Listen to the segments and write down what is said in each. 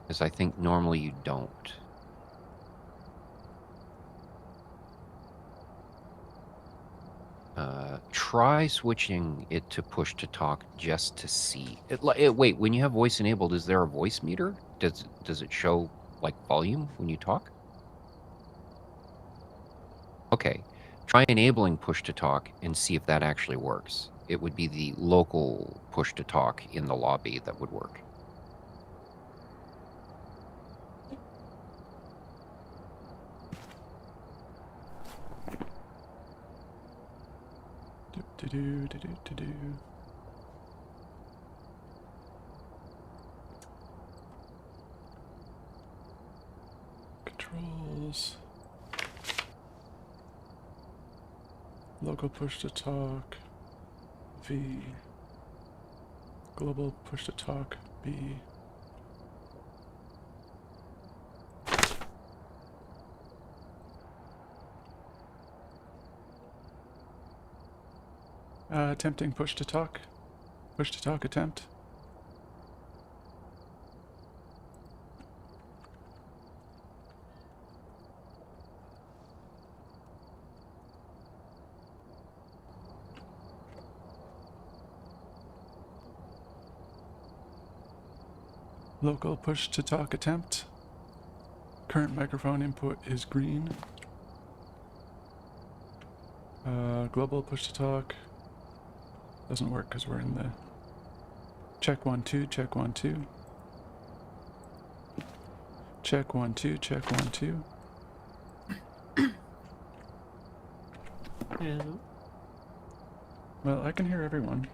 Because I think normally you don't. Try switching it to push to talk just to see. Wait, when you have voice enabled, is there a voice meter? Does it show like volume when you talk? Okay, try enabling push to talk and see if that actually works. It would be the local push to talk in the lobby that would work. Controls. Local push to talk. V. Global push to talk. B. Attempting push to talk. Push to talk attempt. Local push to talk attempt. Current microphone input is green. Global push to talk. Doesn't work because we're in the check 1 2, check 1 2. Check 1 2, check 1 2. Hello. Well, I can hear everyone.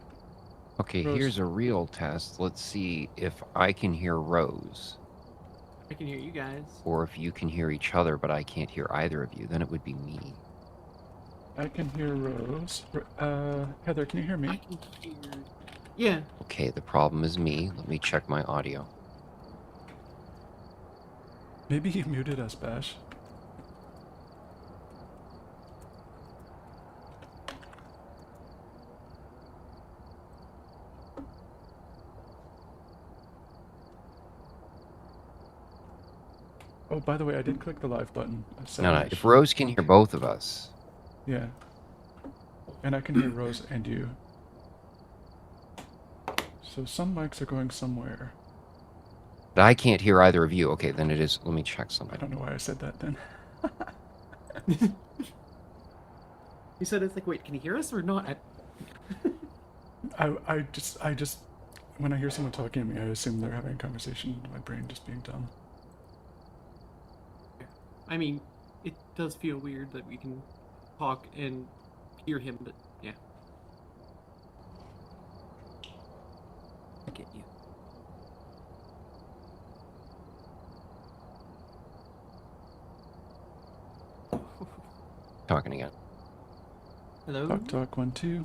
Okay, Rose. here's a real test. Let's see if I can hear Rose. I can hear you guys. Or if you can hear each other, but I can't hear either of you, then it would be me. I can hear Rose. Heather, can you hear me? I can hear. Yeah. Okay, the problem is me. Let me check my audio. Maybe you muted us, Bash. Oh, by the way, I did click the live button. No, if Rose can hear both of us. Yeah. And I can hear Rose and you. So some mics are going somewhere. But I can't hear either of you. Okay, then it is. Let me check something. I don't know why I said that then. You said it's like, wait, can you hear us or not? I just, when I hear someone talking to me, I assume they're having a conversation. My brain just being dumb. I mean, it does feel weird that we can talk and hear him, but yeah. I get you. Talking again. Hello? Talk, talk, 1 2.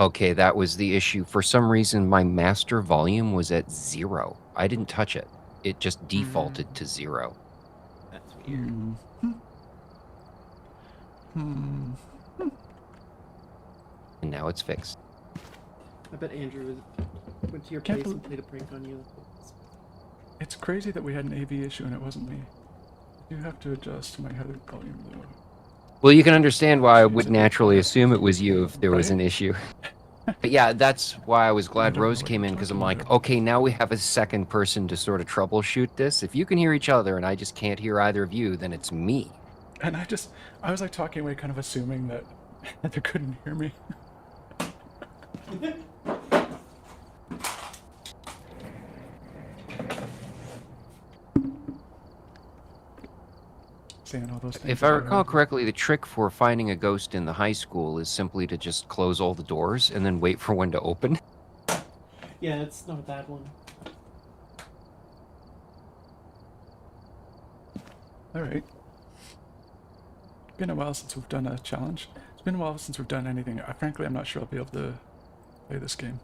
Okay, that was the issue. For some reason, my master volume was at 0. I didn't touch it. It just defaulted to 0. That's weird. And now it's fixed. I bet Andrew went to your place and played a prank on you. It's crazy that we had an AV issue and it wasn't me. You have to adjust my Heather volume though. Well, you can understand why I would naturally assume it was you if there was an issue. But yeah, that's why I was glad Rose came in, because I'm like, okay, now we have a second person to sort of troubleshoot this. If you can hear each other and I just can't hear either of you, then it's me. And I was like talking away, kind of assuming that Heather couldn't hear me. Saying all those things. If I recall correctly, the trick for finding a ghost in the high school is simply to just close all the doors and then wait for one to open. Yeah, it's not a bad one. Alright. Been a while since we've done a challenge. It's been a while since we've done anything. Frankly, I'm not sure I'll be able to play this game.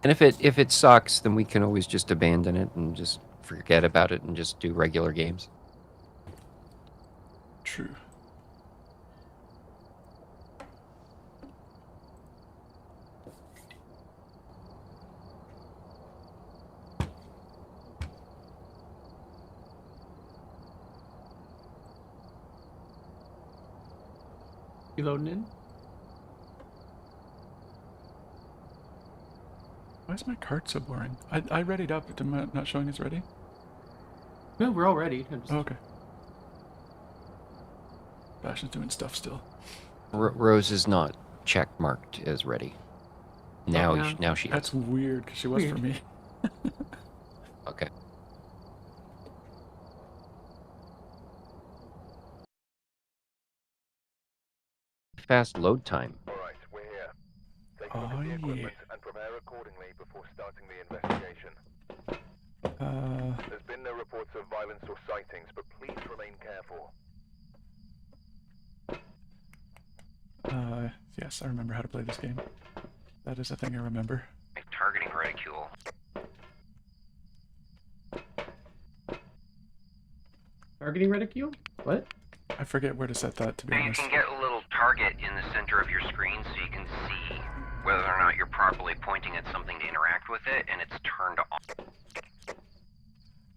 And if it sucks, then we can always just abandon it and just forget about it and just do regular games. True. You loading in? Why is my cart so boring? I readied up. Am I not showing it's ready? No, we're all ready. I'm just... Oh, okay. Bastion's doing stuff still. Rose is not check marked as ready. Now, yeah. now she That's is. weird because she was for Weird. me. Okay. Fast load time. Alright, we're here. Take a Oh, look at the yeah. equipment and prepare accordingly before starting the investigation. There's been no reports of violence or sightings, but please remain careful. Yes, I remember how to play this game. That is a thing I remember. Targeting ridicule. Targeting reticule? What? I forget where to set that, to be You honest. can get a little target in the center of your screen so you can see whether or not you're properly pointing at something to interact with it, and it's turned on.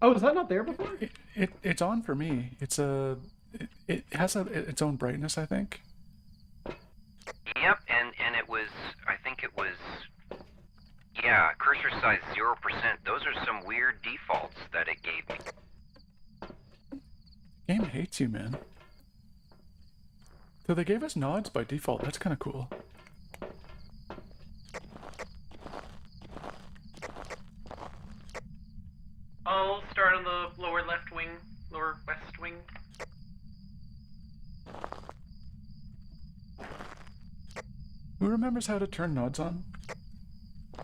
Oh, is that not there before? It's on for me. It's it has its own brightness, I think. Yep, and it was, I think it was, yeah, cursor size 0%. Those are some weird defaults that it gave me. Game hates you, man. So they gave us nods by default. That's kind of cool. I'll start on the lower left wing, lower west wing. Who remembers how to turn nods on? I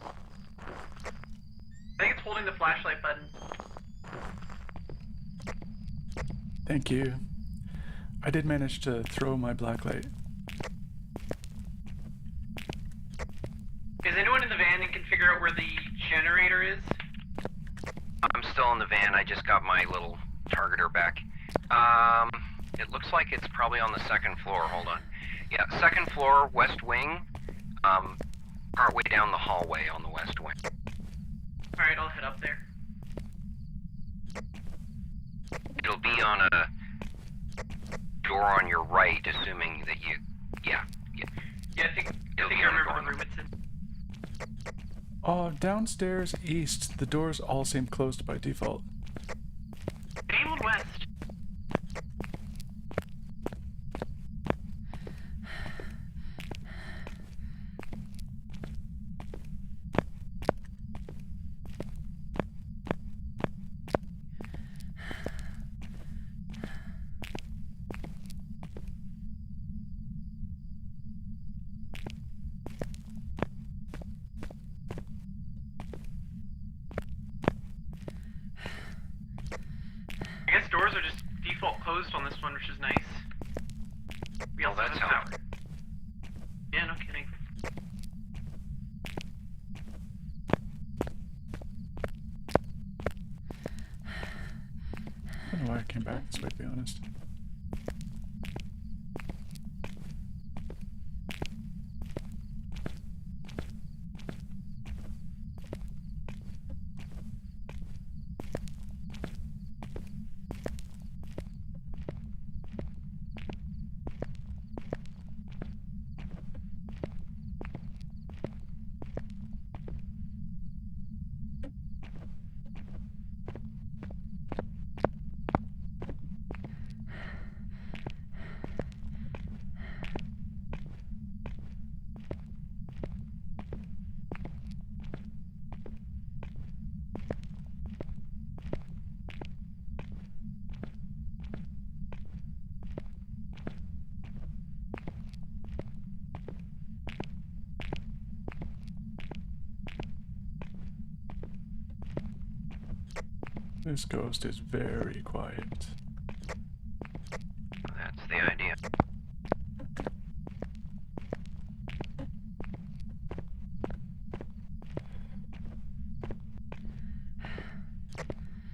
think it's holding the flashlight button. Thank you. I did manage to throw my blacklight. Is anyone in the van and can figure out where the generator is? I'm still in the van. I just got my little targeter back. It looks like it's probably on the second floor. Hold on. Yeah, second floor, west wing. Partway down the hallway on the west wing. Alright, I'll head up there. It'll be on a door on your right, assuming that you... Yeah. Yeah, I think It'll be I on the remember door. the room it's in. Oh, downstairs east, the doors all seem closed by default. Anyone west? I guess doors are just default closed on this one, which is nice. We Oh, also that's have helpful. power. Yeah, no kidding. I don't know why I came back this way, to be honest. This ghost is very quiet. That's the idea.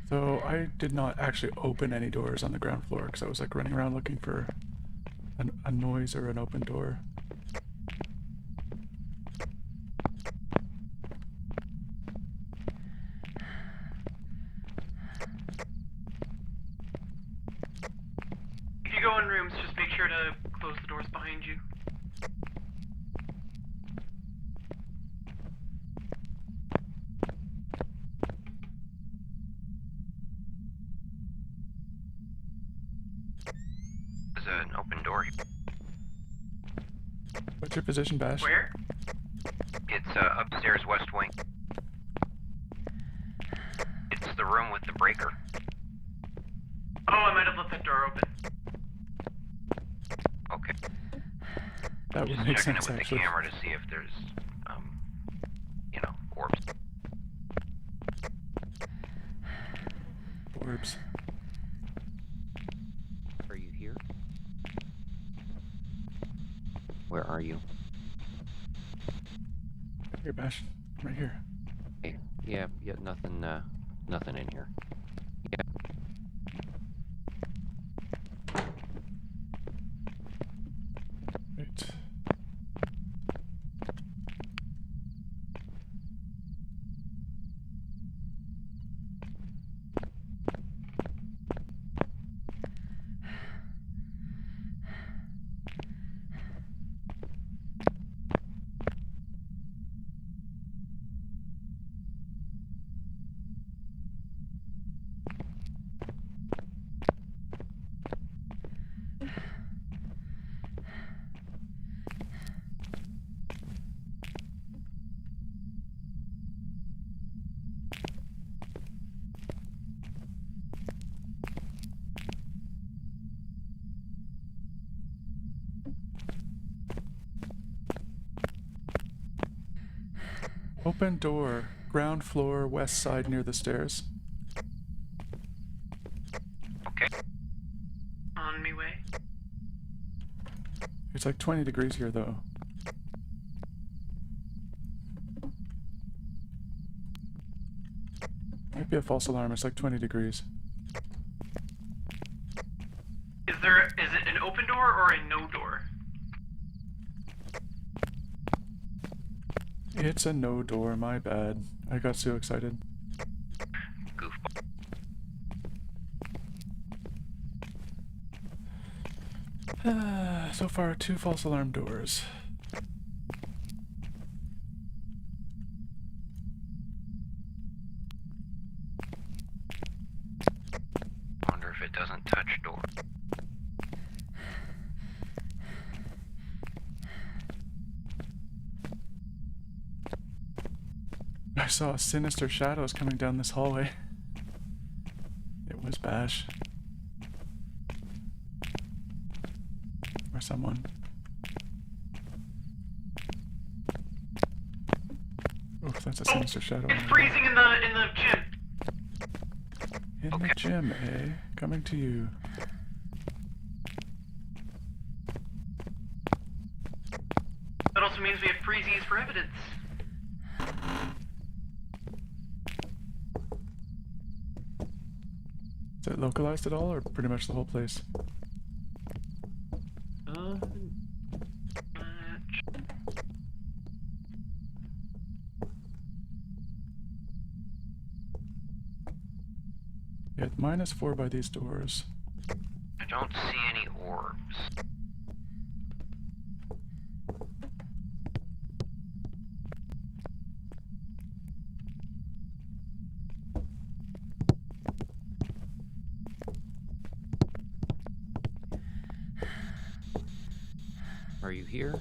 So I did not actually open any doors on the ground floor because I was like running around looking for a noise or an open door. If you go in rooms, just make sure to close the door doors behind you. There's an open door. What's your position, Bash? Where? It's upstairs west wing. It's the room with the breaker. Oh, I might have left that door open. Okay. That would Just make checking sense, it with actually. the camera to see if there's, orbs. Orbs. Are you here? Where are you? Here, Bash. Right here. Hey, yeah, nothing, nothing in here. Yeah. Right. Open door. Ground floor, west side near the stairs. Okay. On me way. It's like 20 degrees here, though. Might be a false alarm. It's like 20 degrees. Is it an open door or a no door? It's a no door, my bad. I got so excited. Goofball. So far, 2 false alarm doors. Wonder if it doesn't touch door. I saw sinister shadows coming down this hallway. It was Bash. Or someone. Oof, that's a sinister shadow. It's freezing in the gym. In the gym, eh? Coming to you. That also means we have freezies for evidence. Is it localized at all, or pretty much the whole place? Yeah, -4 by these doors. I don't see any orbs. Are you here?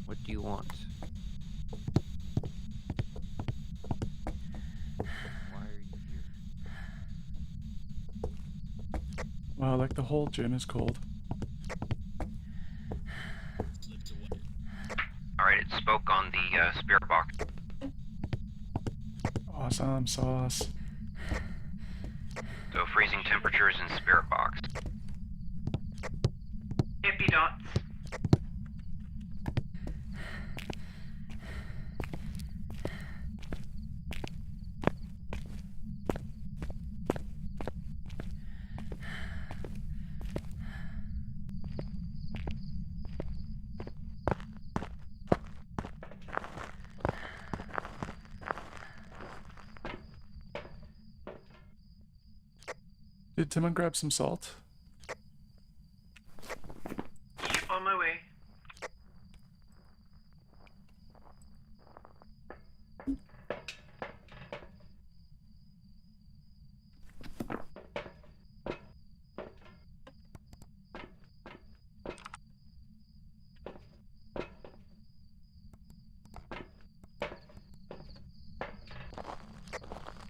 What do you want? Why are you here? Wow, like the whole gym is cold. Alright, it spoke on the spirit box. Awesome sauce. So freezing temperatures in spirit box. Hippie dots. Did someone grab some salt?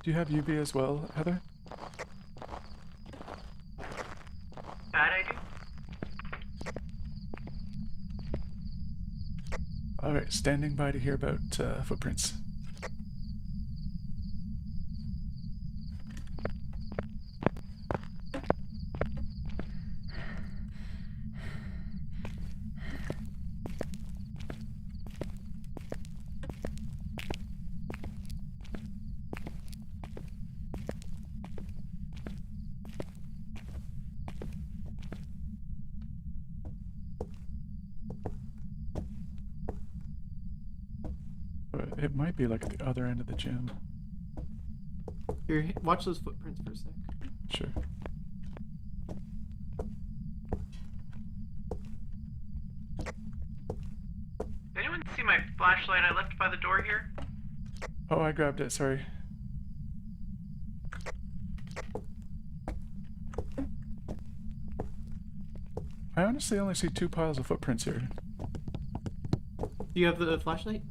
Do you have UV as well, Heather? That I do. Alright, standing by to hear about footprints. It might be like at the other end of the gym. Here, watch those footprints for a sec. Sure. Did anyone see my flashlight I left by the door here? Oh, I grabbed it, sorry. I honestly only see 2 piles of footprints here. Do you have the flashlight?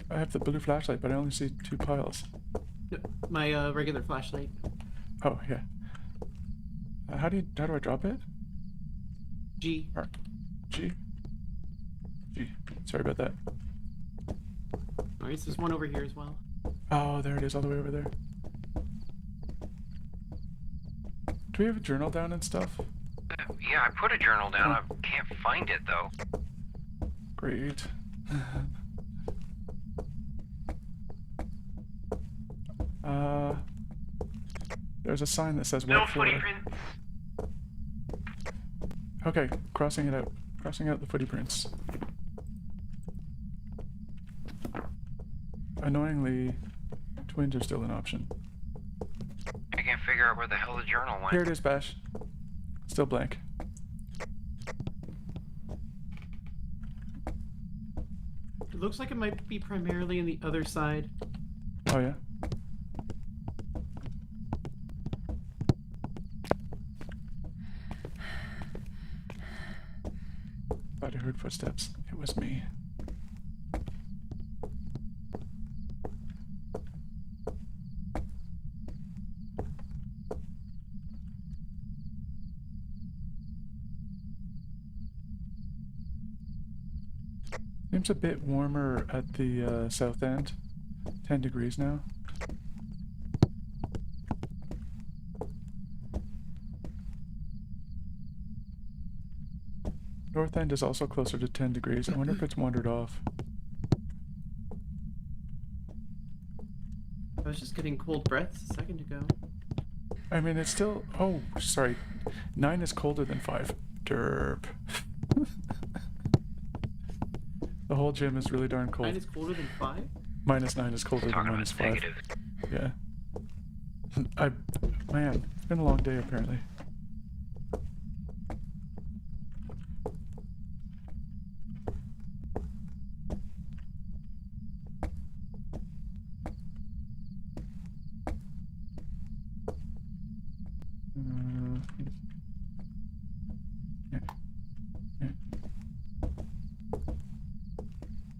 I have the blue flashlight, but I only see 2 piles. No, my regular flashlight. Oh, yeah. How do I drop it? G. Or G? G. Sorry about that. Alright, so there's one over here as well. Oh, there it is, all the way over there. Do we have a journal down and stuff? Yeah, I put a journal down. I can't find it though. Great. There's a sign that says No wet floor. footy prints. Okay, crossing it out. Crossing out the footy prints. Annoyingly, twins are still an option. I can't figure out where the hell the journal went. Here it is, Bash. Still blank. It looks like it might be primarily in the other side. Oh, yeah? Thought I heard footsteps. It was me. Seems a bit warmer at the south end. 10 degrees now. North end is also closer to 10 degrees. I wonder if it's wandered off. I was just getting cold breaths a second ago. I mean, it's still... Oh, sorry. 9 is colder than 5. Derp. The whole gym is really darn cold. 9 is colder than 5? -9 is colder than Talking about -5. negative. Yeah. Man, it's been a long day apparently.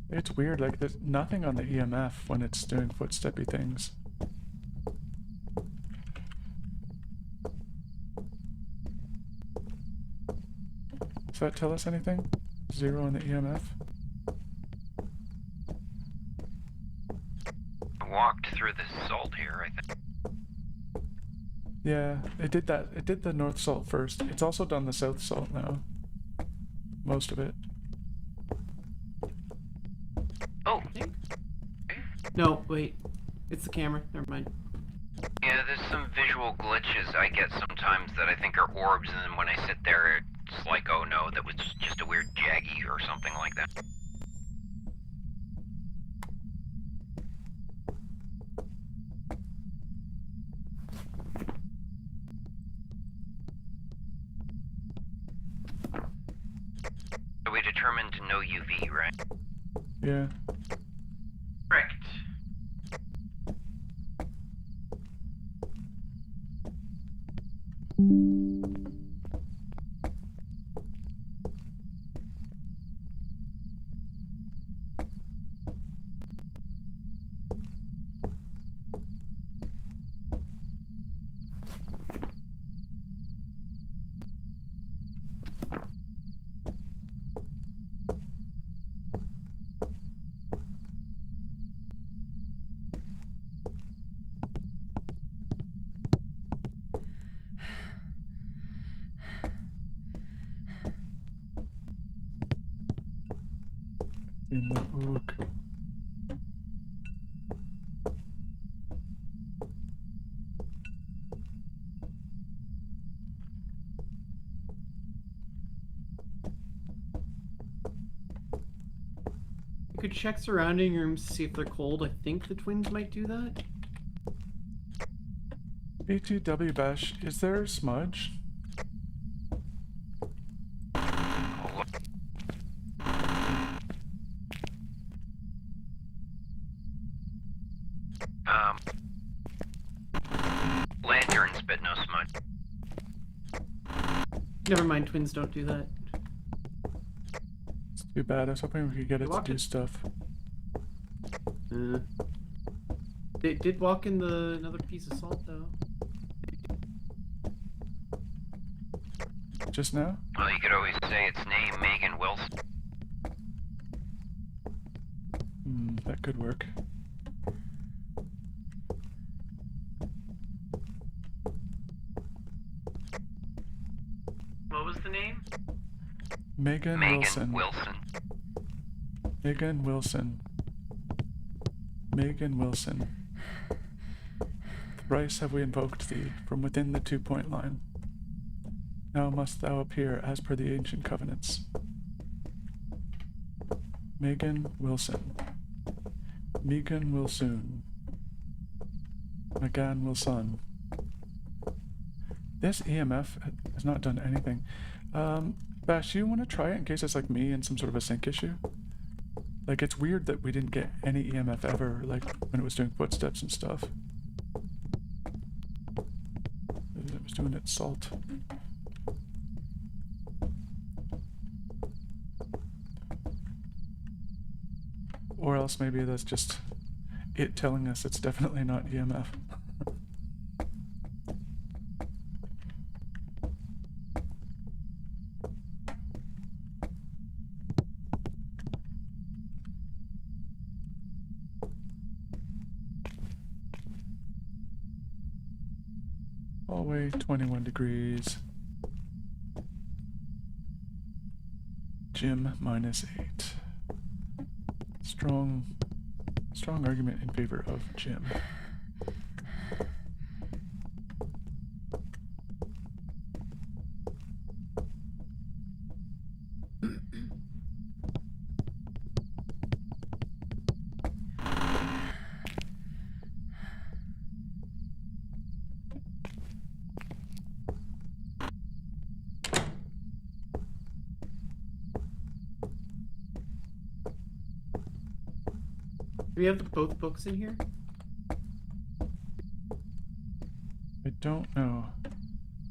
It's weird, like there's nothing on the EMF when it's doing footsteppy things. Does that tell us anything? 0 on the EMF? I walked through the salt here, I think. Yeah, it did that. It did the north salt first. It's also done the south salt now. Most of it. Oh, No, wait. It's the camera. Never mind. yeah, there's some visual glitches I get sometimes that I think are orbs, and then when I sit there, it's like, oh no, that was just a weird jaggy or something like that. So we determined no UV, right? Yeah. Correct. in the book. You could check surrounding rooms to see if they're cold. I think the twins might do that. BTW Bash, is there a smudge? Lanterns, but no smudge. Never mind, twins don't do that. It's too bad. I was hoping we could get it to walk do in- stuff. They did walk in another piece of salt though. Just now? Well, you could always say its name, Megan Wilson. That could work. What was the name? Megan Wilson. Wilson. Megan Wilson. Megan Wilson. Thrice have we invoked thee from within the 2-point line. Now must thou appear as per the ancient covenants. Megan Wilson. Megan Wilson. Megan Wilson. This EMF has not done anything. Bash, you want to try it in case it's like me and some sort of a sync issue? Like, it's weird that we didn't get any EMF ever, like, when it was doing footsteps and stuff. It was doing its salt. Or else maybe that's just it telling us it's definitely not EMF. Hallway 21 degrees. Gym -8. Strong argument in favor of gym. Do we have both books in here? I don't know.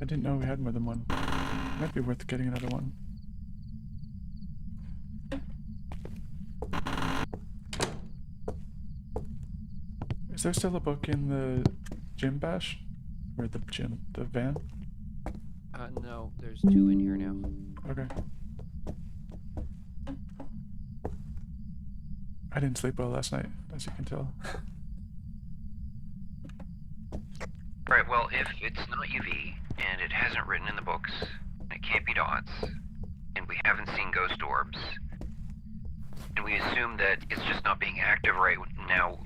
I didn't know we had more than one. Might be worth getting another one. Is there still a book in the gym bash? Or the gym, the van? No, there's 2 in here now. Okay. I didn't sleep well last night, as you can tell. Right, well, if it's not UV, and it hasn't written in the books, and it can't be dots, and we haven't seen ghost orbs, and we assume that it's just not being active right now,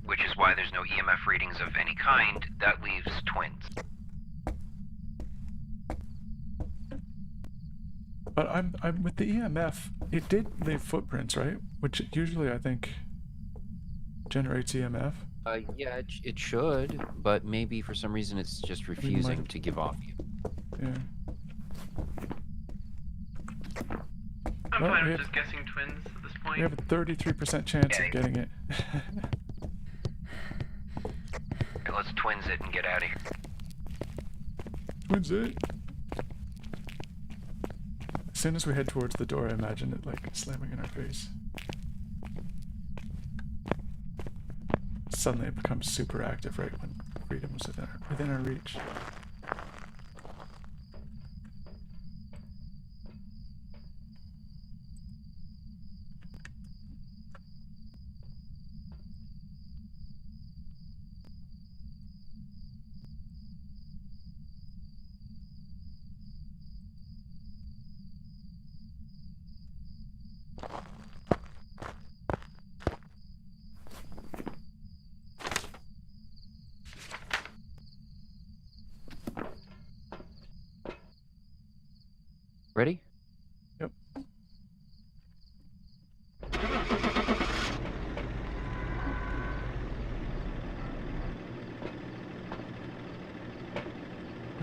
which is why there's no EMF readings of any kind, that leaves twins. But I'm with the EMF, it did leave footprints, right? Which usually I think generates EMF. Yeah, it should, but maybe for some reason it's just refusing to give off. Yeah. I'm Well, fine we with have- just guessing twins at this point. We have a 33% chance of getting it. Okay, let's twins it and get out of here. When's it? As soon as we head towards the door, I imagine it like slamming in our face. Suddenly it becomes super active right when freedom was within our reach.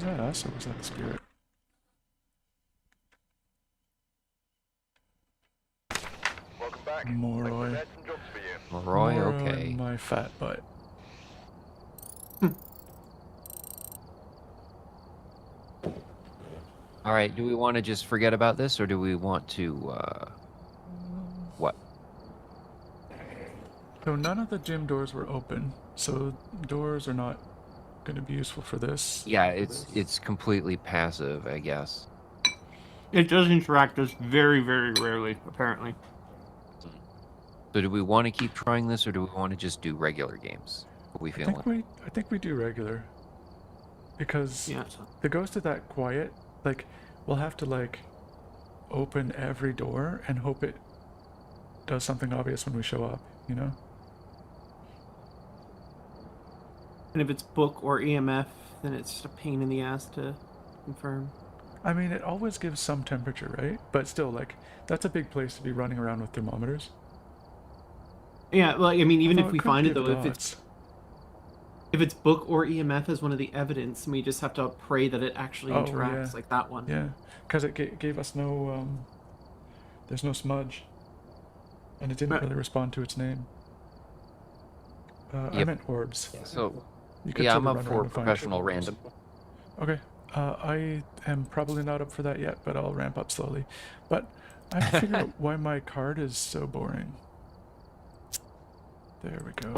that us or was that the spirit? Welcome back. Moroi. Prepared some jobs for you. Roy, Moro okay. and my fat butt. All right, do we want to just forget about this, or do we want to, what? So none of the gym doors were open, so doors are not going to be useful for this. Yeah, it's completely passive, I guess. It does interact us very, very rarely, apparently. So do we want to keep trying this, or do we want to just do regular games? What we I feeling? think we do regular. Because Yeah. the ghost is that quiet, like, we'll have to, like, open every door and hope it does something obvious when we show up, you know? And if it's book or EMF, then it's just a pain in the ass to confirm. I mean, it always gives some temperature, right? But still, like, that's a big place to be running around with thermometers. Yeah, well, I mean, even Although if we could find it give though, dots. if it's book or EMF as one of the evidence, we just have to pray that it actually Oh, interacts yeah. like that one. Yeah, because it gave us no, there's no smudge. And it didn't Right. really respond to its name. I Yep. meant orbs. So, You could yeah, sort I'm of up run for around and find professional orbs. random. Okay. I am probably not up for that yet, but I'll ramp up slowly. But I have to figure out why my card is so boring. There we go.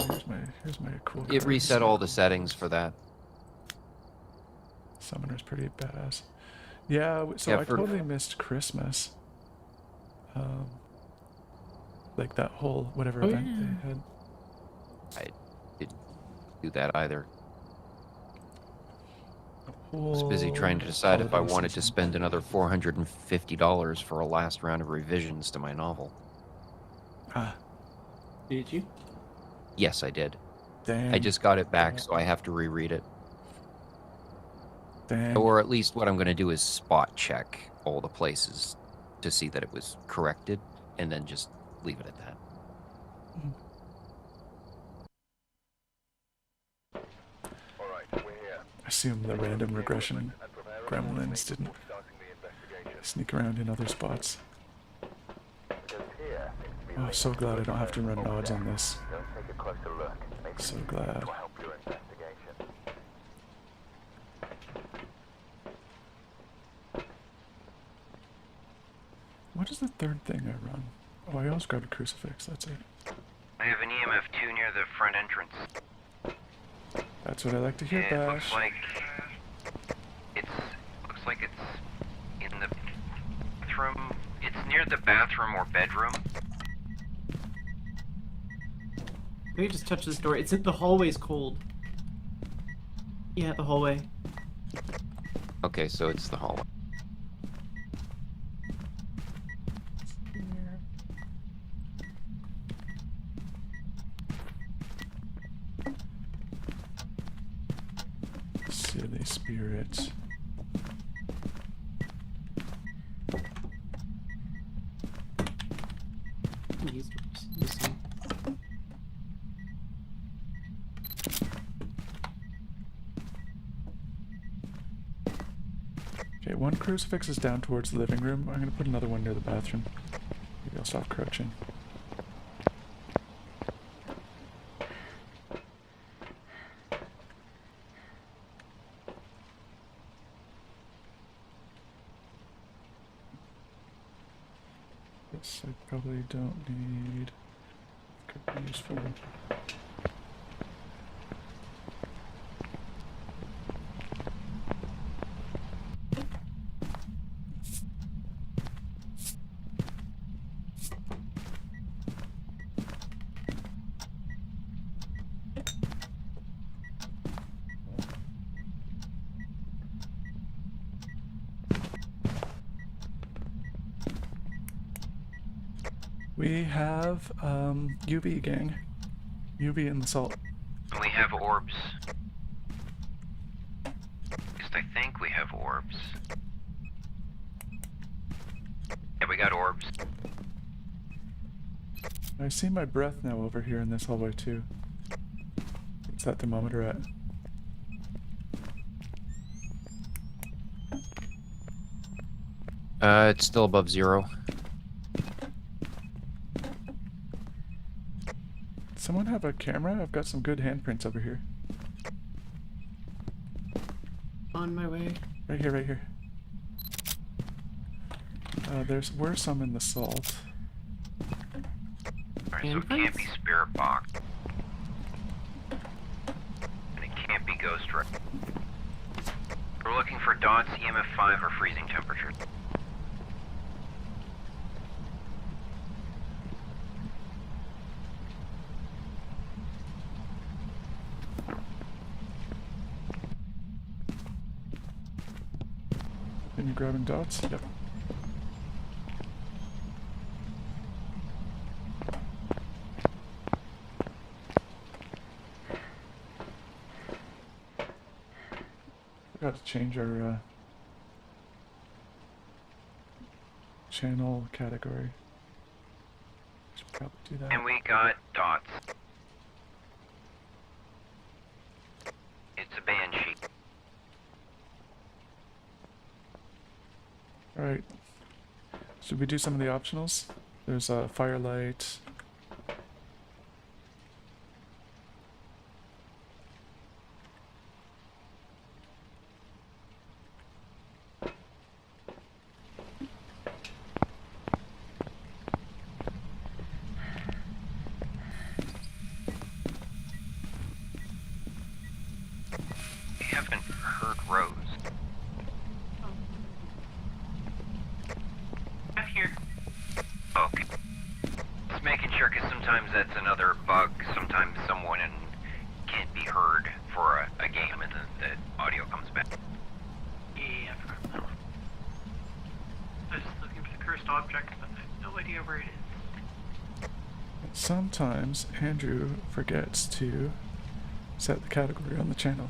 Here's my cool It card. reset all the settings for that. Summoner's pretty badass. Yeah, so Yeah, I for- totally missed Christmas. Like that whole whatever Oh, event yeah. they had. I didn't do that either. I Whole was busy trying to decide if I holiday wanted to season. spend another $450 for a last round of revisions to my novel. Ah, Did you? Yes, I did. damn. I just got it back, so I have to reread it. Damn. Or at least what I'm going to do is spot check all the places to see that it was corrected, and then just leave it at that. Alright, we're here. Assume the random regression And prepare gremlins didn't starting the investigation. sneak around in other spots. Because here seems to be Oh, so glad I don't have to run odds on this. Let's take a closer look. Maybe So glad. it will help your investigation. What is the third thing I run? Oh, I always grabbed a crucifix. That's it. I have an EMF 2 near the front entrance. That's what I like to hear, It Bash. looks like it's in the bathroom. It's near the bathroom or bedroom. Maybe just touch this door. It's in the hallway's cold. Yeah, the hallway. Okay, so it's the hallway. Silly spirits. These doors. Missing. Okay, one crucifix is down towards the living room. I'm gonna put another one near the bathroom. Maybe I'll stop crouching. This I probably don't need. Could be useful. We have UV gang. UV and the salt. And we have orbs. At least I think we have orbs. Yeah, we got orbs. I see my breath now over here in this hallway too. What's that thermometer at? It's still above 0. Someone have a camera? I've got some good handprints over here. On my way. Right here, right here. Were some in the salt. Alright, so it can't be Handprints? spirit box. And it can't be ghost ray. We're looking for dots, EMF 5, or freezing temperatures. And you grabbing dots? Yep. Forgot to change our channel category. Should probably do that. And we got dots. It's a banshee. Alright. Should we do some of the optionals? There's a firelight. We haven't heard Rose. I'm here. Okay. Just making sure, because sometimes that's another bug. Sometimes someone can't be heard for a game and then the audio comes back. Yeah, I forgot that one. I was just looking for the cursed object, but I have no idea where it is. Sometimes Andrew forgets to set the category on the channel.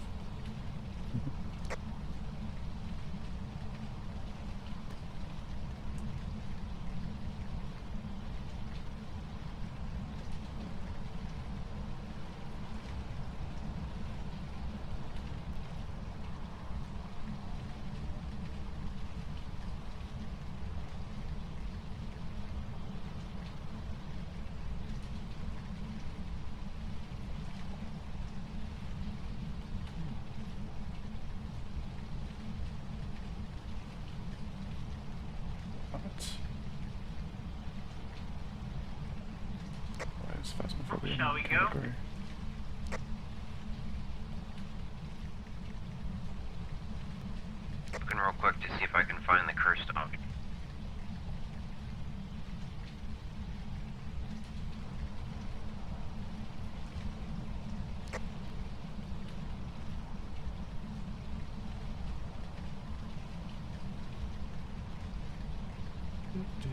Why is Phasmophobia Shall in we the go? category? Looking real quick to see if I can find the cursed object. Do.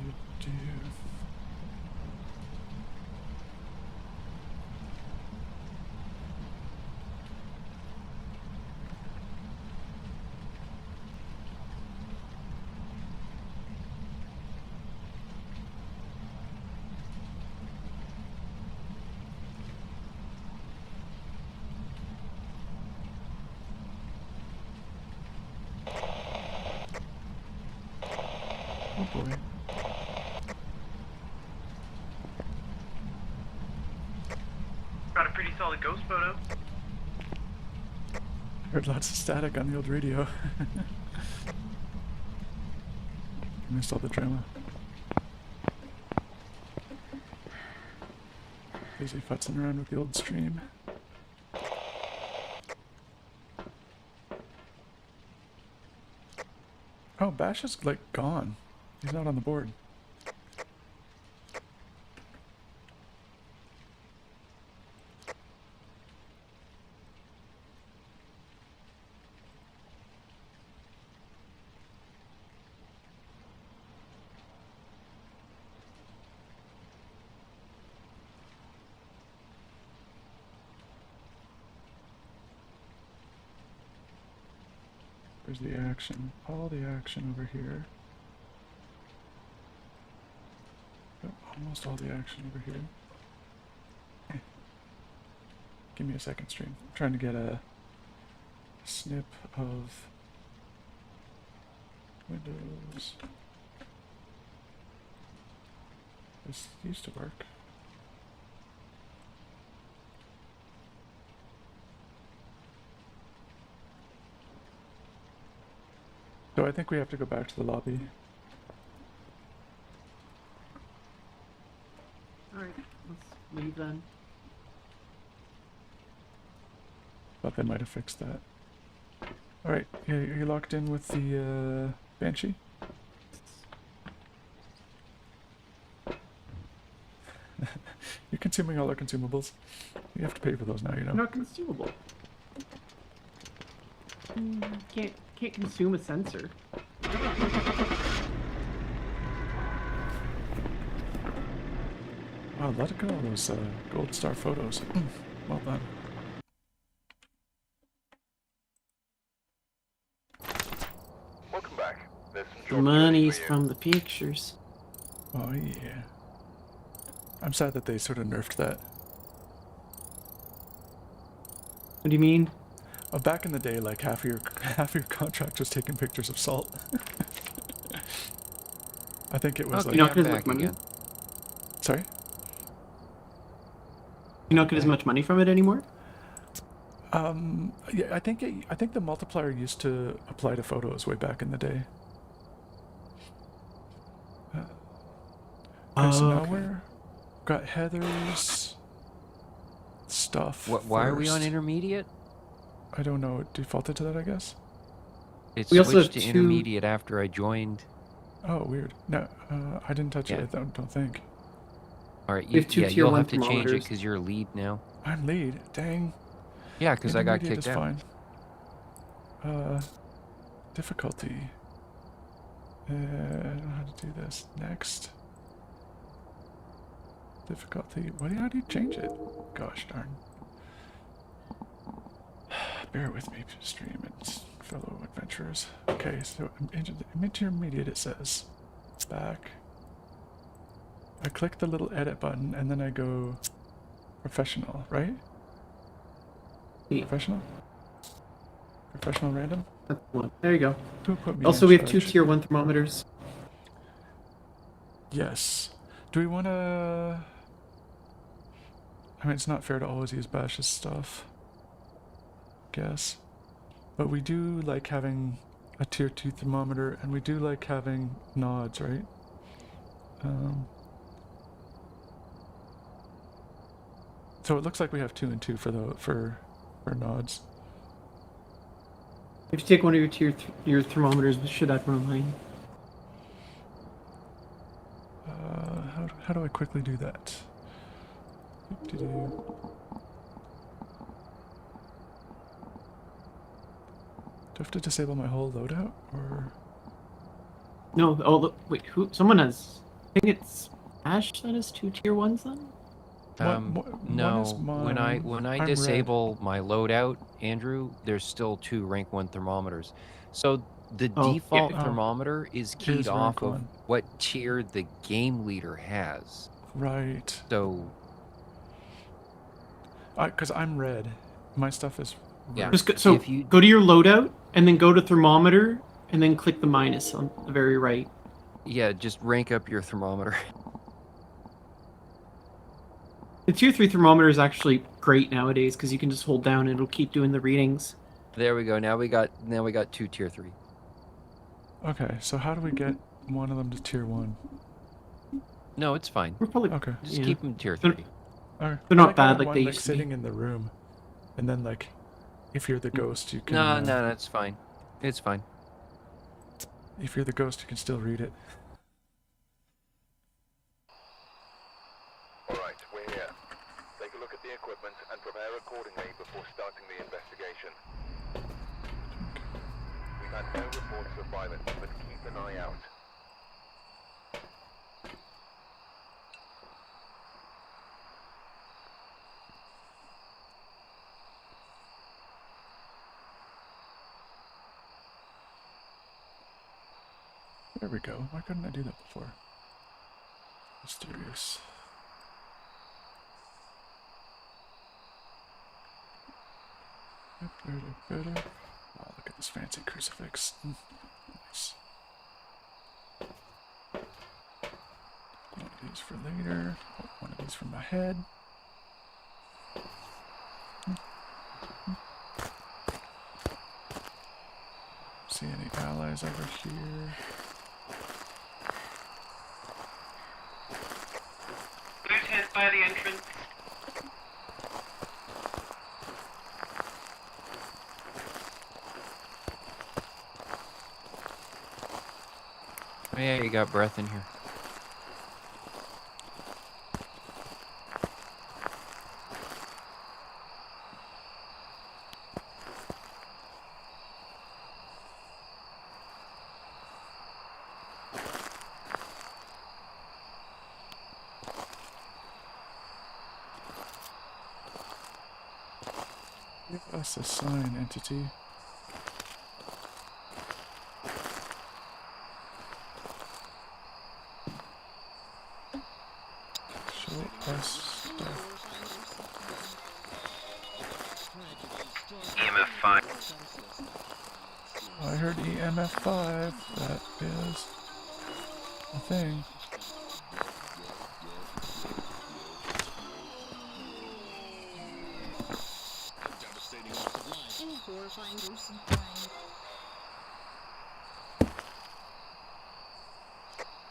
Oh boy. Got a pretty solid ghost photo. Heard lots of static on the old radio. Missed all the drama. Busy futzing around with the old stream. Oh, Bash is like gone. He's not on the board. There's the action. All the action over here. Oh, almost all the action over here. Eh. Give me a second, stream. I'm trying to get a snip of Windows. This used to work. So I think we have to go back to the lobby. Alright, let's leave then. Thought they might have fixed that. Alright, yeah, you're locked in with the Banshee? You're consuming all our consumables. You have to pay for those now, you know. Not consumable. Can't consume a sensor. Wow, look at all those gold star photos. Well done. Welcome back. There's some The job money's for you. from the pictures. Oh yeah. I'm sad that they sort of nerfed that. What do you mean? Oh, back in the day, like half of your contract was taking pictures of salt. I think it was Okay, like. You're not I'm gonna back make money? again. Sorry. You not get as much money from it anymore? Yeah, I think the multiplier used to apply to photos way back in the day. Okay, so now okay. we're got Heather's stuff. Why are we on first. intermediate? I don't know. It defaulted to that, I guess. It We also switched have to two- intermediate after I joined. Oh, weird. No, I didn't touch Yeah. it. I don't think. All right, We have two yeah, tier you'll one have to change it thermometers. because you're lead now. I'm lead. Dang. Yeah, because I got Intermediate kicked is out. fine. Difficulty. I don't know how to do this. Next. Difficulty. How do you change it? Gosh darn. Bear with me, stream and fellow adventurers. Okay, so intermediate it says. Back. I click the little edit button and then I go professional, right? Yeah. Professional? Professional random? That's one. There you go. Who put me Also, in we have two charge? tier 1 thermometers. Yes. Do we want to... I mean, it's not fair to always use Bash's stuff. Guess. But we do like having a tier 2 thermometer, and we do like having nods, right? So it looks like we have 2 and 2 for nods. If you take one of your thermometers, we should add one line. How do I quickly do that? Do I have to disable my whole loadout, or? No, oh, look, wait, who? Someone has. I think it's Ash that has two tier 1s then? One No, is when I mine. I'm red. disable my loadout, Andrew, there's still 2 rank 1 thermometers. So the Oh, yeah. default Oh. thermometer is keyed Is off rank of 1. what tier the game leader has. Right. So Because I'm red. My stuff is Yeah. red. Just go, so If you- go to your loadout and then go to thermometer and then click the minus on the very right. yeah, just rank up your thermometer. The tier 3 thermometer is actually great nowadays because you can just hold down and it'll keep doing the readings. There we go. Now we got 2 tier 3. Okay, so how do we get one of them to tier 1? No, it's fine. We're probably Okay. Just yeah. keep them tier They're- 3. Okay. They're not I bad had like one, they used to be. sitting in the room, and then like, if you're the ghost, you can. No, that's fine. It's fine. If you're the ghost, you can still read it. Alright, we're here. Take a look at the equipment and prepare accordingly before starting the investigation. We've had no reports of violence, but keep an eye out. There we go. Why couldn't I do that before? Mysterious. Oh, look at this fancy crucifix. Nice. One of these for later. Oh, one of these for my head. See any allies over here? Blue tent by the entrance. Oh, yeah, you got breath in here. Give us a sign, entity. Show us stuff. EMF 5. I heard EMF 5. That is a thing.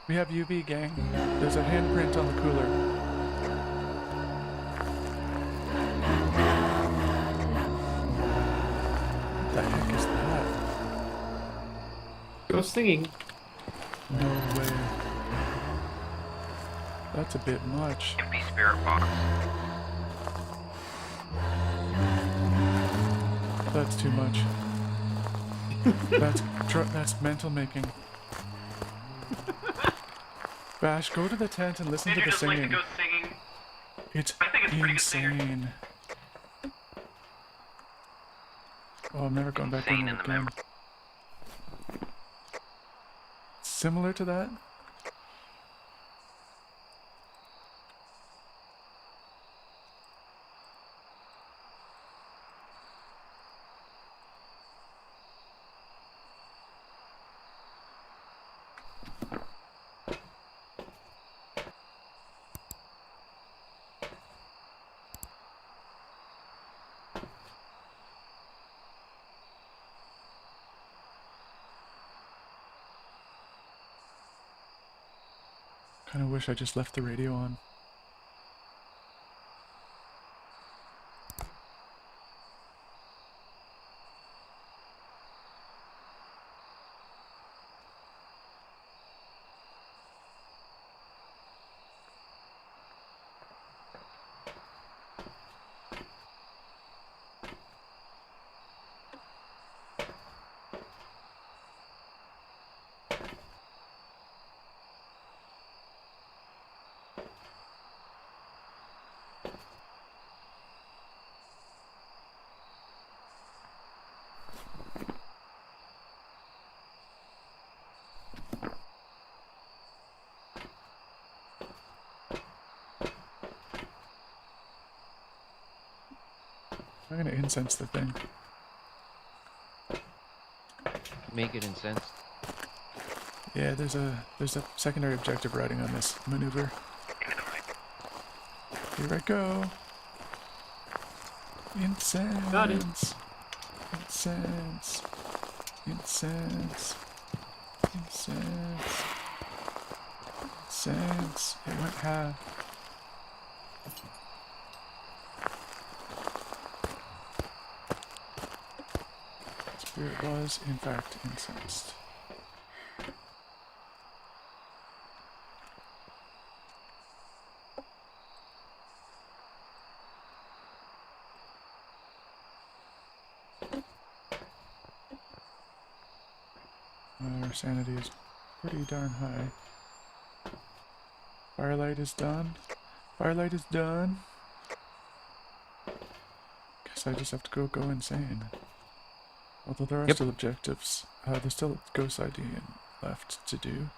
We have UV, gang. There's a handprint on the cooler. What the heck is that? Go singing. No way. That's a bit much. Empty spirit box. That's too much. That's mental making. Bash, go to the tent and listen Did to you the just like to singing. go singing? It's I think it's a pretty good singer. insane. Oh, I'm never going back in Insane there in the again. mem- Similar to that? Kinda wish I just left the radio on. I'm gonna incense the thing. Make it incensed. Yeah, there's a secondary objective riding on this maneuver. Here I go. Incense. Got it. Incense. Incense. Incense. Incense. It went half. Spirit was, in fact, incensed. Our sanity is pretty darn high. Firelight is done. Firelight is done. Guess I just have to go insane. Although there are Yep. still objectives. There's still ghost ID left to do.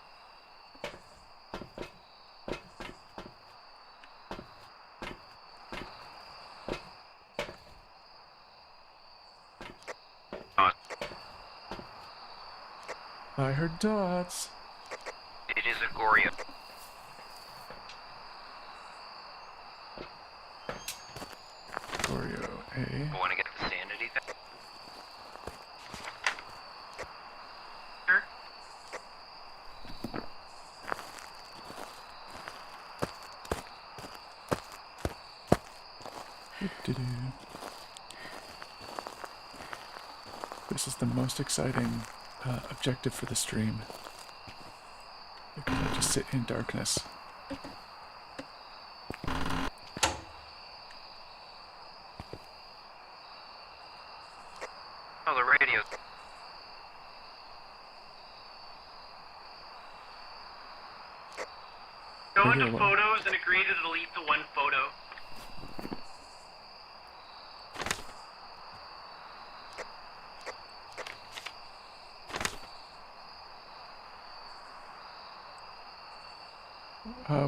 I heard dots. It is Agoria. Laboratorio, eh? Want to get the sanity thing? Sure. Doo-doo. This is the most exciting objective for the stream. Because I just sit in darkness. Oh, the radio. Go Radio into one. photos and agree to delete the one photo.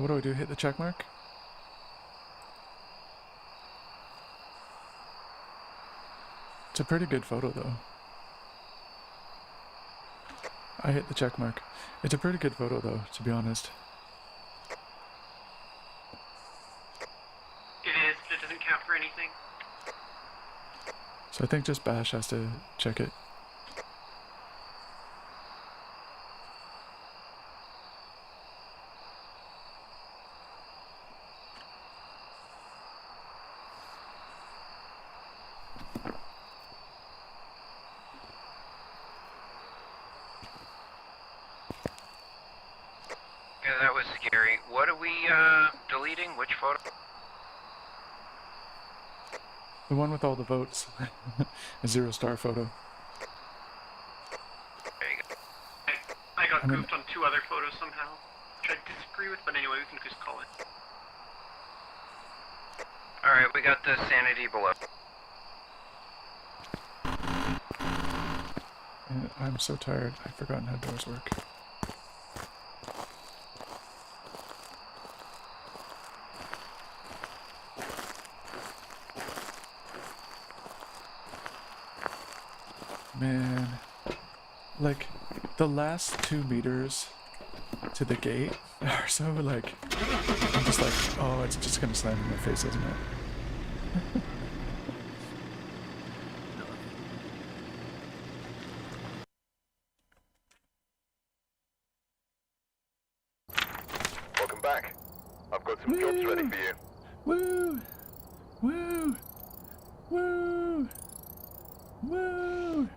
What do I do? Hit the check mark? It's a pretty good photo, though. I hit the check mark. It's a pretty good photo, though, to be honest. It is, but it doesn't count for anything. So I think just Bash has to check it. Yeah, that was scary. What are we deleting? Which photo? The one with all the votes. A 0-star photo. There you go. I got I mean- goofed on 2 other photos somehow, which I disagree with, but anyway, we can just call it. All right, we got the sanity below. And I'm so tired. I've forgotten how doors work. Man, like, the last 2 meters to the gate are so, like, I'm just like, oh, it's just gonna slam in my face, isn't it? Welcome back. I've got some jobs ready for you. Woo! Woo! Woo! Woo!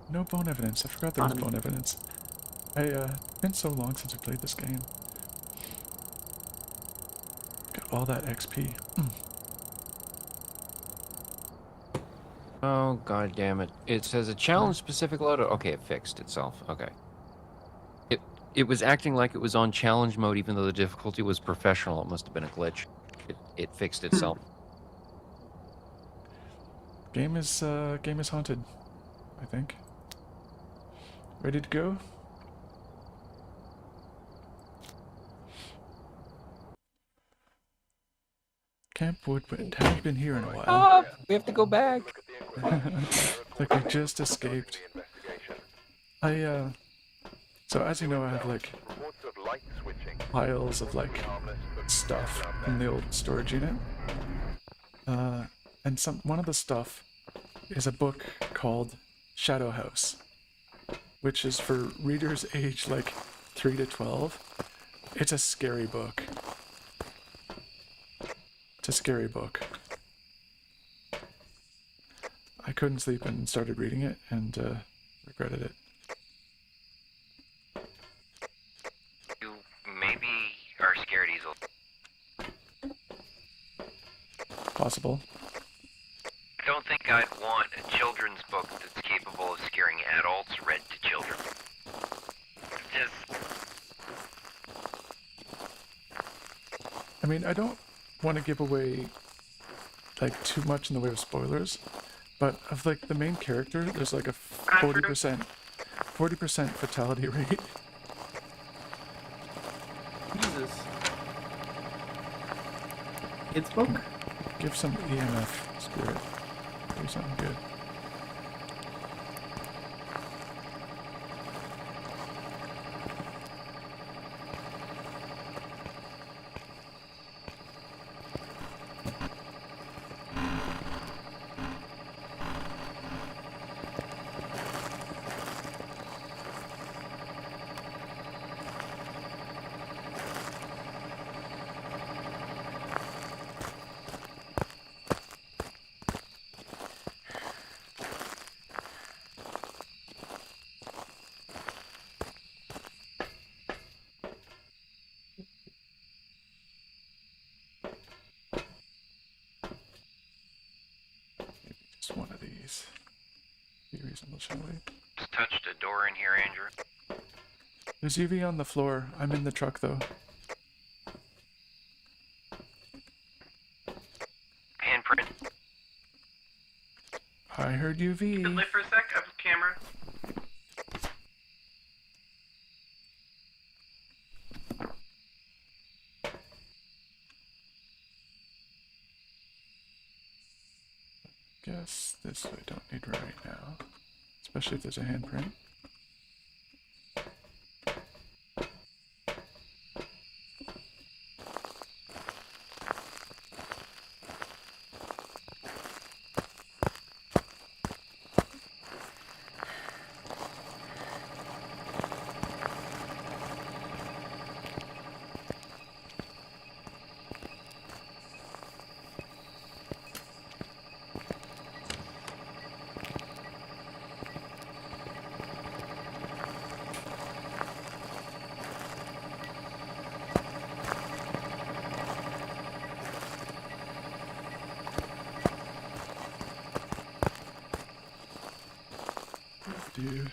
No bone evidence. I forgot there was Bottom. bone evidence. It's been so long since I played this game. Got all that XP. Oh, god damn it. It says a challenge specific loader. Okay, it fixed itself. Okay. It was acting like it was on challenge mode even though the difficulty was professional. It must have been a glitch. It fixed itself. Game is haunted, I think. Ready to go? Camp Woodwind. Haven't been here in a while. Oh, we have to go back. Look at the equipment. Like we just escaped. The investigation. So as you know, I have like Reports of light switching. piles of like Harmless, but stuff in the old storage unit. And one of the stuff is a book called Shadow House, which is for readers aged like 3 to 12. It's a scary book. It's a scary book. I couldn't sleep and started reading it and regretted it. You maybe are scared easily. Possible. I don't think I'd want a children's book that's capable of scaring adults read to children. Just I mean, I don't want to give away like too much in the way of spoilers, but of like the main character, there's like a 40% fatality rate. Jesus. Kids book? Give some EMF, spirit. Do something good. Just one of these. Be reasonable, shall we? Just touched a door in here, Andrew. There's UV on the floor. I'm in the truck, though. Handprint. I heard Been UV. lit for a sec. I have a camera. Guess this I don't need right now. Especially if there's a handprint. Do.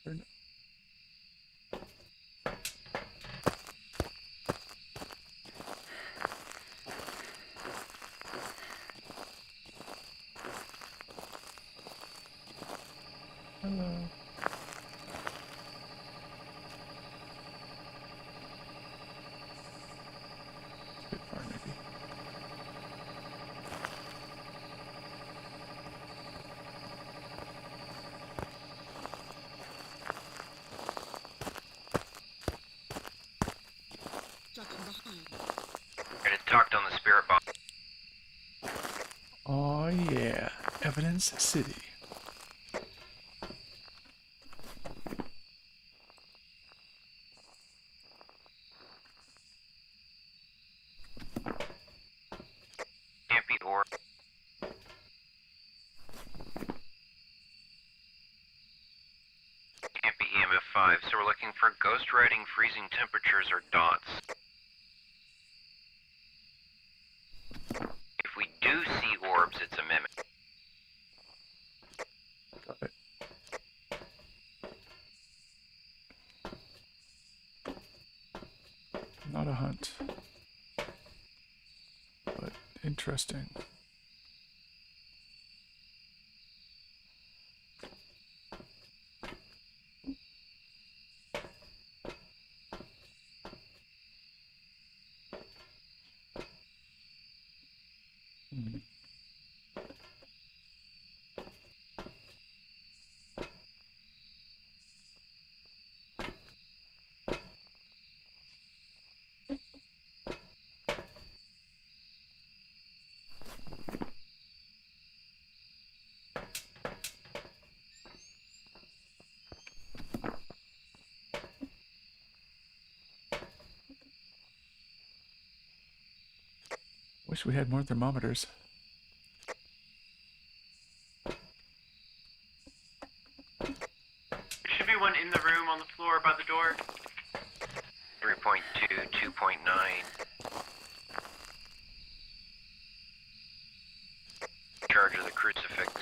Never Hello. It's a bit far, maybe. It talked on the spirit box. Oh yeah, Evidence City. Can't be or. Can't be EMF 5, so we're looking for ghost writing, freezing temperatures, or dots. If we do see orbs, it's a mimic. Got it. Not a hunt. But interesting. Hmm. Wish we had more thermometers. There should be one in the room on the floor by the door. 3.2, 2.9. Charge of the crucifix.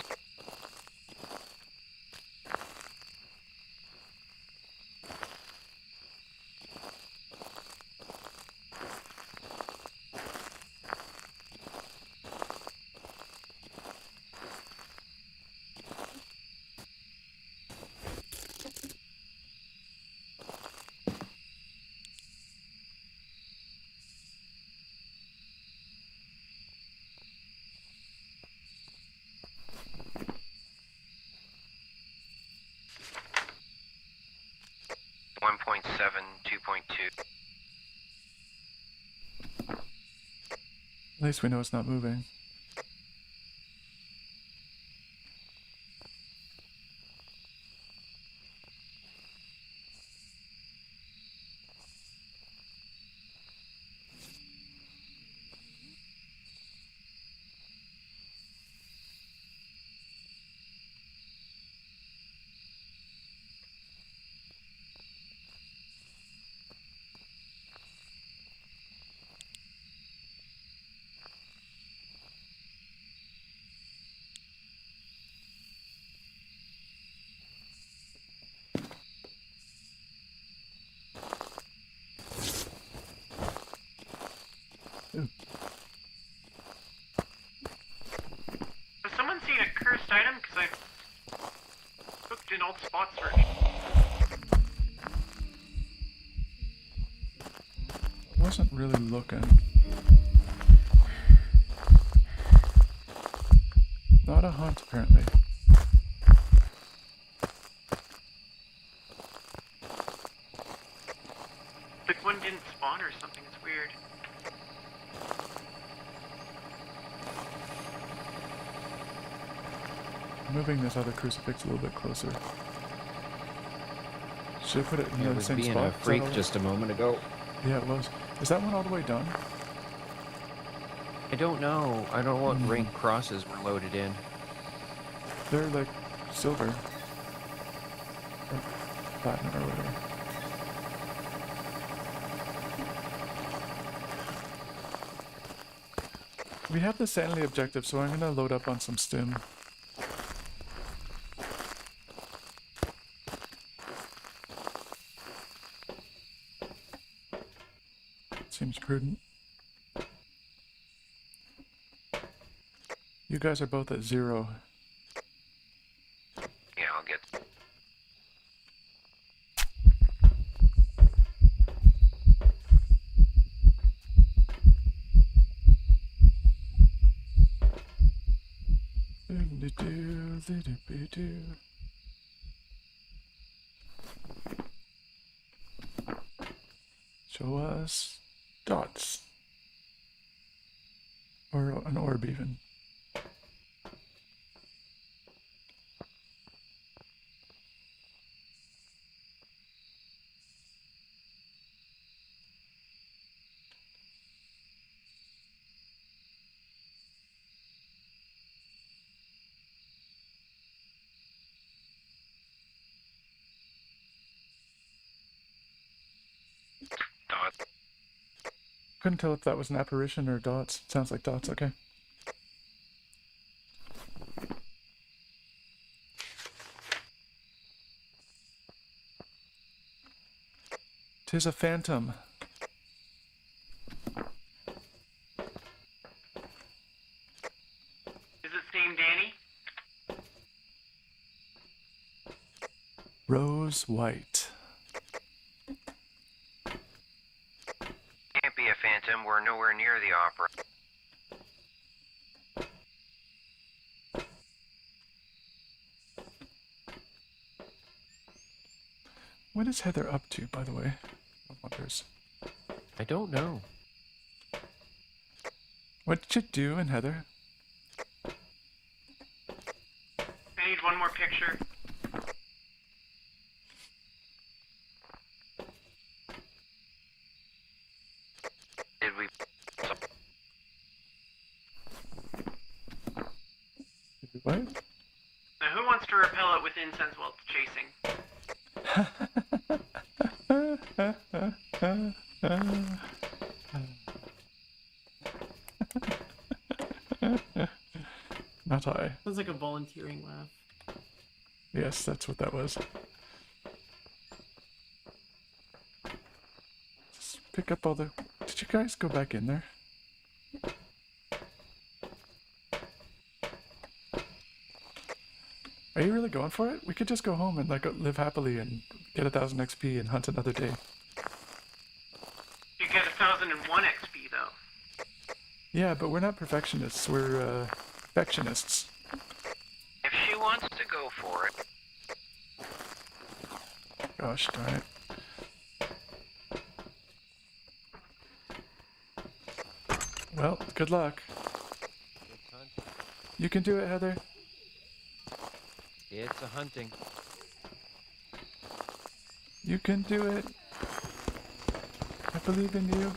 One point seven, 2.2. At least we know it's not moving. Has someone seen a cursed item? Because I looked in old spot search. I wasn't really looking. Not a hunt, apparently. Like one didn't spawn or something. It's weird. Moving this other crucifix a little bit closer. Should I put it in It the was same being spot? a Is that freak all right? just a moment ago. Yeah, it was. Is that one all the way done? I don't know. I don't know what rank crosses were loaded in. They're like silver. Or platinum or whatever. We have the sanity objective, so I'm gonna load up on some stim. Seems prudent. You guys are both at 0. Yeah, I'll get. Show us dots. Or an orb even. Dot. Couldn't tell if that was an apparition or dots. Sounds like dots, okay. Tis a phantom. Is it same Danny? Rose white. Can't be a phantom. We're nowhere near the opera. What is Heather up to, by the way? I wonders. I don't know. What did you do in Heather? I need one more picture. Did we? What? Now who wants to repel it with incense while it's chasing? Not I. Sounds like a volunteering laugh. Yes, that's what that was. Just pick up all the... Did you guys go back in there? Are you really going for it? We could just go home and like live happily and get 1,000 XP and hunt another day. You get 1001 XP though. Yeah, but we're not perfectionists. We're perfectionists. If she wants to go for it. Gosh darn it. Well, good luck. You can do it, Heather. It's a hunting. You can do it. I believe in you.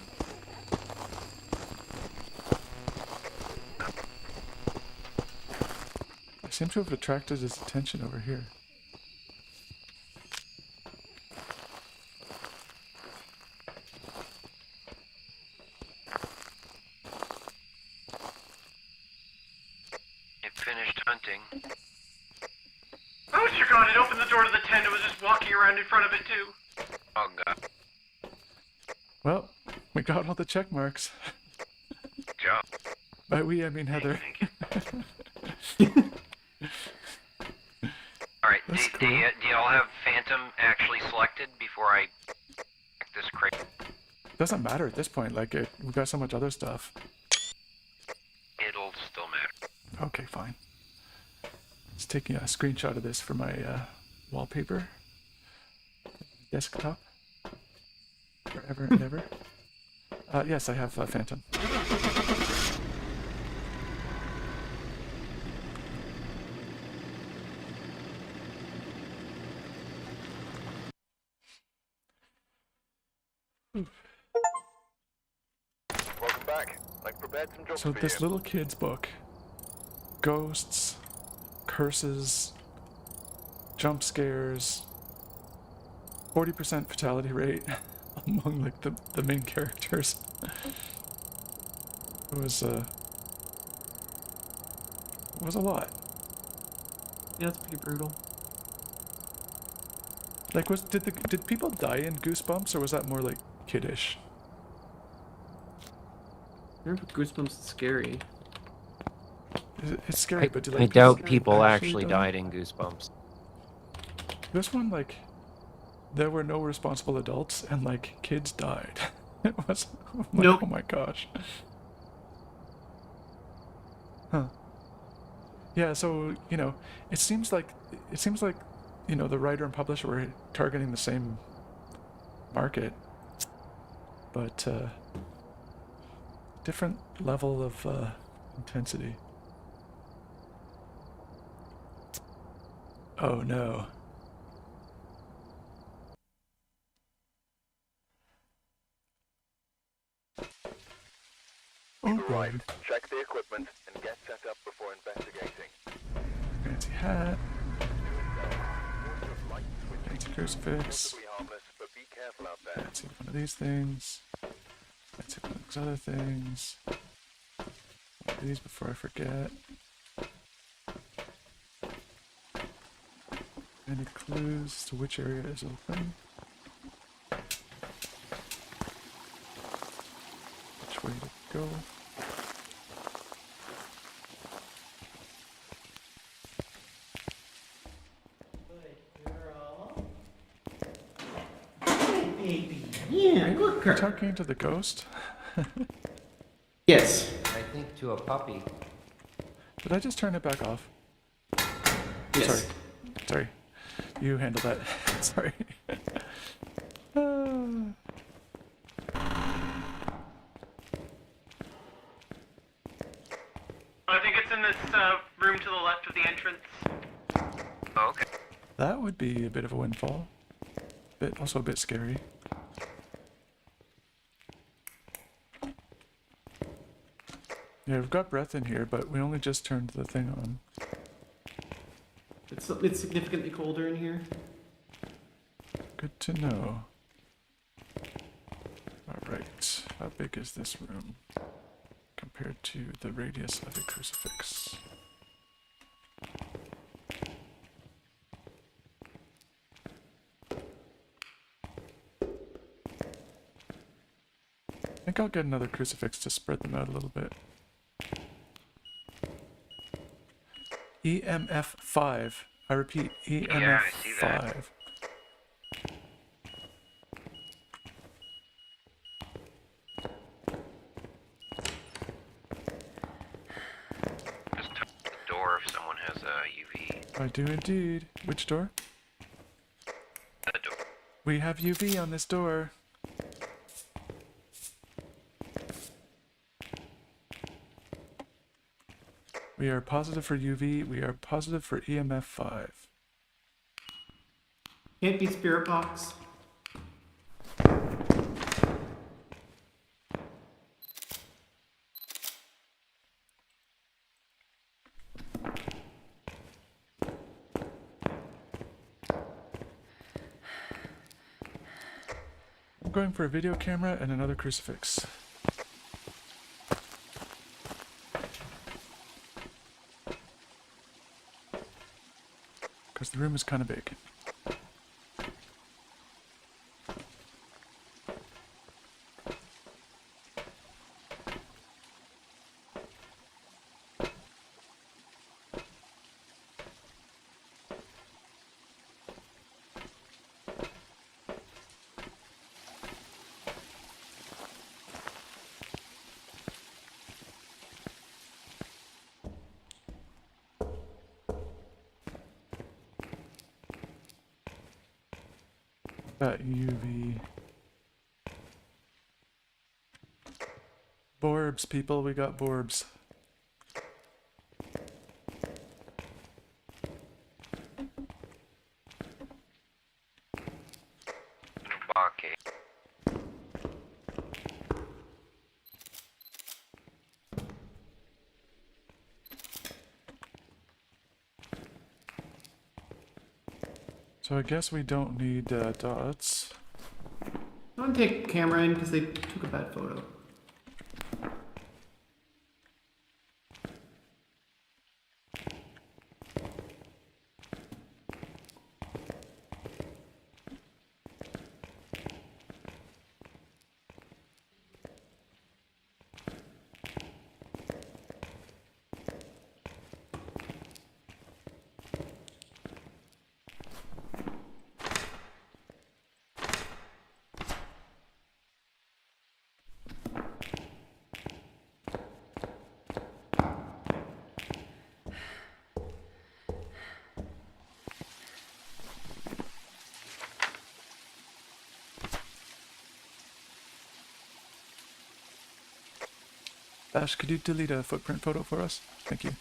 I seem to have attracted his attention over here. It finished hunting. Oh dear God! It opened the door to the tent. It was just walking around in front of it too. Oh god. Well, we got all the check marks. By we, I mean Heather. Alright, That's do cool. y'all have Phantom actually selected before I check this crate? Doesn't matter at this point. Like, we've got so much other stuff. It'll still matter. Okay, fine. Just taking a screenshot of this for my wallpaper. Desktop. Forever and ever. Yes, I have Phantom. Welcome back. I've prepared some jobs So for this you. little kid's book. Ghosts, curses, jump scares, 40% fatality rate among like the main characters. It was a lot. Yeah, that's pretty brutal. Like, did people die in Goosebumps, or was that more like kiddish? I remember Goosebumps is scary. It's scary, but I do doubt people people actually died in Goosebumps. This one, like, there were no responsible adults, and like kids died. It was I'm like, Nope. oh my gosh. Huh. Yeah, so it seems like the writer and publisher were targeting the same market, but different level of intensity. Oh no. Oh Right. god. Check the equipment and get set up before investigating. Fancy hat. Fancy crucifix. Possibly harmless, but be careful out there. Fancy one of these things. Fancy one of these other things. One of these before I forget. Any clues as to which area is open? Which way to go? Yeah, look You're talking to the ghost? Yes. I think to a puppy. Did I just turn it back off? Yes. Sorry. You handle that. Sorry. I think it's in this room to the left of the entrance. Okay. That would be a bit of a windfall. Also a bit scary. Yeah, we've got breath in here, but we only just turned the thing on. It's significantly colder in here. Good to know. Alright, how big is this room compared to the radius of a crucifix? I think I'll get another crucifix to spread them out a little bit. EMF 5. I repeat, EMF Yeah, I see that. 5. Just touch the door if someone has a UV. I do indeed. Which door? The door. We have UV on this door. We are positive for UV. We are positive for EMF 5. Can't be spirit box. I'm going for a video camera and another crucifix. Because the room is kind of big. Got UV. Borbs, people, we got borbs. Okay. So I guess we don't need dots. Don't take camera in because they took a bad photo. Ash, could you delete a footprint photo for us? Thank you.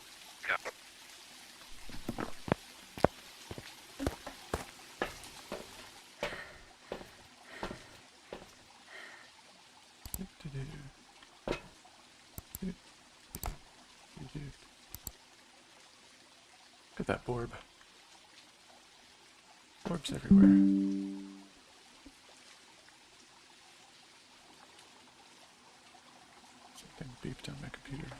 Look at that borb. Orbs everywhere. Something beeped on my computer.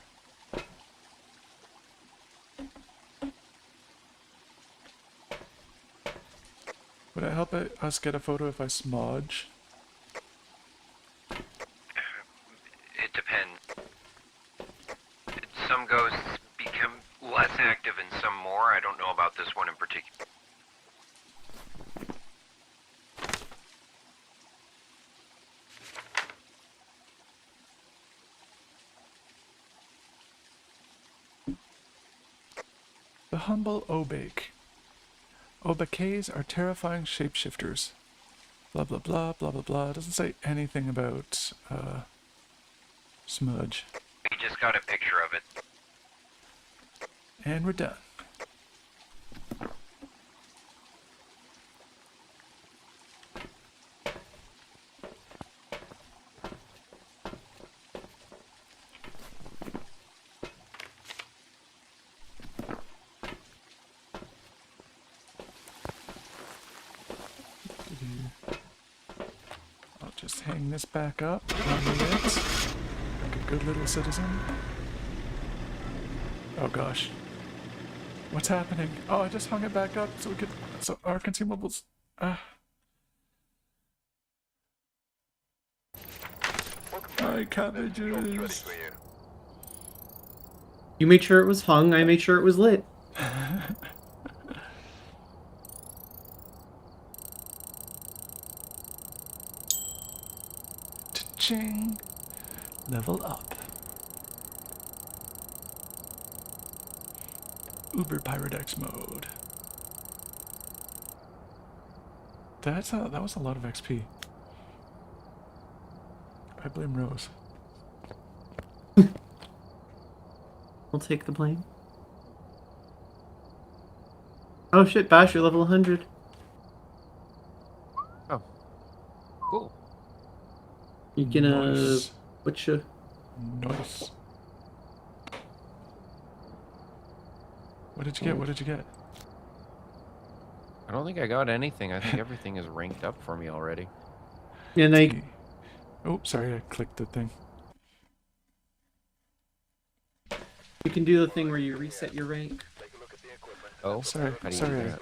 Would it help us get a photo if I smudge? It depends. Some ghosts become less active and some more. I don't know about this one in particular. The humble Obake. Obakeys are terrifying shapeshifters. Blah blah blah blah blah blah. Doesn't say anything about smudge. We just got a picture of it. And we're done. I'll just hang this back up on the lids, like a good little citizen. Oh gosh. What's happening? Oh, I just hung it back up so we could, so our consumables, my cabbages. You made sure it was hung, I made sure it was lit. Cha-ching. Level up. Uber Pyrodex mode. That was a lot of XP. I blame Rose. I'll take the blame. Oh shit, Bash, you're level 100. Oh. Cool. You can, Nice. what you... Nice. What did you get? What did you get? I don't think I got anything. I think everything is ranked up for me already. Yeah, now you, Oh, sorry, I clicked the thing. you can do the thing where you reset your rank. Oh, Sorry, how do you sorry, do I that?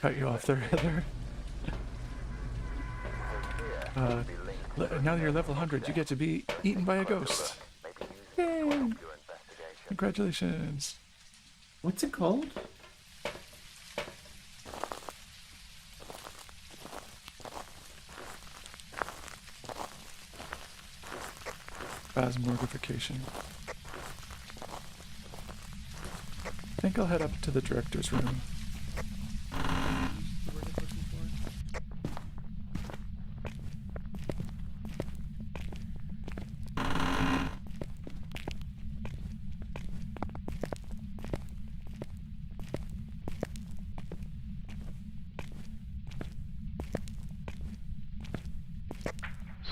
cut you off there, Heather. Now that you're level 100, you get to be eaten by a ghost. Yay! Congratulations. What's it called? Phasmorgification. I think I'll head up to the director's room.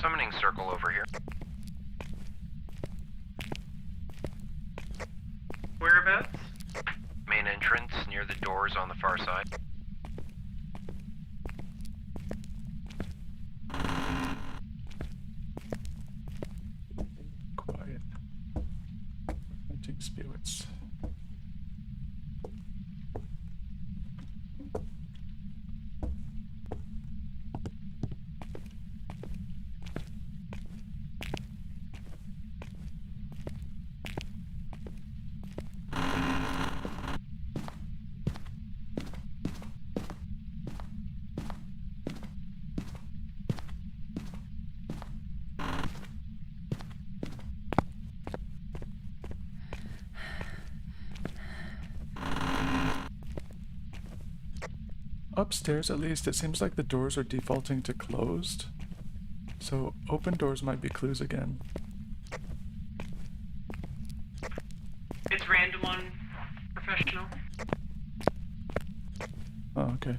Summoning circle over here. Whereabouts? Main entrance near the doors on the far side. Quiet. Hunting spirits. Upstairs, at least, it seems like the doors are defaulting to closed. So open doors might be clues again. It's random on professional. Oh, okay.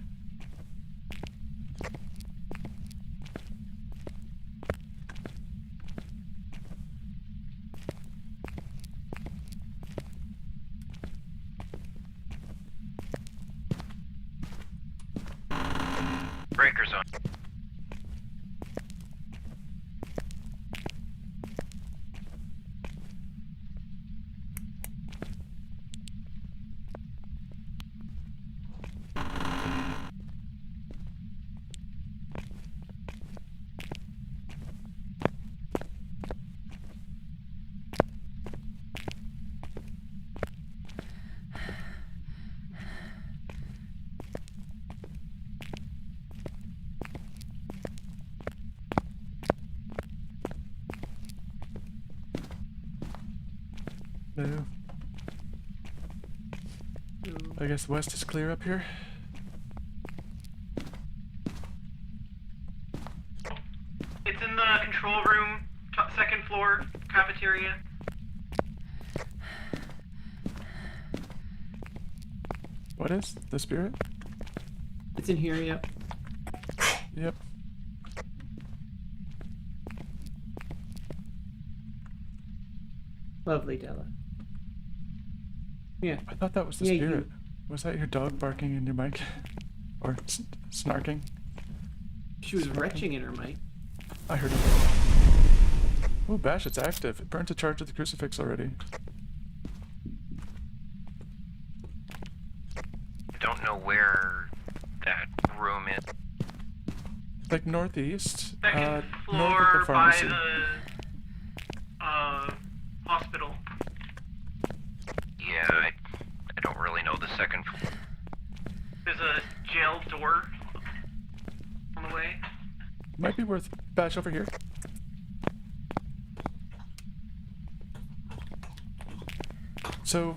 Breakers on. No. I guess west is clear up here. It's in the control room, second floor, cafeteria. What is? The spirit? It's in here, yep. Yep. Lovely, Della. Yeah. I thought that was the Yeah, spirit. Was that your dog barking in your mic? Or snarking? She was retching in her mic. I heard it. Ooh, Bash, it's active. It burnt a charge of the crucifix already. I don't know where that room is. Like northeast, Second north floor of the by pharmacy. the hospital. Yeah, I don't really know the second floor. There's a jail door on the way. Might be worth Bash over here. So,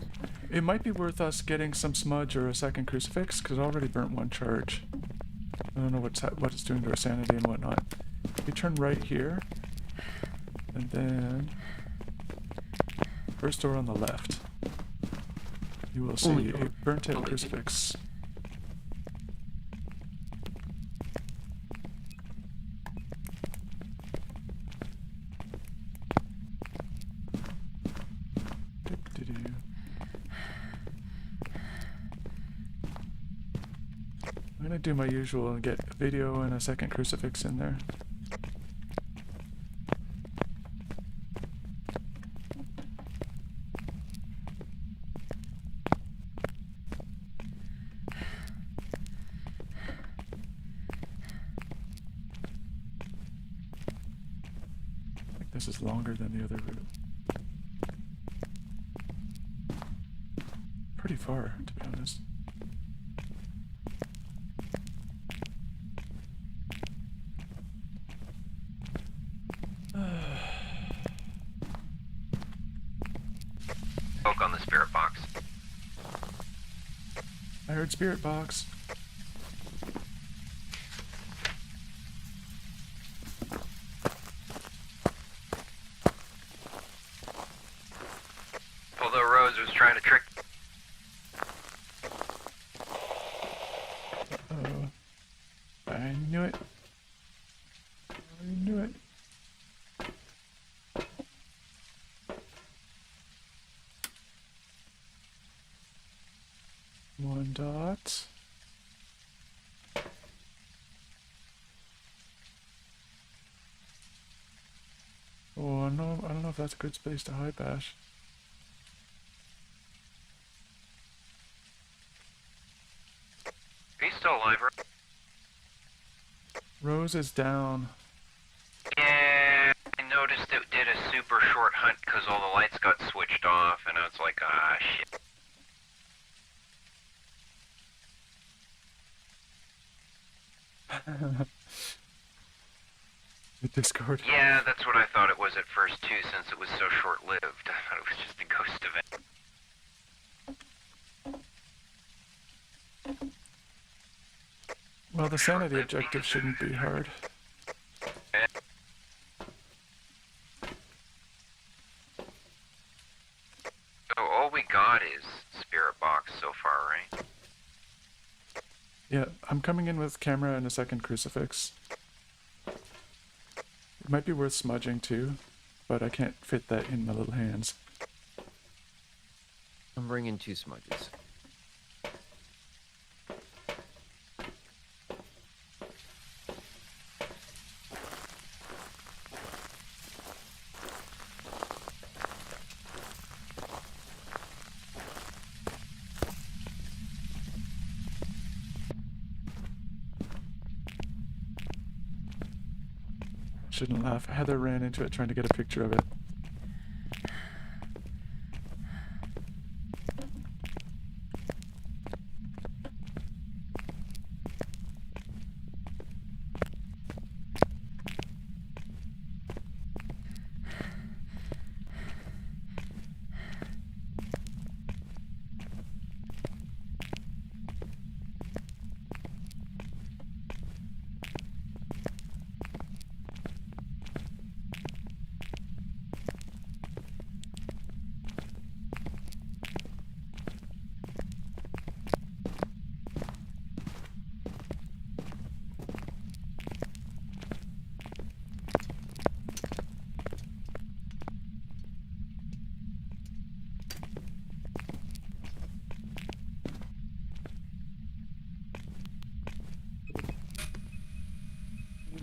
it might be worth us getting some smudge or a second crucifix, because it already burnt one charge. I don't know what it's doing to our sanity and whatnot. You turn right here, and then first door on the left. You will see Only a door. burnt-out Only crucifix. Do-do-do. I'm gonna do my usual and get a video and a second crucifix in there. I think this is longer than the other route. Pretty far, to be honest. Poke on the spirit box. I heard spirit box. Although Rose was trying to trick. I knew it. I knew it. Dot. Oh no, I don't know if that's a good space to hide, Bash. Are you still alive? Rose is down. Yeah, I noticed it did a super short hunt because all the lights got switched off, and I was like, ah, shit. The Discord. Yeah, that's what I thought it was at first, too, since it was so short-lived. I thought it was just a ghost event. Well, the sanity objective shouldn't be hard. So all we got is Spirit Box so far, right? Yeah, I'm coming in with camera and a second crucifix. It might be worth smudging too, but I can't fit that in my little hands. I'm bringing 2 smudges. Shouldn't laugh. Heather ran into it trying to get a picture of it.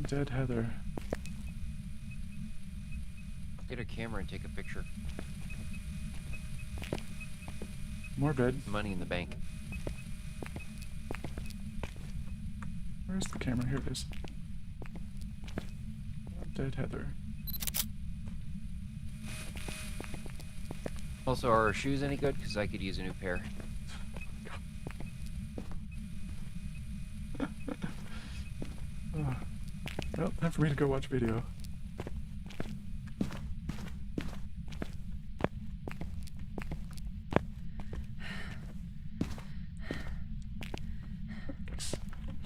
Dead Heather. Get a camera and take a picture. Morbid. Money in the bank. Where's the camera? Here it is. Dead Heather. Also, are our shoes any good? Because I could use a new pair. Oh. Well, time for me to go watch video.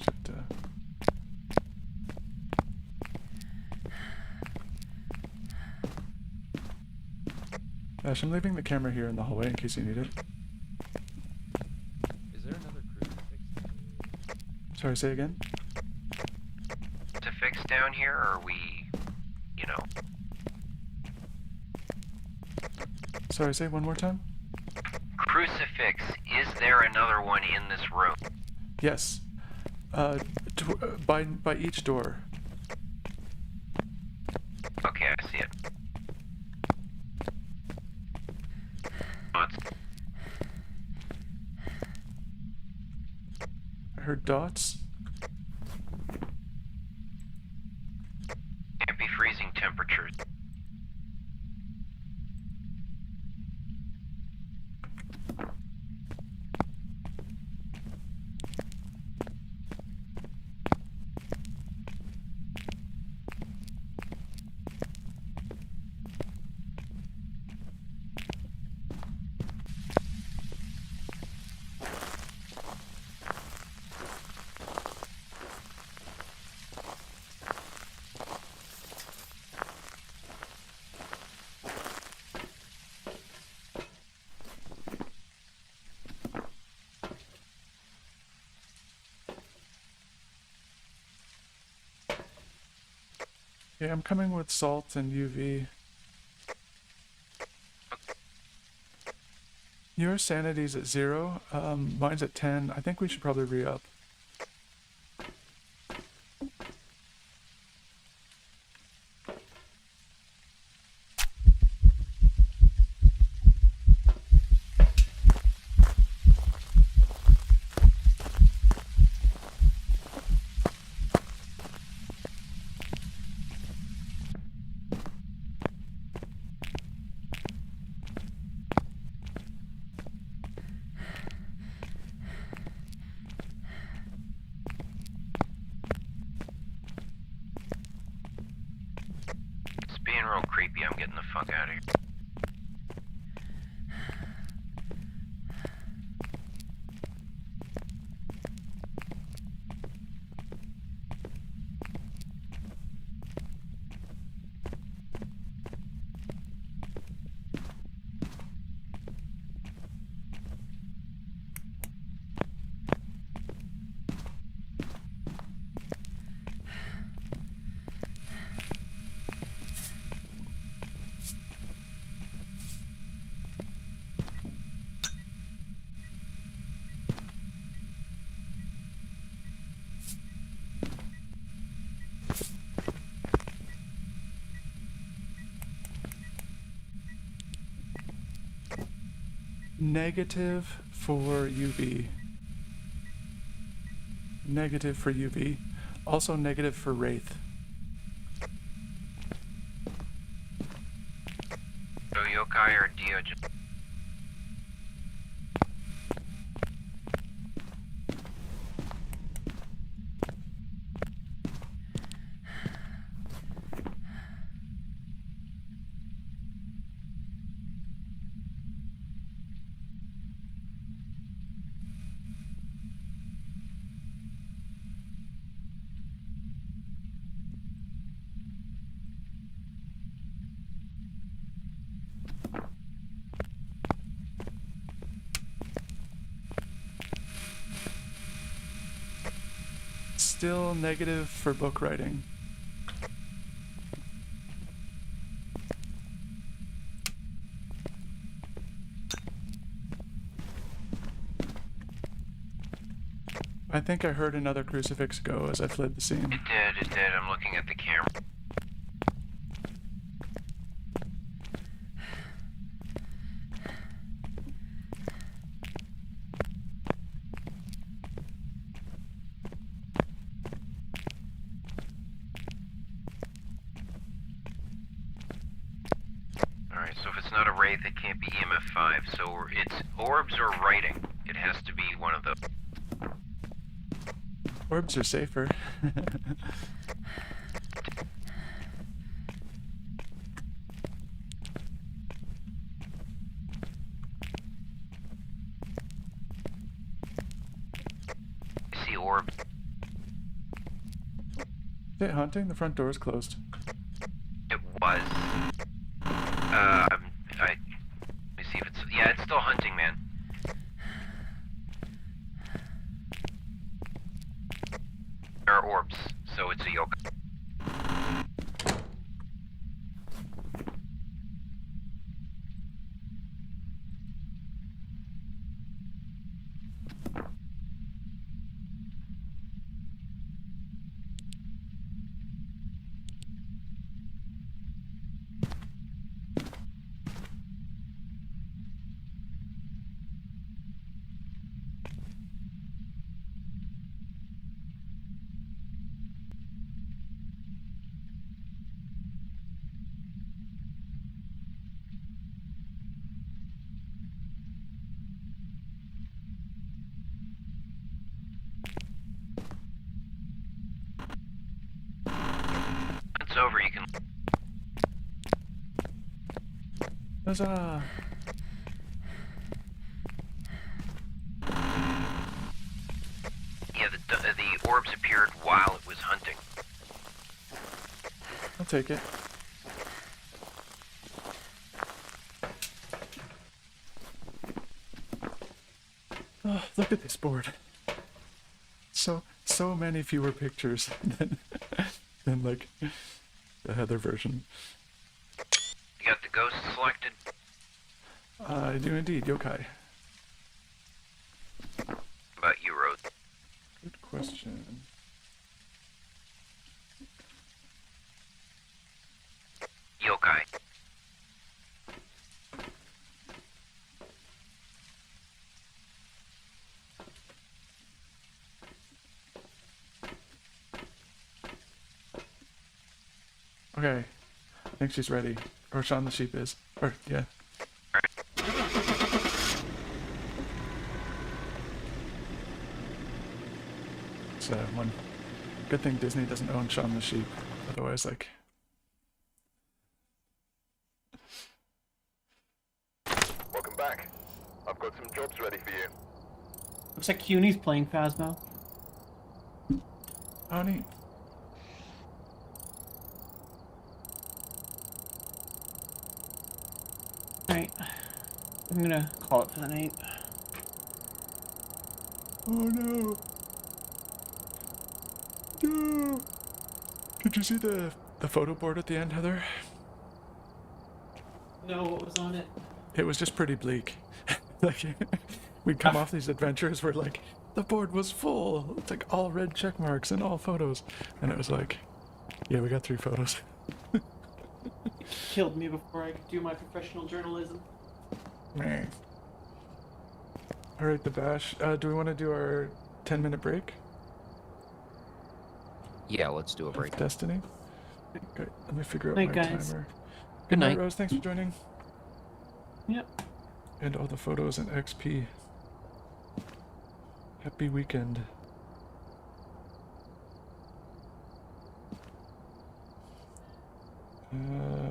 Should, Ash, I'm leaving the camera here in the hallway in case you need it. Is there another crucifix? Sorry, say again? To fix down here, or are we, you know? Sorry, say it one more time? Crucifix, is there another one in this room? Yes. By each door. Okay, I see it. Oh, it's I heard dots. can't be freezing temperatures. Yeah, I'm coming with salt and UV. Your sanity's at 0. Mine's at 10. I think we should probably re-up. It's being real creepy. I'm getting the fuck out of here. Negative for UV. Negative for UV. Also negative for Wraith. So yokai or Diogen? Still negative for book writing. I think I heard another crucifix go as I fled the scene. It did. I'm looking at the camera. Alright, so if it's not a wraith, it can't be EMF 5, so it's orbs or writing. It has to be one of those. Orbs are safer. I see orbs. Is it hunting? The front door is closed. It was. Let me see if it's. Yeah, it's still hunting, man. There are orbs, so it's a yokai. It's over, you can. Huzzah! Yeah, the orbs appeared while it was hunting. I'll take it. Oh, look at this board. So many fewer pictures than like the Heather version. You got the ghost selected? I do indeed, yokai. question. Yokai. Okay. I think she's ready. Or Sean the sheep is. Or, yeah. It's one good thing Disney doesn't own Sean the sheep. Otherwise, like... Welcome back. I've got some jobs ready for you. Looks like CUNY's playing Phasmo. Oh, neat. Alright. I'm gonna call it for the night. Oh no! No! Did you see the photo board at the end, Heather? No, what was on it? It was just pretty bleak. Like, we'd come off these adventures where, like, the board was full. It's like all red check marks and all photos. And it was like, yeah, we got 3 photos. Killed me before I could do my professional journalism. Meh. Alright, the bash. Do we want to do our 10-minute break? Yeah, let's do a Of break. Destiny? Okay, let me figure out Night, my guys. timer. Good night. Rose. Thanks for joining. Yep. And all the photos and XP. Happy weekend.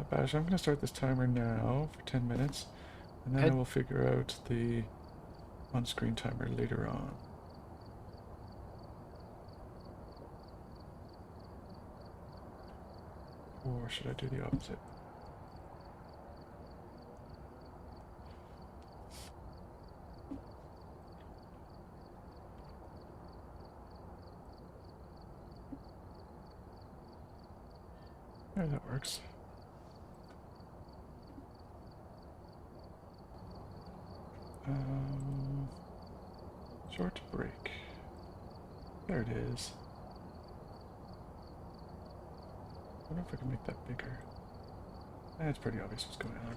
Bash, I'm going to start this timer now for 10 minutes. And then I Good. will figure out the on-screen timer later on. Or should I do the opposite? Yeah, that works. Short break. There it is. I wonder if I can make that bigger. It's pretty obvious what's going on.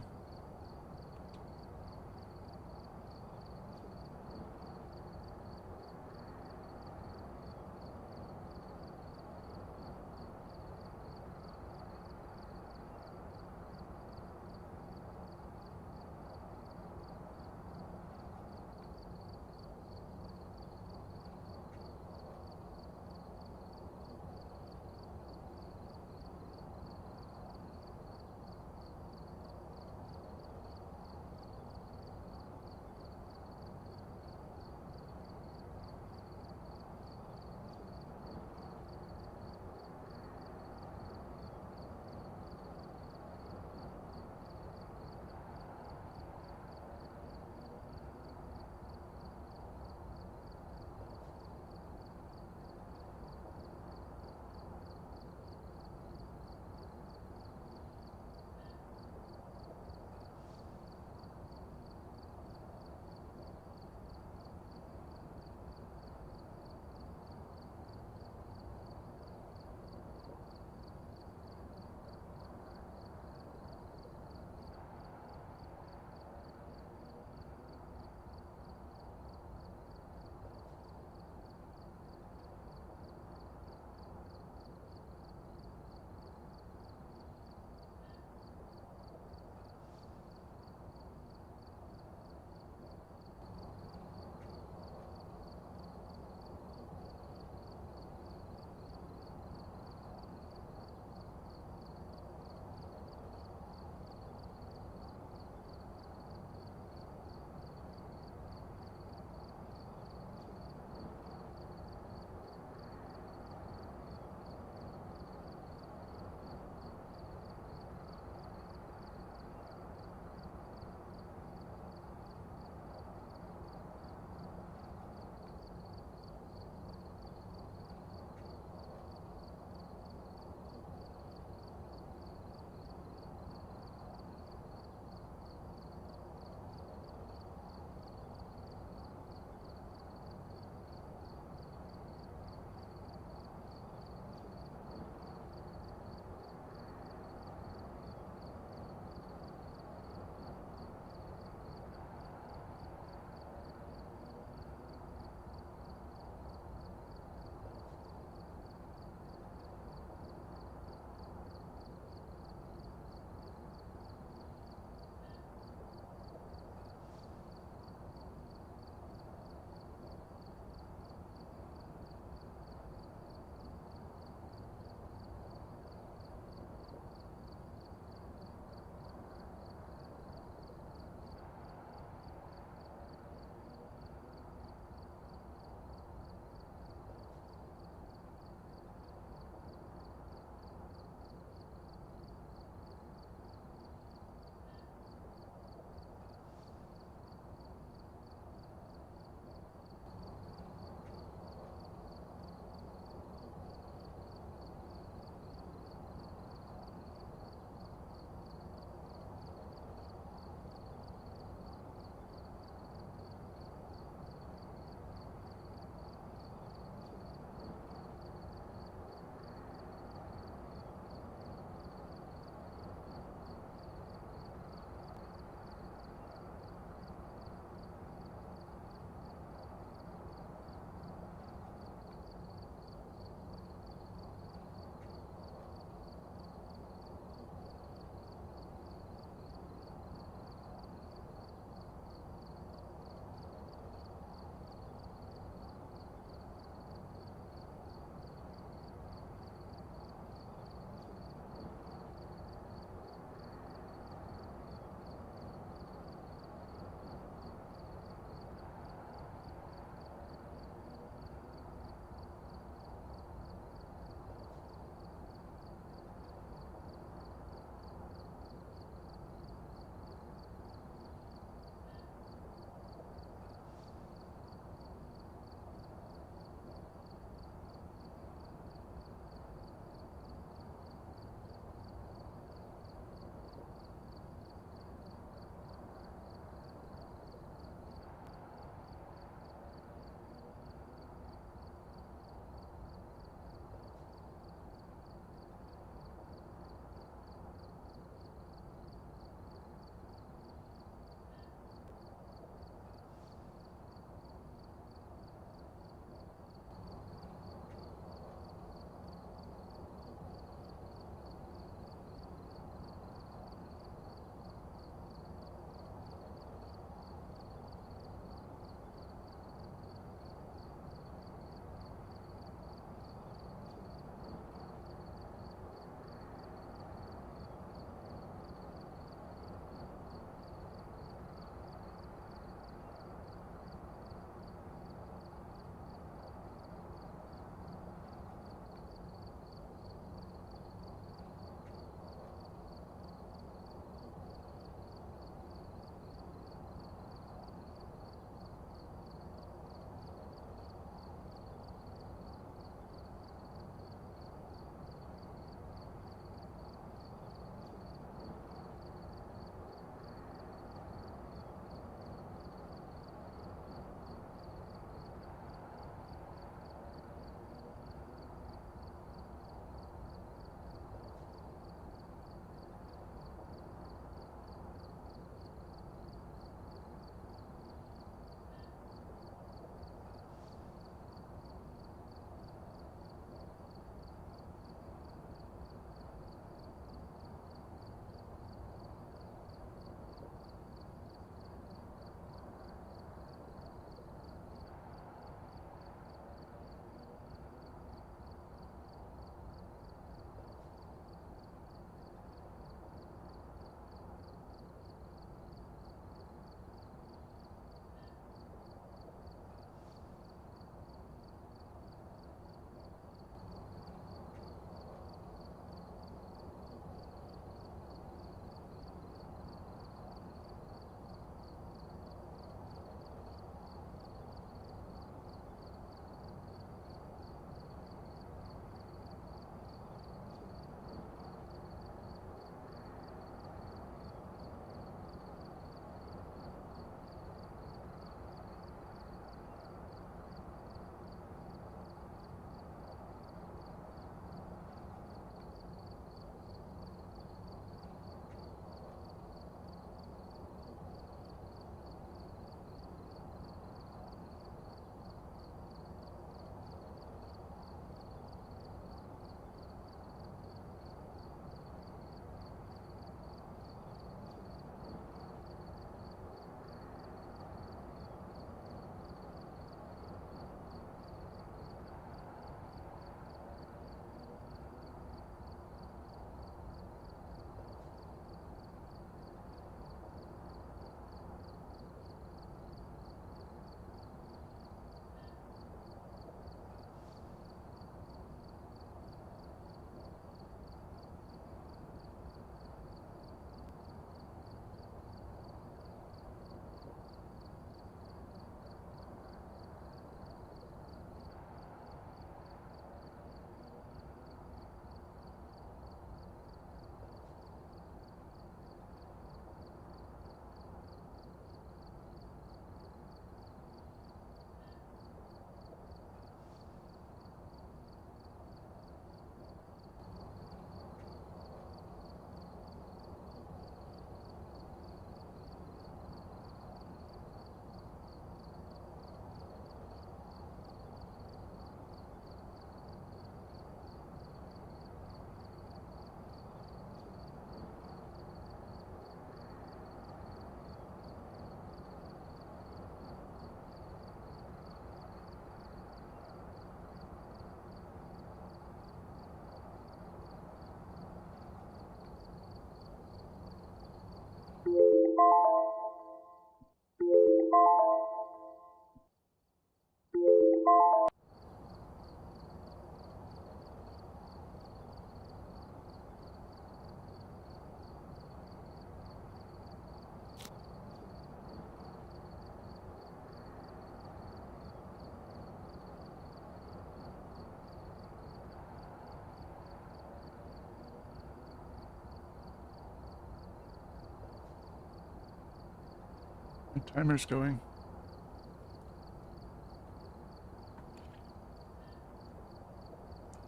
The timer's going.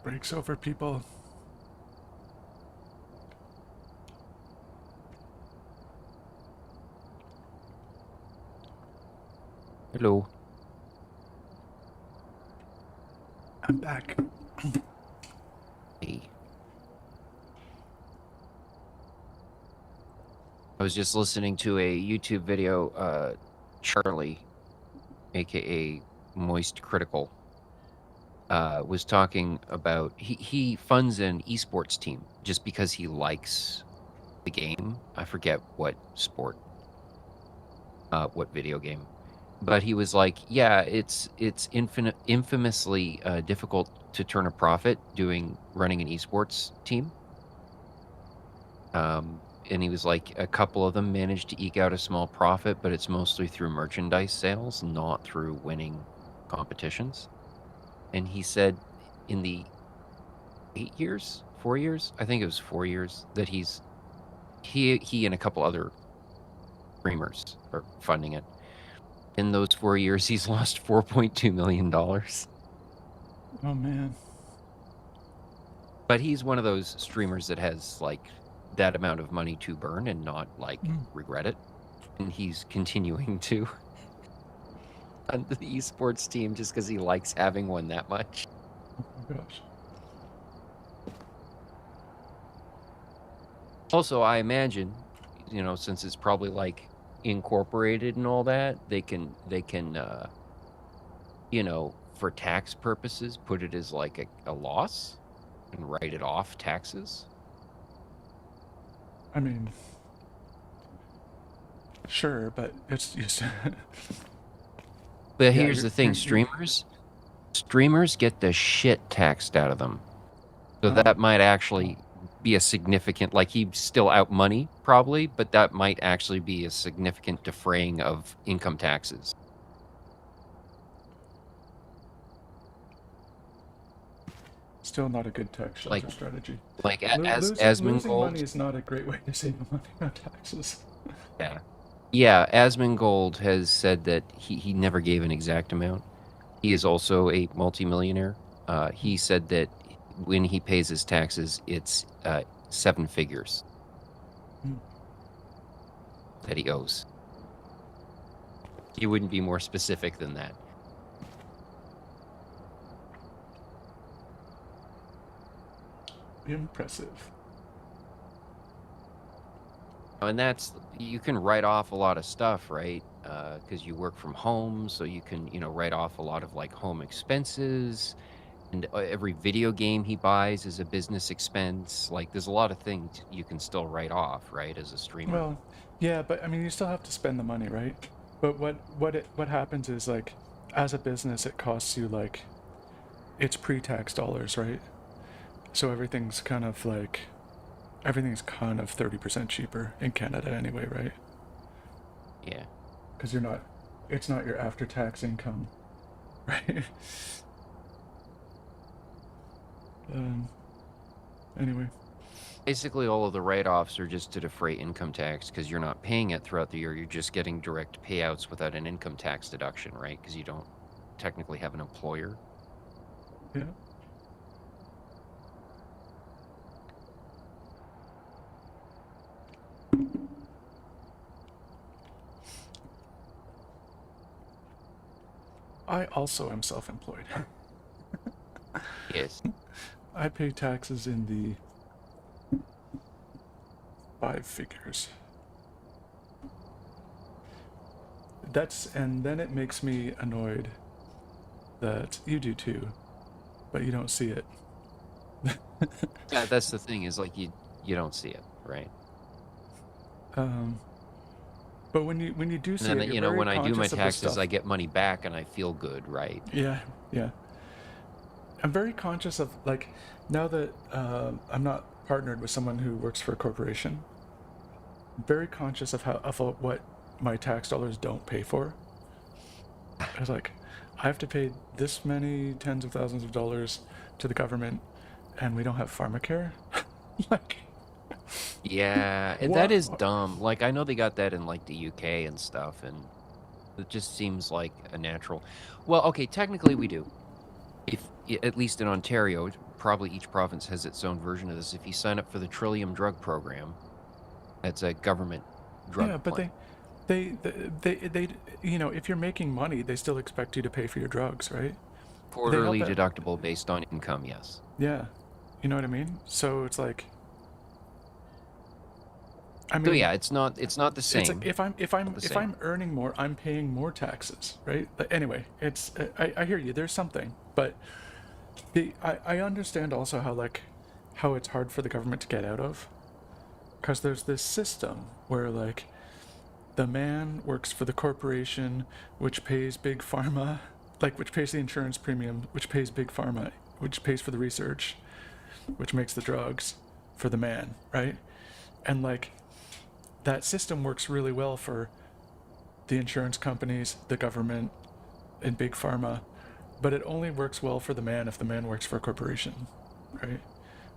Breaks over, people. Hello. I'm back. Hey. I was just listening to a YouTube video, Charlie, aka Moist Critical, was talking about he funds an esports team just because he likes the game. I forget what sport, what video game, but he was like, yeah, it's infamously difficult to turn a profit running an esports team. And he was like, a couple of them managed to eke out a small profit, but it's mostly through merchandise sales, not through winning competitions. And he said in the 4 years, I think it was 4 years, that he and a couple other streamers are funding it. In those 4 years, he's lost $4.2 million. Oh, man. But he's one of those streamers that has like that amount of money to burn and not like regret it. And he's continuing to fund the esports team just because he likes having one that much. Oh, my gosh. Also, I imagine, since it's probably like incorporated and all that, they can, for tax purposes, put it as like a loss and write it off taxes. I mean, sure, but it's But Yeah, here's the thing, you're- streamers get the shit taxed out of them. So Uh-huh. that might actually be a significant, like he'd still out money probably, but that might actually be a significant defraying of income taxes. still not a good tax shelter Like- strategy. Like Lo- as losing money Asmongold, is not a great way to save money on taxes. yeah, Asmongold has said that he never gave an exact amount. He is also a multimillionaire. He said that when he pays his taxes, it's 7 figures Hmm. that he owes. He wouldn't be more specific than that. Impressive. And that's, you can write off a lot of stuff, right? Because you work from home, so you can, write off a lot of like home expenses. And every video game he buys is a business expense. Like, there's a lot of things you can still write off, right, as a streamer. Well, yeah, but I mean, you still have to spend the money, right? But what happens is, like, as a business, it costs you, like, it's pre-tax dollars, right? So everything's kind of 30% cheaper in Canada anyway, right? Yeah. Because it's not your after-tax income, right? Anyway. Basically, all of the write-offs are just to defray income tax because you're not paying it throughout the year. You're just getting direct payouts without an income tax deduction, right? Because you don't technically have an employer. Yeah. I also am self-employed. Yes. I pay taxes in the 5 figures. And then it makes me annoyed that you do too, but you don't see it. Yeah, that's the thing, is like you don't see it, right? But when you do see And it, then, you're very when I do my conscious of the taxes, stuff. I get money back and I feel good, right? Yeah. I'm very conscious of, like, now that I'm not partnered with someone who works for a corporation, I'm very conscious of what my tax dollars don't pay for. I was like, I have to pay this many tens of thousands of dollars to the government, and we don't have pharmacare. Like, Yeah, and What? that is dumb. Like, I know they got that in like the UK and stuff, and It just seems like a natural. Well, okay, technically we do. If at least in Ontario, probably each province has its own version of this. If you sign up for the Trillium Drug Program, that's a government drug Yeah, but plan. they you know, if you're making money, they still expect you to pay for your drugs, right? They help Quarterly out. deductible based on income, yes. Yeah, you know what I mean. So it's like, I So mean, yeah, it's not the it's like same. the if same. I'm earning more, I'm paying more taxes, right? But anyway, it's I hear you. There's something, but I understand also how like how it's hard for the government to get out of, because there's this system where like the man works for the corporation, which pays big pharma, like which pays the insurance premium, which pays big pharma, which pays for the research, which makes the drugs for the man, right? And like that system works really well for the insurance companies, the government, and big pharma, but it only works well for the man if the man works for a corporation, right?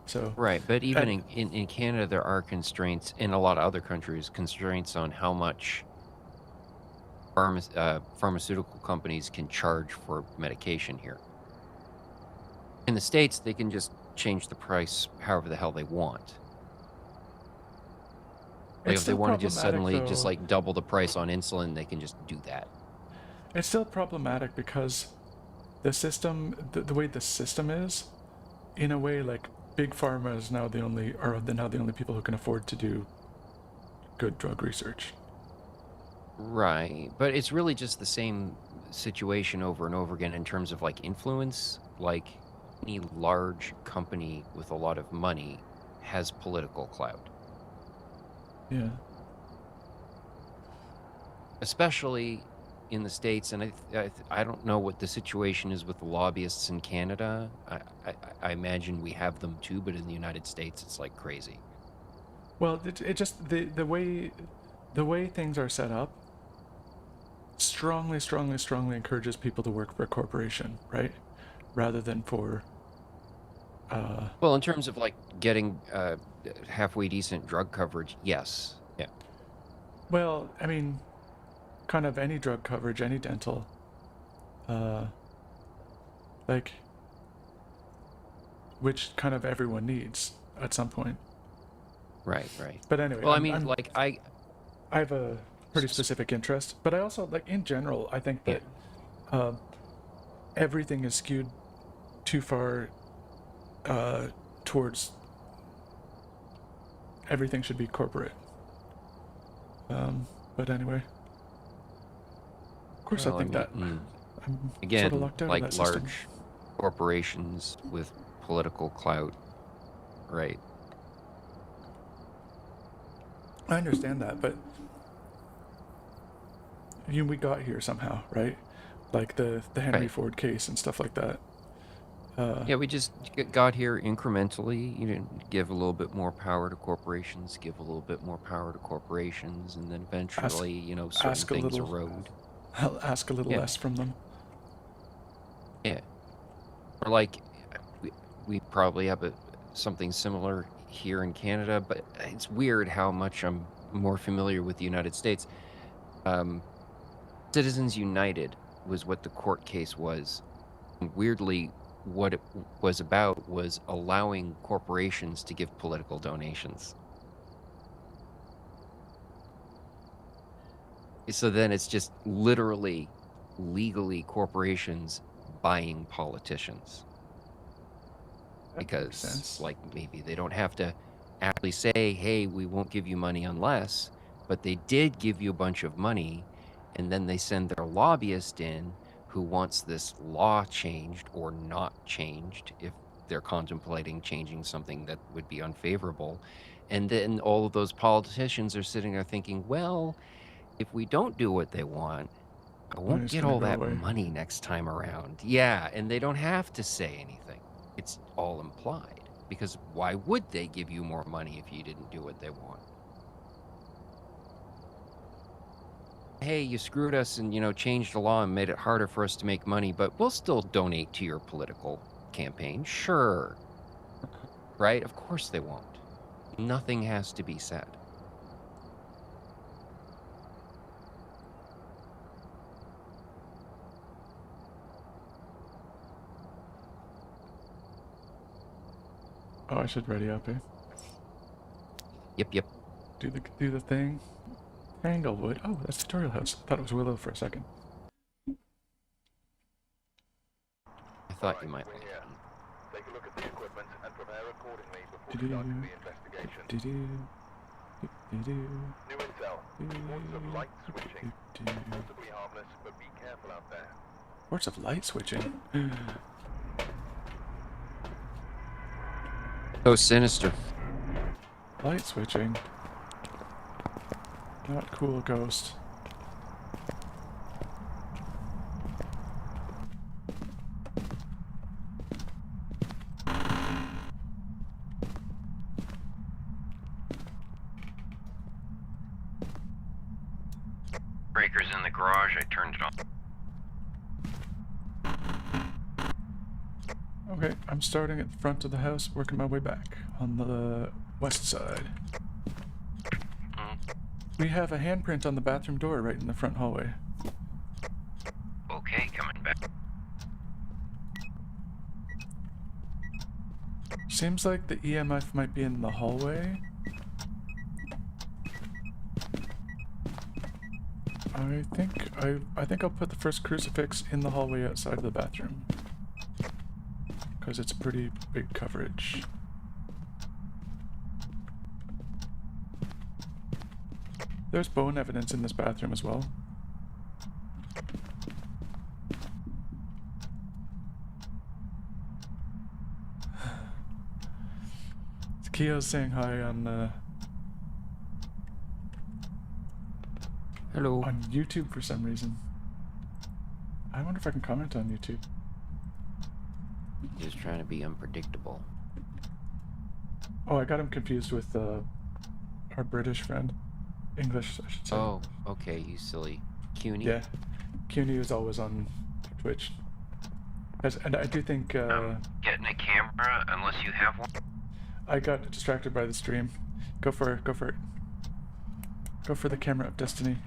So, Right, but even and in Canada, there are constraints, in a lot of other countries, constraints on how much pharmaceutical companies can charge for medication here. In the States, they can just change the price however the hell they want. Like it's if they still want to just problematic suddenly just though. like double the price on insulin, they can just do that. It's still problematic because the system, the way the system is, in a way, like big pharma is now now the only people who can afford to do good drug research. Right, but it's really just the same situation over and over again in terms of like influence. Like any large company with a lot of money has political clout, Yeah. especially in the States. And I don't know what the situation is with the lobbyists in Canada. I imagine we have them too, but in the United States, it's like crazy. Well, it just the way things are set up strongly encourages people to work for a corporation, right? Rather than for Well, in terms of like getting halfway decent drug coverage, yes. Yeah. well, I mean, kind of any drug coverage, any dental, uh, like which kind of everyone needs at some point. Right, right. But anyway, Well, I mean, like I have a pretty specific interest, but I also like in general, I think yeah. that uh, everything is skewed too far towards everything should be corporate. But anyway, of course, Well, I think that mm, I'm again, sort of locked out of like that large system. corporations with political clout, right? I understand that, but we got here somehow, right? Like the Henry Right. Ford case and stuff like that. Yeah, we just got here incrementally. You know, give a little bit more power to corporations, give a little bit more power to corporations, and then Ask eventually, you know, certain ask a things little, erode. I'll ask a little Yeah, less from them. yeah. Or like, we probably have something similar here in Canada, but it's weird how much I'm more familiar with the United States. Citizens United was what the court case was. And weirdly, what it was about was allowing corporations to give political donations. So then it's just literally, legally corporations buying politicians. That makes Because, sense. like, maybe they don't have to actually say, hey, we won't give you money unless, but they did give you a bunch of money, and then they send their lobbyist in who wants this law changed or not changed if they're contemplating changing something that would be unfavorable. And then all of those politicians are sitting there thinking, well, if we don't do what they want, I won't Money's get gonna all go that away. money next time around. Yeah, and they don't have to say anything. It's all implied. Because why would they give you more money if you didn't do what they want? Hey, you screwed us and, you know, changed the law and made it harder for us to make money, but we'll still donate to your political campaign. Sure. Right? Of course they won't. Nothing has to be said. Oh, I should ready up, eh? Yep. Do the thing. Tanglewood. Oh, that's tutorial house. I thought it was Willow for a second. I thought you might we're like here. it. Take a look at the equipment and prepare accordingly before Do-do. starting the investigation. New intel. Reports of light switching. Possibly harmless, but be careful out there. Reports of light switching. So sinister. Light switching. Not cool, ghost. Breaker's in the garage. I turned it on. Okay, I'm starting at the front of the house, working my way back on the west side. We have a handprint on the bathroom door right in the front hallway. Okay, coming back. Seems like the EMF might be in the hallway. I think I'll put the first crucifix in the hallway outside of the bathroom. Because it's pretty big coverage. There's bone evidence in this bathroom as well. Kio's saying hi on Hello. on YouTube for some reason. I wonder if I can comment on YouTube. Just trying to be unpredictable. Oh, I got him confused with our British friend. English, I should say. Oh, okay, you silly CUNY. Yeah. CUNY is always on Twitch. And I do think Getting a camera, unless you have one. I got distracted by the stream. Go for it, go for it. Go for the camera of destiny.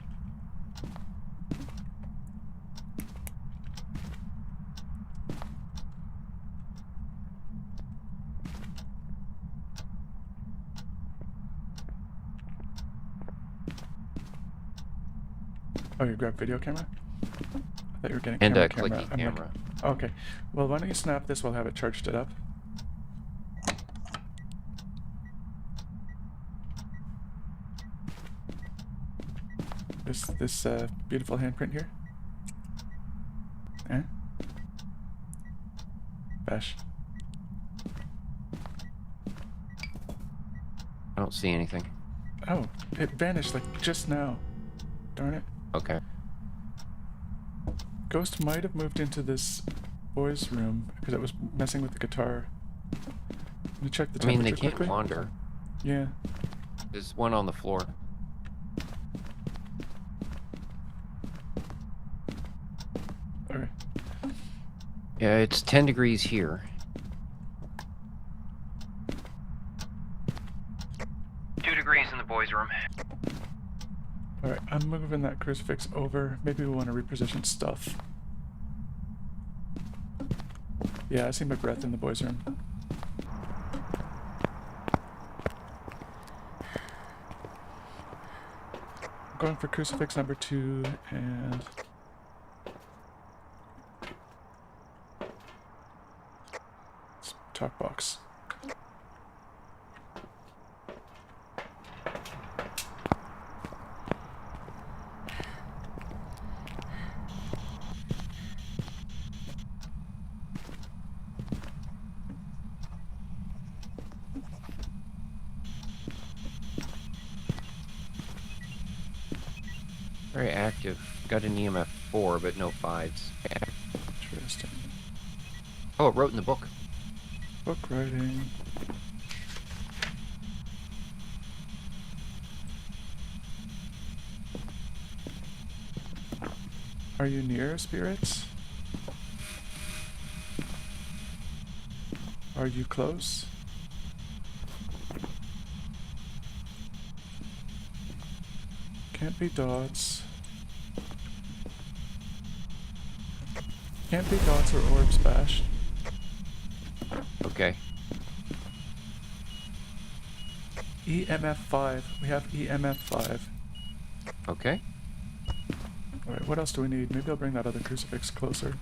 Oh, you grabbed video camera? I thought you were getting And camera, a clicky I'm like- camera. okay. Well, why don't you snap this? We'll have it charged it up. This beautiful handprint here. Eh? Bash. I don't see anything. Oh, it vanished like just now. Darn it. Okay. Ghost might have moved into this boys' room because it was messing with the guitar. Let me check the I mean, temperature they can't quickly. wander. Yeah. There's one on the floor. Okay. Yeah, it's 10 degrees here. 2 degrees in the boys' room. Alright, I'm moving that crucifix over. Maybe we want to reposition stuff. Yeah, I see my breath in the boys' room. I'm going for crucifix number 2 and... talk box. Very active. Got an EMF 4, but no 5s. Interesting. Oh, it wrote in the book. Book writing. Are you near, spirits? Are you close? Can't be dots. Can't be dots or orbs, Bash. Okay. EMF 5. We have EMF 5. Okay. Alright, what else do we need? Maybe I'll bring that other crucifix closer.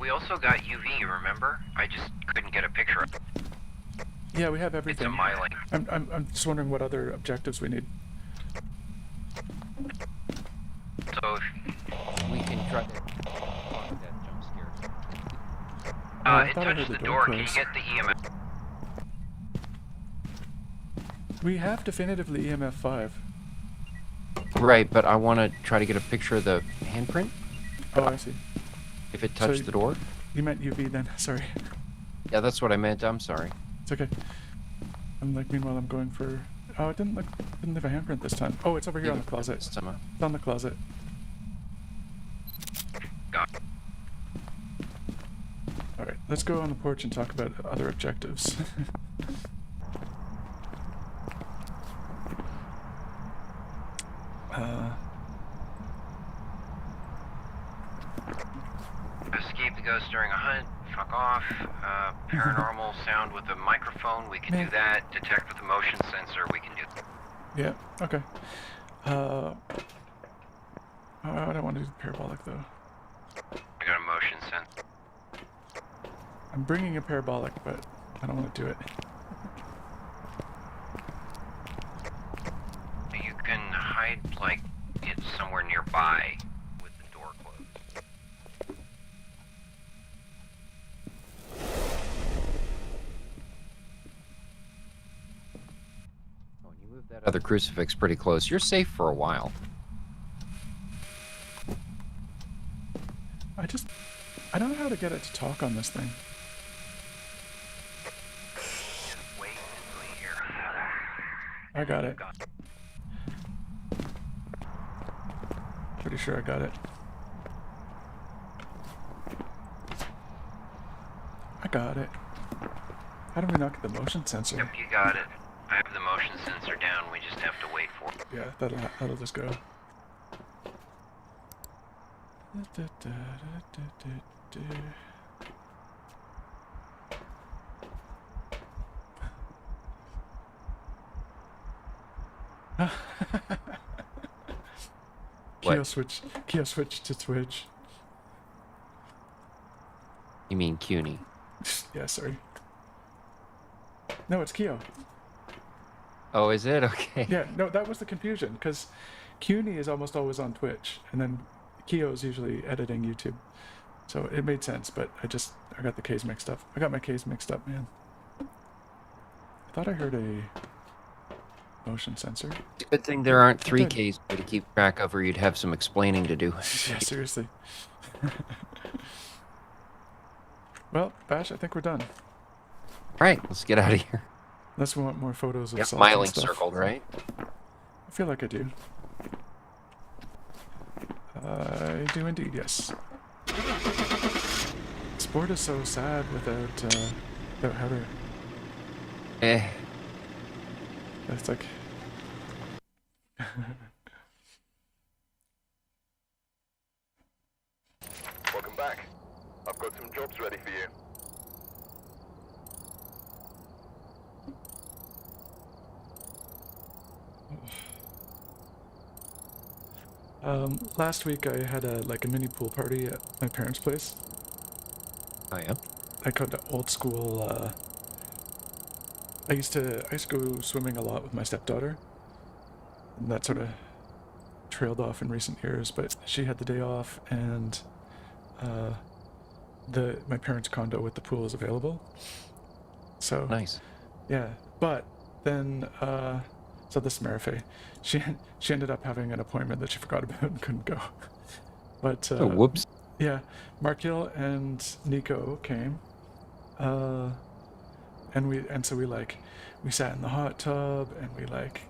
We also got UV, remember? I just couldn't get a picture of it. Yeah, we have It's a everything. myelin. I'm just wondering what other objectives we need. So if We can try to block that jump scare. I it thought I touched heard the door, can you close. get the EMF? We have definitively EMF 5. Right, but I want to try to get a picture of the handprint Oh, I see. if it touched So- the door. You meant UV then. Sorry. Yeah, that's what I meant. I'm sorry. It's okay. I'm like, meanwhile, I'm going for... Oh, it didn't leave a handprint this time. Oh, it's over here on the closet. This time, It's on the closet. Got it. Alright, let's go on the porch and talk about other objectives. Escape the ghost during a hunt. Fuck off. Paranormal sound with a microphone. We can do that. Detect with a motion sensor. We can do. Yeah, okay. I don't want to do parabolic though. I got a motion sensor. I'm bringing a parabolic, but I don't want to do it. You can hide like it somewhere nearby with the door closed. Oh, you moved that other crucifix pretty close. You're safe for a while. I don't know how to get it to talk on this thing. Just wait until you hear. I got it. Pretty sure I got it. I got it. How do we not get the motion sensor? Yep, you got it. I have the motion sensor down. We just have to wait for it. Yeah, that'll just go. Keo switch to Twitch. You mean CUNY? Yeah, sorry. No, it's Keo. Oh, is it? Okay. Yeah, no, that was the confusion, because CUNY is almost always on Twitch, and then Keo is usually editing YouTube. So it made sense, but I got the K's mixed up. I got my K's mixed up, man. I thought I heard a motion sensor. It's a good thing there aren't three did. Ks to keep track of, or you'd have some explaining to do. Yeah, seriously. Well, Bash, I think we're done. Right, let's get out of here. Unless we want more photos of Yep, salt and myelin stuff. circled, right? I feel like I do. I do indeed, yes. Sport is so sad without Heather. Eh. It's like... Welcome back. I've got some jobs ready for you. Last week I had a mini pool party at my parents' place. Oh, yeah? I got an old school, I used to go swimming a lot with my stepdaughter. And that sort of trailed off in recent years, but she had the day off, and my parents' condo with the pool is available. So Nice. yeah, but then so this is Marife. She ended up having an appointment that she forgot about and couldn't go. But Oh, whoops. yeah, Markil and Nico came, and so we sat in the hot tub and we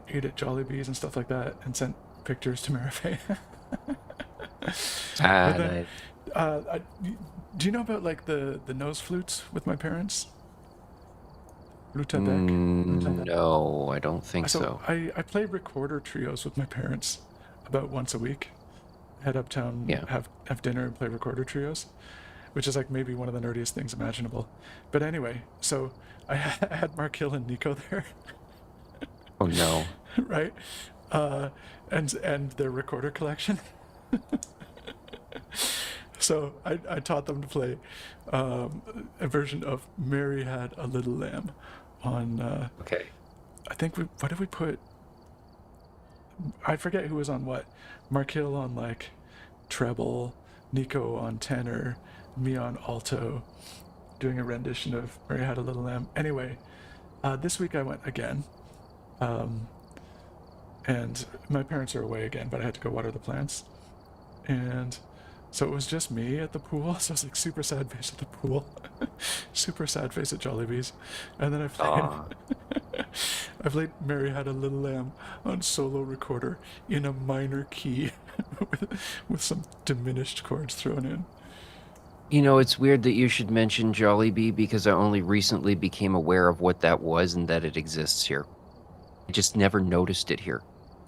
ate at Jollibee's and stuff like that and sent pictures to Marife. Ah, But then, nice. do you know about the nose flutes with my parents? Lutabek. No, I don't think so. I play recorder trios with my parents about once a week. Head uptown, Yeah. have dinner and play recorder trios. which is like maybe one of the nerdiest things imaginable. But anyway, so I had Mark Hill and Nico there, Oh no. right? And their recorder collection. So I taught them to play a version of "Mary Had a Little Lamb" on. Okay. I think what did we put? I forget who was on what. Mark Hill on like treble, Nico on tenor, me on alto, doing a rendition of "Mary Had a Little Lamb." Anyway, this week I went again, and my parents are away again, but I had to go water the plants, and so it was just me at the pool. So I was like super sad face at the pool, super sad face at Jollibee's, and then I played. Aw. I played "Mary Had a Little Lamb" on solo recorder in a minor key with some diminished chords thrown in. You know, it's weird that you should mention Jollibee because I only recently became aware of what that was and that it exists here. I just never noticed it here.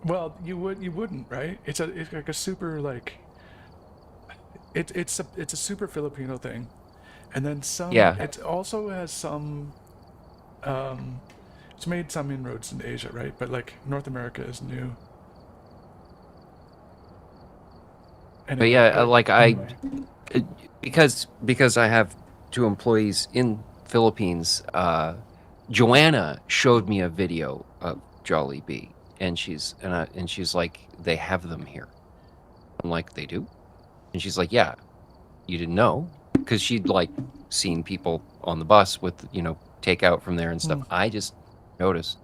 Well, you wouldn't, right? It's like a super like it's a super Filipino thing. And then some Yeah. it also has some it's made some inroads in Asia, right? But like North America is new. And But yeah, because I have 2 employees in Philippines, Joanna showed me a video of Jollibee, and she's like, they have them here. I'm like, they do? And she's like, yeah, you didn't know? Because she'd like seen people on the bus with, takeout from there and stuff. I just noticed.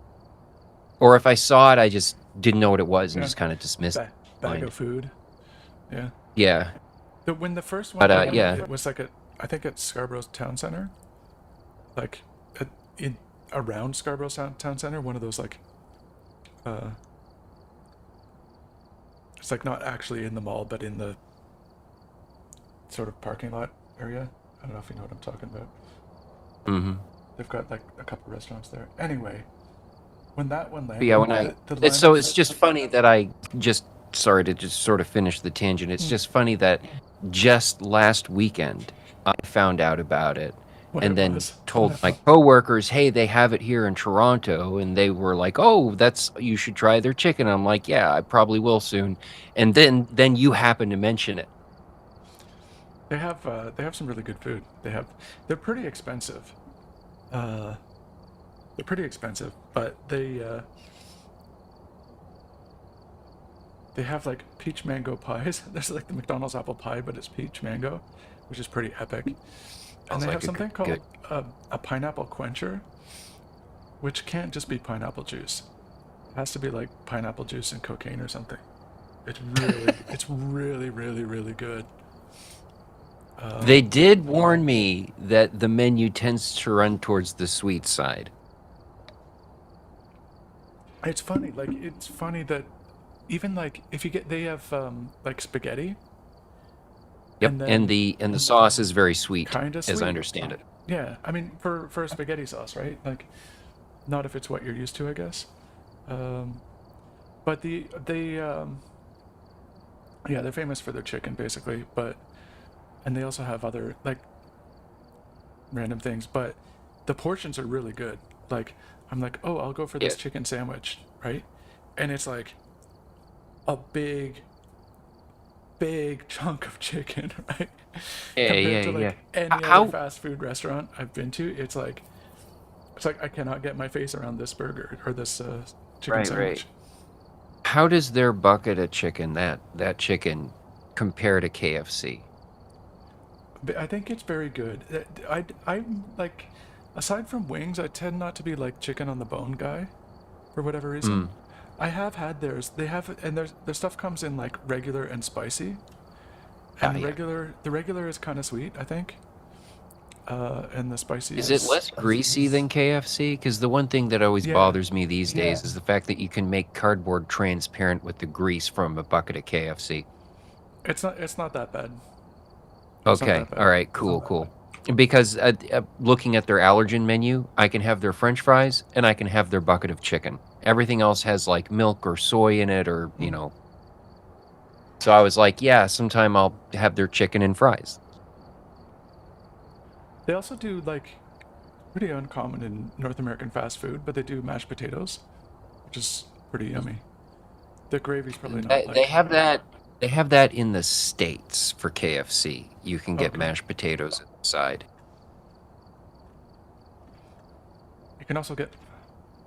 Or if I saw it, I just didn't know what it was and Yeah. just kind of dismissed it. bag Fine. of food. Yeah. Yeah. When the first one But, I went, yeah. it was like I think at Scarborough's town center, like around Scarborough's town center, one of those like, it's like not actually in the mall, but in the sort of parking lot area. I don't know if you know what I'm talking about. Mm-hmm. They've got like a couple restaurants there. Anyway, when that one landed, But yeah, when it's just funny that sorry to just sort of finish the tangent. It's just funny that just last weekend I found out about it What and it then was. told my coworkers, hey, they have it here in Toronto, and they were like, oh, you should try their chicken. I'm like, yeah, I probably will soon. And then you happen to mention it. They have some really good food. They're pretty expensive. They're pretty expensive, but they have like peach mango pies. There's like the McDonald's apple pie, but it's peach mango, which is pretty epic. And Sounds they like have a something good- called a pineapple quencher, which can't just be pineapple juice. It has to be like pineapple juice and cocaine or something. It's really, really, really good. They did warn me that the menu tends to run towards the sweet side. It's funny that even like if you they have like spaghetti. Yep, And and then- the sauce is very sweet, Kinda as sweet. I understand it. Yeah, I mean for a spaghetti sauce, right? Like, not if it's what you're used to, I guess. But they're famous for their chicken basically, and they also have other like random things, but the portions are really good. Like, I'm like, oh, I'll go for this Yeah. chicken sandwich, right? And it's like a big chunk of chicken, right? Compared to like any How- other fast food restaurant I've been to, it's like I cannot get my face around this burger or this chicken Right, sandwich. How does their bucket of chicken, that chicken, compare to KFC? But I think it's very good. I'm like, aside from wings, I tend not to be like chicken on the bone guy, for whatever reason. I have had theirs. They have, and their stuff comes in like regular and spicy. And Ah, the regular is kind of sweet, I think. And the spicy Is it less greasy than KFC? Because the one thing that always Yeah. bothers me these days Yeah. is the fact that you can make cardboard transparent with the grease from a bucket of KFC. It's not that bad. It's not Okay, that bad. all right, cool. Because looking at their allergen menu, I can have their French fries and I can have their bucket of chicken. Everything else has like milk or soy in it, or So I was like, yeah, sometime I'll have their chicken and fries. They also do like pretty uncommon in North American fast food, but they do mashed potatoes, which is pretty yummy. The gravy's probably not like. They have that. They have that in the States for KFC. You can get Okay. mashed potatoes at the side. You can also get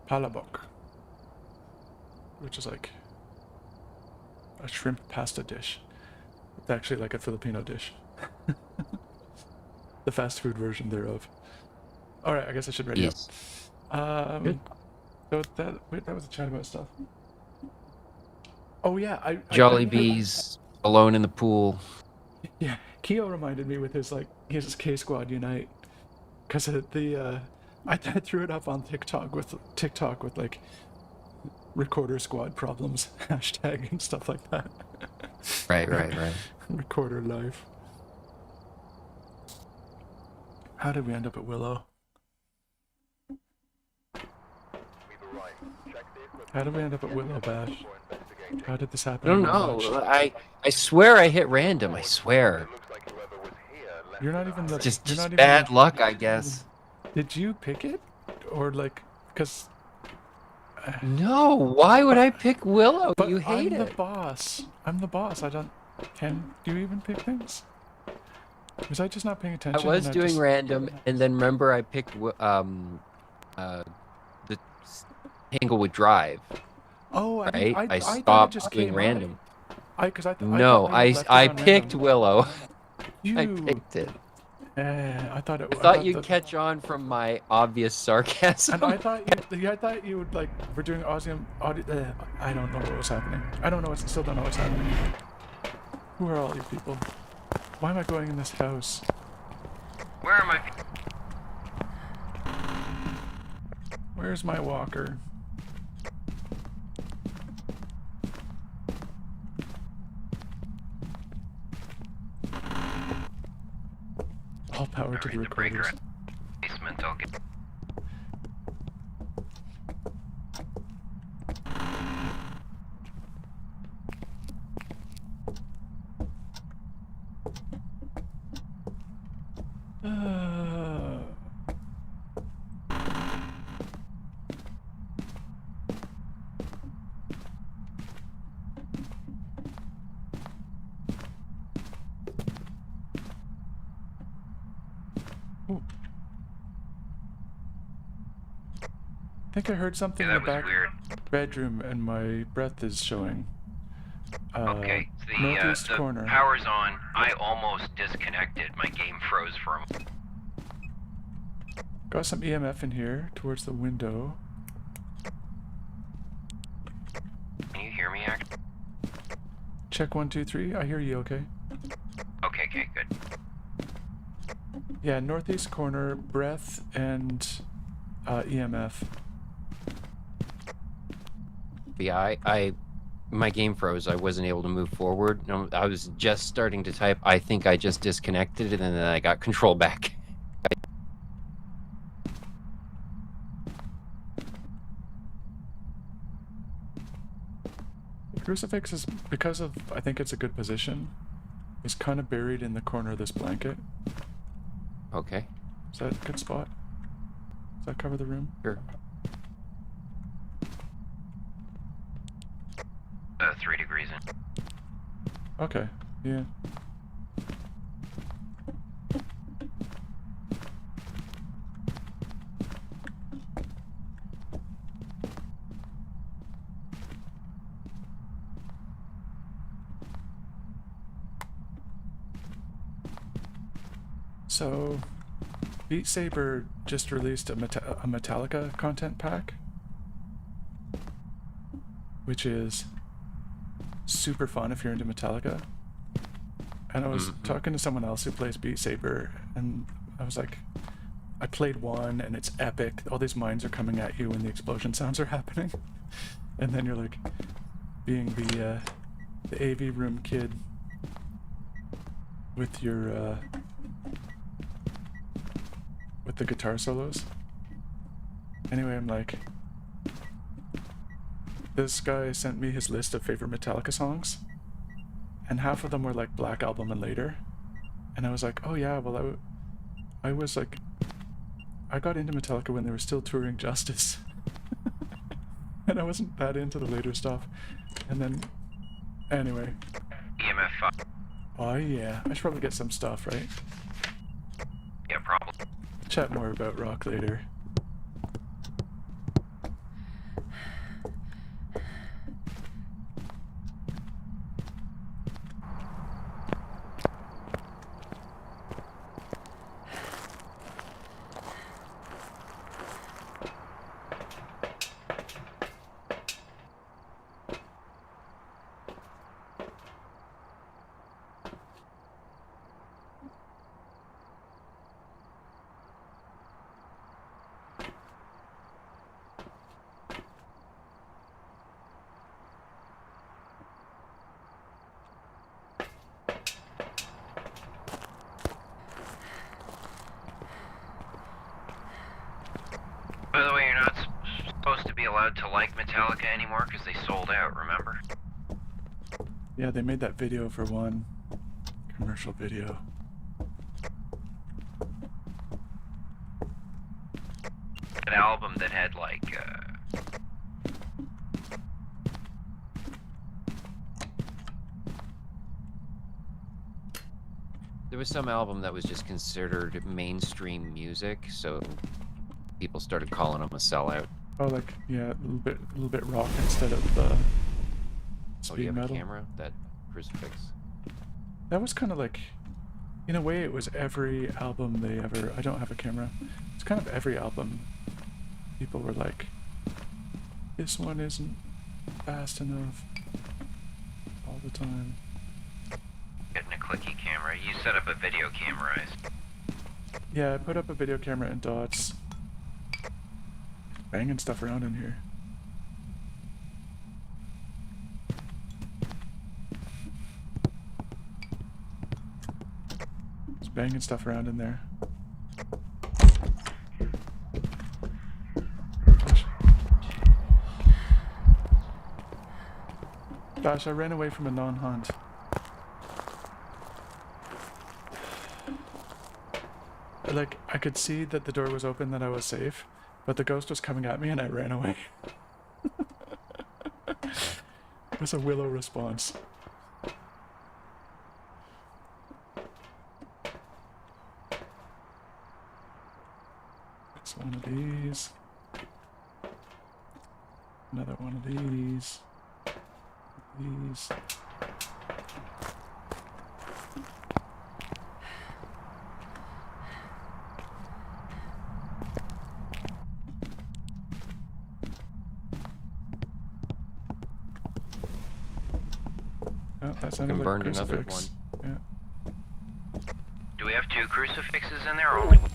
palabok, which is like a shrimp pasta dish. It's actually like a Filipino dish. The fast food version thereof. All right, I guess I should ready Yes. up. Good. So that was a chat about stuff. Oh yeah, I Jollibees, alone in the pool. Yeah, Keo reminded me with his K Squad Unite, because I threw it up on TikTok with like recorder squad problems hashtag and stuff like that. Right. Recorder life. How did we end up at Willow? We've arrived. Check the equipment. How did we end up at Willow, Bash? before investigating. How did this I happen? don't in know. Lodge? I swear I hit random. I swear. It looks like whoever was here left You're not even the. Just you're not even bad luck, I guess. Did you pick it, or like, because? No, why would I pick Willow? But You hate I'm it. the boss. I'm the boss. I don't. Can you even pick things? Was I just not paying I attention? was and doing just- random, and then remember I picked the Tanglewood Drive, Oh, I right? didn't- I thought it stopped just doing came random. up. Because I No, thought you left it I on picked random. Willow. You. I picked it. I thought it. I thought you'd the- catch on from my obvious sarcasm. And I thought you would like. We're doing audio. I don't know what was happening. I don't know. Still don't know what's happening. Who are all you people? Why am I going in this house? Where am I? Where's my walker? All power to the Read the breaker recorders. in the basement. I'll get. Uh, Ooh. I think I heard something Yeah, in that the was back weird. bedroom, and my breath is showing. Okay, the Northeast corner. power's on. I almost disconnected. My game froze for a moment. Got some EMF in here towards the window. Can you hear me, actually? Check 1, 2, 3. I hear you. Okay. Okay, good. Yeah, northeast corner, breath and EMF. Yeah, my game froze. I wasn't able to move forward. No, I was just starting to type. I think I just disconnected, and then I got control back. The crucifix is, because of, I think it's a good position, is kind of buried in the corner of this blanket. Okay, Is that a good spot? Does that cover the room? sure. 3 degrees in. Okay, yeah. So, Beat Saber just released a Metallica content pack, which is super fun if you're into Metallica. And I was talking to someone else who plays Beat Saber, and I was like, I played one, and it's epic. All these mines are coming at you when the explosion sounds are happening. And then you're like, being the AV room kid with your, with the guitar solos. Anyway, I'm like, this guy sent me his list of favorite Metallica songs, and half of them were like Black Album and later. And I was like, oh yeah, well I was like, I got into Metallica when they were still touring Justice. And I wasn't that into the later stuff. And then, anyway. EMF 5. Oh yeah, I should probably get some stuff, right? Yeah, probably. Chat more about rock later. By the way, you're not supposed to be allowed to like Metallica anymore because they sold out, remember? Yeah, they made that video for one. Commercial video. An album that had like, There was some album that was just considered mainstream music, so people started calling him a sellout. Oh, like, yeah, a little bit rock instead of Oh, do speed you have metal. a camera? That crucifix? That was kind of like, in a way, it was every album they ever. I don't have a camera. It's kind of every album. People were like, this one isn't fast enough all the time. getting a clicky camera. You set up a video camera, Yeah, I put up a video camera and dots. Banging stuff around in here. Just banging stuff around in there. Gosh, I ran away from a non-hunt. Like, I could see that the door was open, that I was safe, but the ghost was coming at me and I ran away. It was a Willow response. It's one of these. Another one of these. These. Oh, that sounded like burned another crucifix. Yeah. Do we have 2 crucifixes in there or only one?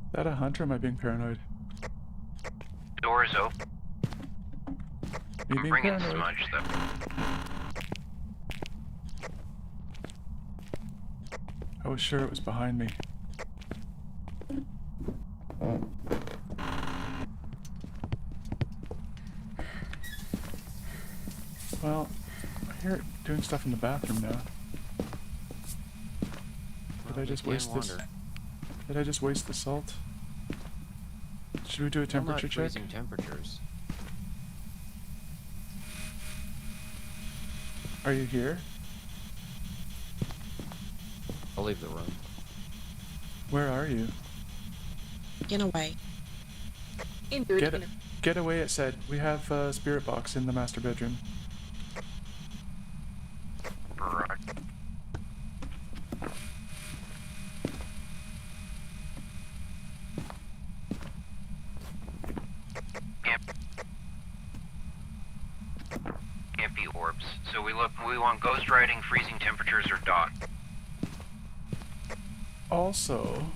Is that a hunter or am I being paranoid? Door is open. You I'm being bringing paranoid? smudge though. I was sure it was behind me. Well, I hear it doing stuff in the bathroom now. Did I just waste this? Did I just waste the salt? Should we do a temperature check? Freezing temperatures. Are you here? I'll leave the room. Where are you? In a way. Get away, it said. We have a spirit box in the master bedroom. Right. Can't be orbs. So we want ghost riding, freezing temperatures, or dot. Also,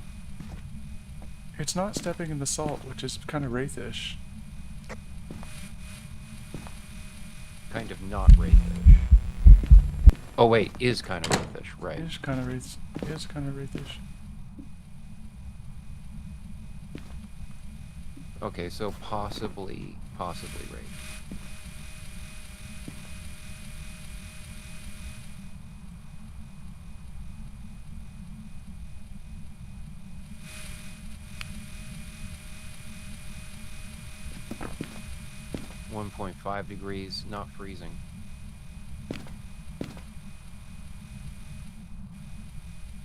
it's not stepping in the salt, which is kind of wraithish. kind of not wraithish. Oh wait, is kind of wraithish, right? Is kind of wraith. Is kind of wraithish. Okay, so possibly wraith. .5 degrees, not freezing.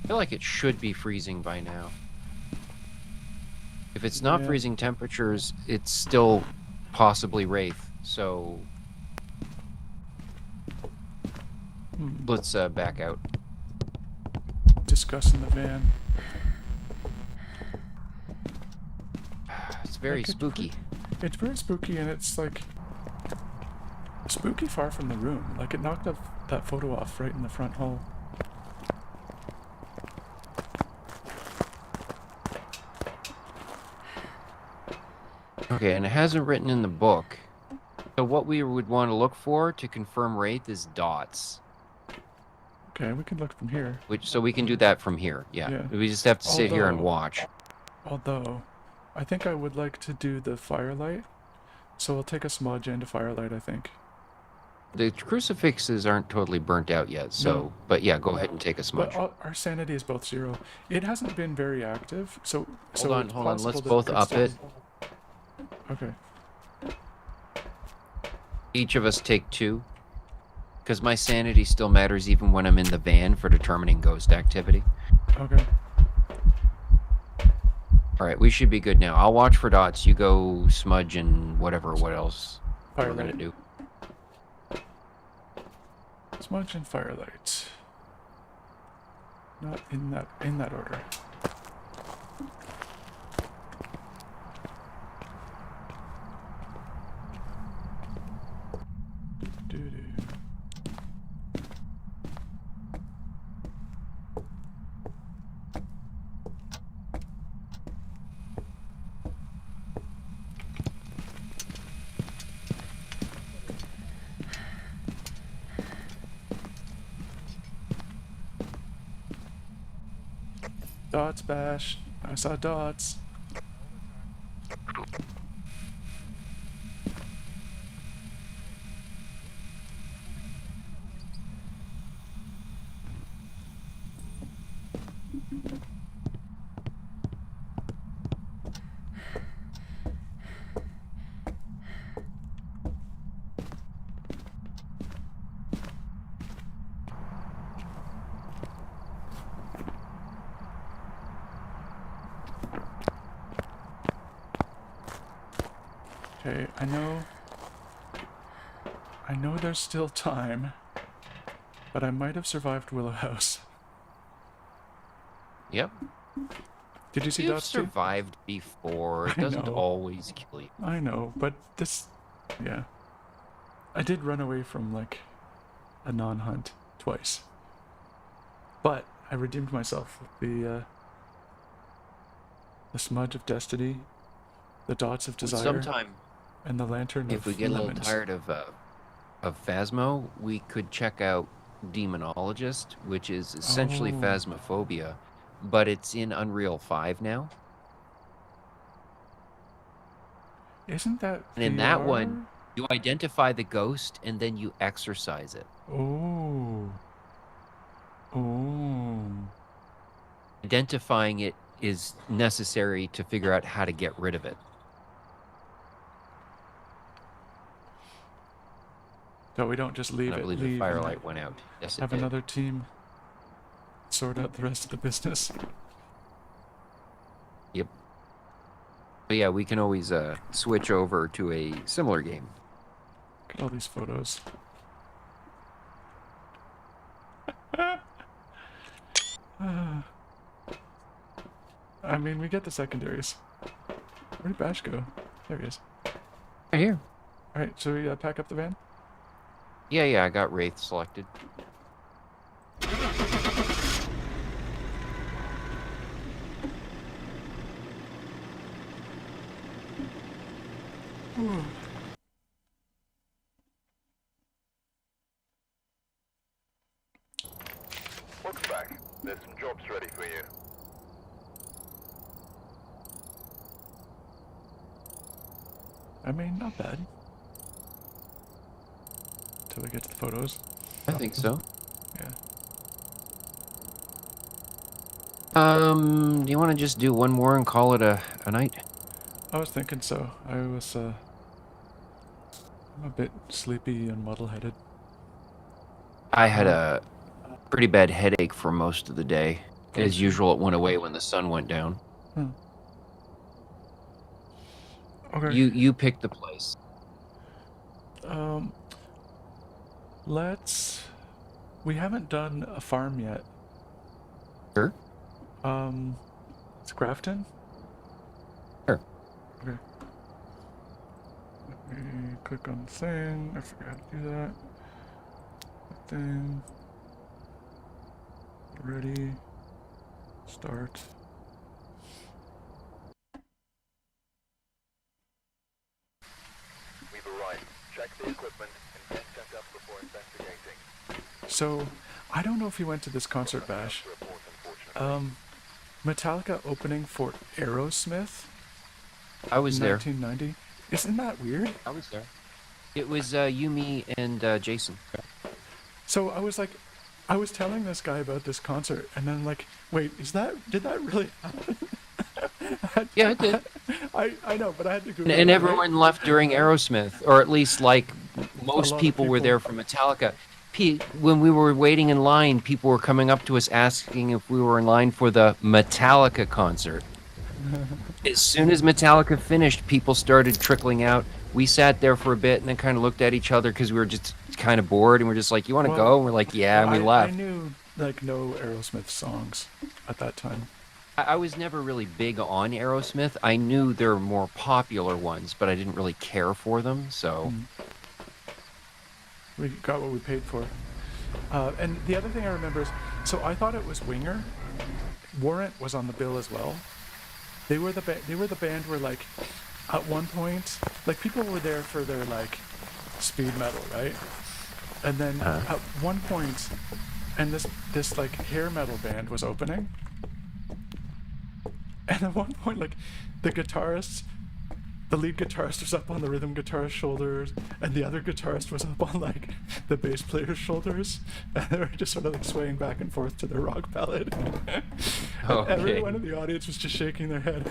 I feel like it should be freezing by now. If it's not Yeah. freezing temperatures, it's still possibly wraith. So let's back out. Discuss in the van. It's very Like spooky. It's very spooky, and it's like spooky far from the room. Like it knocked that photo off right in the front hall. Okay, and it hasn't written in the book. So what we would want to look for to confirm wraith is dots. Okay, we can look from here. So we can do that from here. Yeah. Yeah. We just have to sit here and Although- watch. Although, I think I would like to do the firelight, so I'll take a smudge and a firelight, I think. The crucifixes aren't totally burnt out yet, so No. but yeah, go ahead and take a smudge. But our sanity is both 0. It hasn't been very active, so it's Hold on, possible let's that both could up still- it. Okay. Each of us take 2. Because my sanity still matters even when I'm in the van for determining ghost activity. Okay. Alright, we should be good now. I'll watch for dots. You go smudge and what else we're gonna Firelight. do. Smudge and firelight. Not in that order. Doo-doo. Dots, Bash. I saw dots. Okay, I know there's still time, but I might have survived Willow House. Yep. Did you see You've dots too? survived before. It I doesn't know. always kill you. I know, but this, yeah. I did run away from, like, a non-hunt twice. But I redeemed myself with the smudge of destiny, the dots of desire, Sometime, and the lantern if of we get a little lemons. tired of Phasmo, we could check out Demonologist, which is essentially Oh. Phasmophobia, but it's in Unreal 5 now. Isn't that And in that VR? one, you identify the ghost and then you exorcise it. Oh. Oh. Identifying it is necessary to figure out how to get rid of it. So we don't just leave And I it. believe the leave and firelight went out. Yes, it have did. another team sort out the rest of the business. Yep. But yeah, we can always switch over to a similar game. Look at all these photos. I mean, we get the secondaries. Where'd Bash go? There he is. Right here. Alright, so we pack up the van? Yeah, I got Wraith selected. job's ready for you. I mean, not bad. Till we get to the photos. I think so. Yeah. Do you want to just do one more and call it a night? I was thinking so. I'm a bit sleepy and muddle-headed. I had a pretty bad headache for most of the day. As Okay. usual, it went away when the sun went down. Okay. You picked the place. We haven't done a farm yet. Sure. It's Grafton? Sure. Okay. Let me click on the thing. I forgot how to do that. Thing. Ready. Start. We've arrived. Check the equipment and get set up before investigating. So, I don't know if you went to this concert, Bash. Report, unfortunately. Metallica opening for Aerosmith I was in there. 1990. Isn't that weird? I was there. It was you, me, and Jason. So I was like, I was telling this guy about this concert, and then like, wait, did that really happen? Yeah, it did. I know, but I had to Google And it, everyone left during Aerosmith, or at least like most lot of people were people. there for Metallica. When we were waiting in line, people were coming up to us asking if we were in line for the Metallica concert. As soon as Metallica finished, people started trickling out. We sat there for a bit and then kind of looked at each other because we were just kind of bored, and we're just like, "You want to Well, go?" And we're like, "Yeah," and we I left. knew like no Aerosmith songs at that time. I was never really big on Aerosmith. I knew there were more popular ones, but I didn't really care for them. So We got what we paid for. And the other thing I remember is, so I thought it was Winger. Warrant was on the bill as well. They were the band where like, at one point, like people were there for their like speed metal, right? And then at one point, and this like hair metal band was opening. And at one point, like the lead guitarist was up on the rhythm guitarist's shoulders, and the other guitarist was up on like the bass player's shoulders, and they were just sort of like swaying back and forth to their rock ballad. And Okay. everyone in the audience was just shaking their head.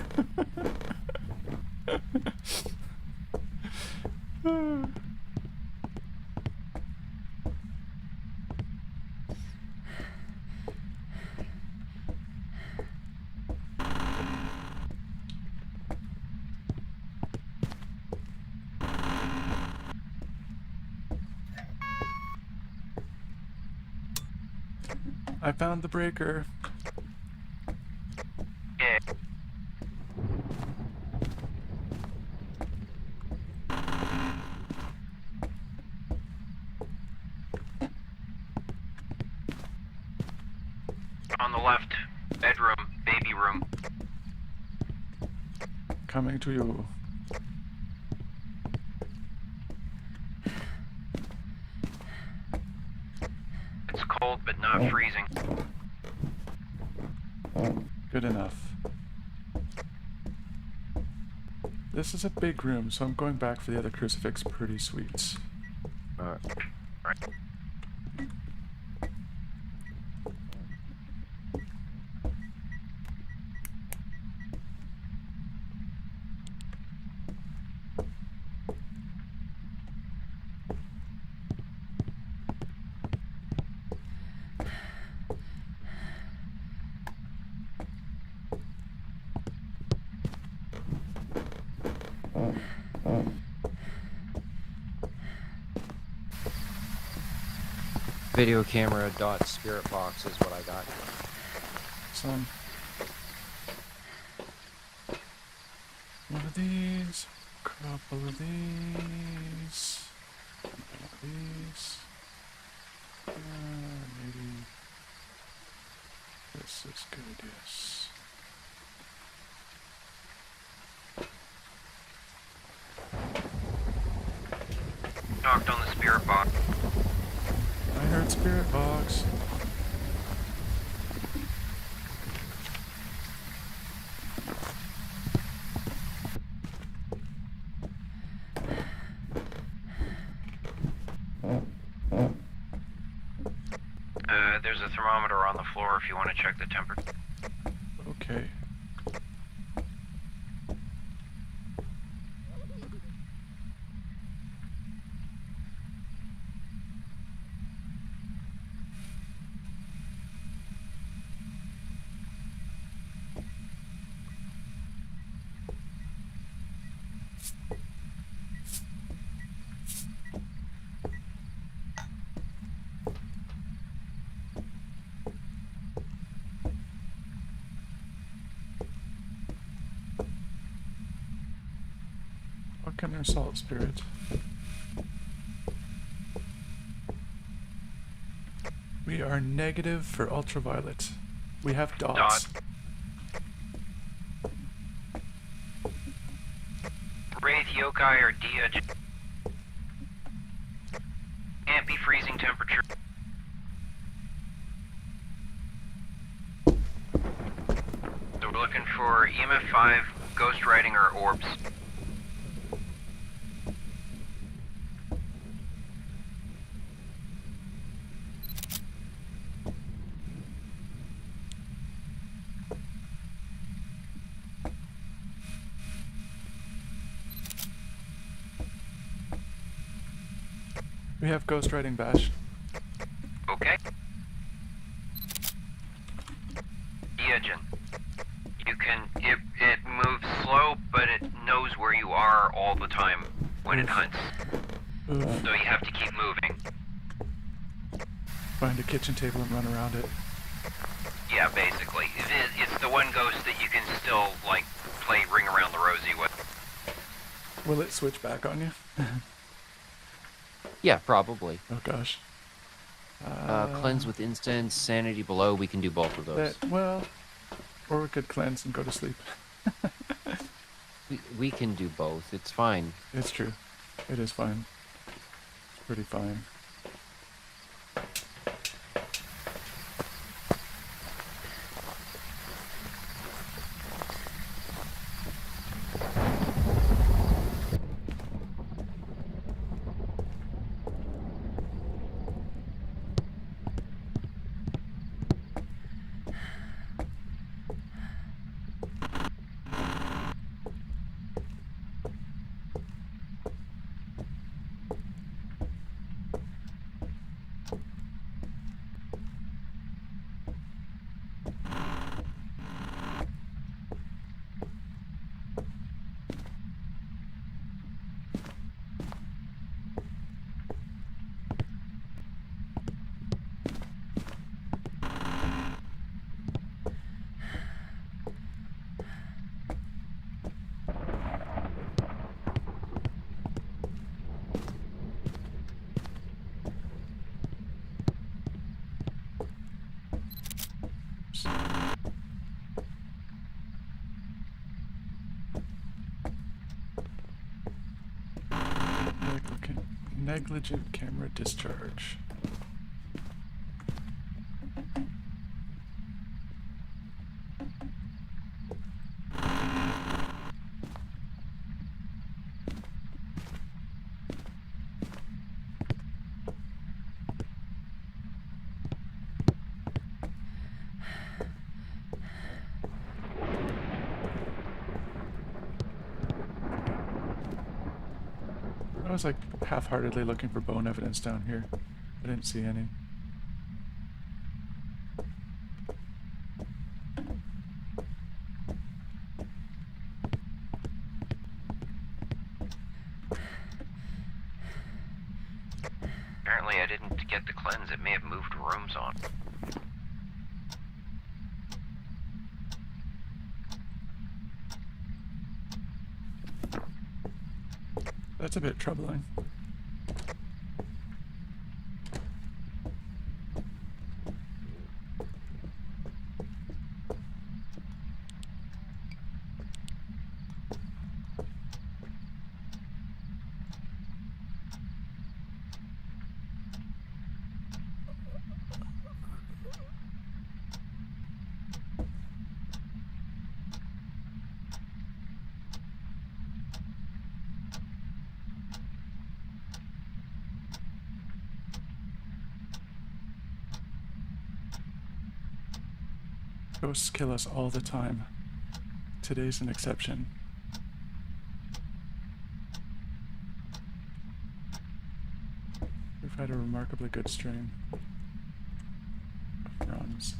I found the breaker. Yeah. On the left, bedroom, baby room. Coming to you. It's cold, but not freezing. Good enough. This is a big room, so I'm going back for the other crucifix pretty sweets. Right. Video camera dot spirit box is what I got. Some. One of these. Couple of these. One of these. Maybe. This is good, yes. Knocked on the spirit box. I heard spirit box. There's a thermometer on the floor if you want to check the temperature. Okay. What kind of salt spirit? We are negative for ultraviolet. We have dots. Wraith, yokai, or dia. Can't be freezing temperature. So we're looking for EMF 5, ghost writing, or orbs. We have ghostwriting bash. Okay. Diagen. You can, it moves slow, but it knows where you are all the time when it hunts. Oof. So you have to keep moving. Find a kitchen table and run around it. Yeah, basically. It's the one ghost that you can still, like, play Ring Around the Rosie with. Will it switch back on you? Yeah, probably. Oh gosh. Cleanse with incense, sanity below. We can do both of those. Well, or we could cleanse and go to sleep. We can do both. It's fine. It's true. It is fine. It's pretty fine. Negligent camera discharge. I was like half-heartedly looking for bone evidence down here. I didn't see any. Apparently I didn't get the cleanse. It may have moved rooms on. That's a bit troubling. Ghosts kill us all the time. Today's an exception. We've had a remarkably good string of runs.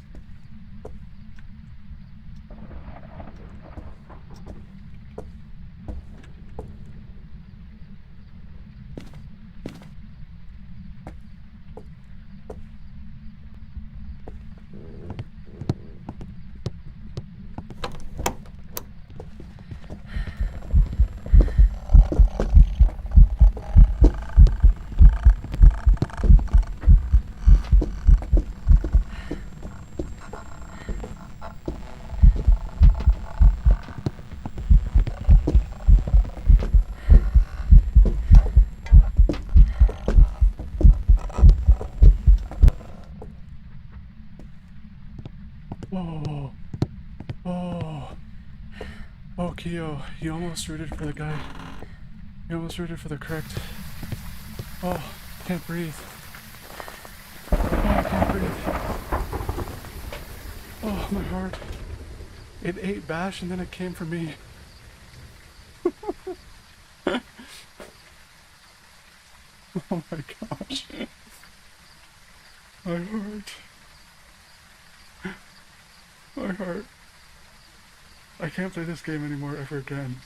Whoa. Oh. Oh, Keo, you almost rooted for the guy. You almost rooted for the correct. Oh, can't breathe. Oh, I can't breathe. Oh, my heart. It ate Bash and then it came for me. Oh my gosh. My heart. My heart. I can't play this game anymore ever again.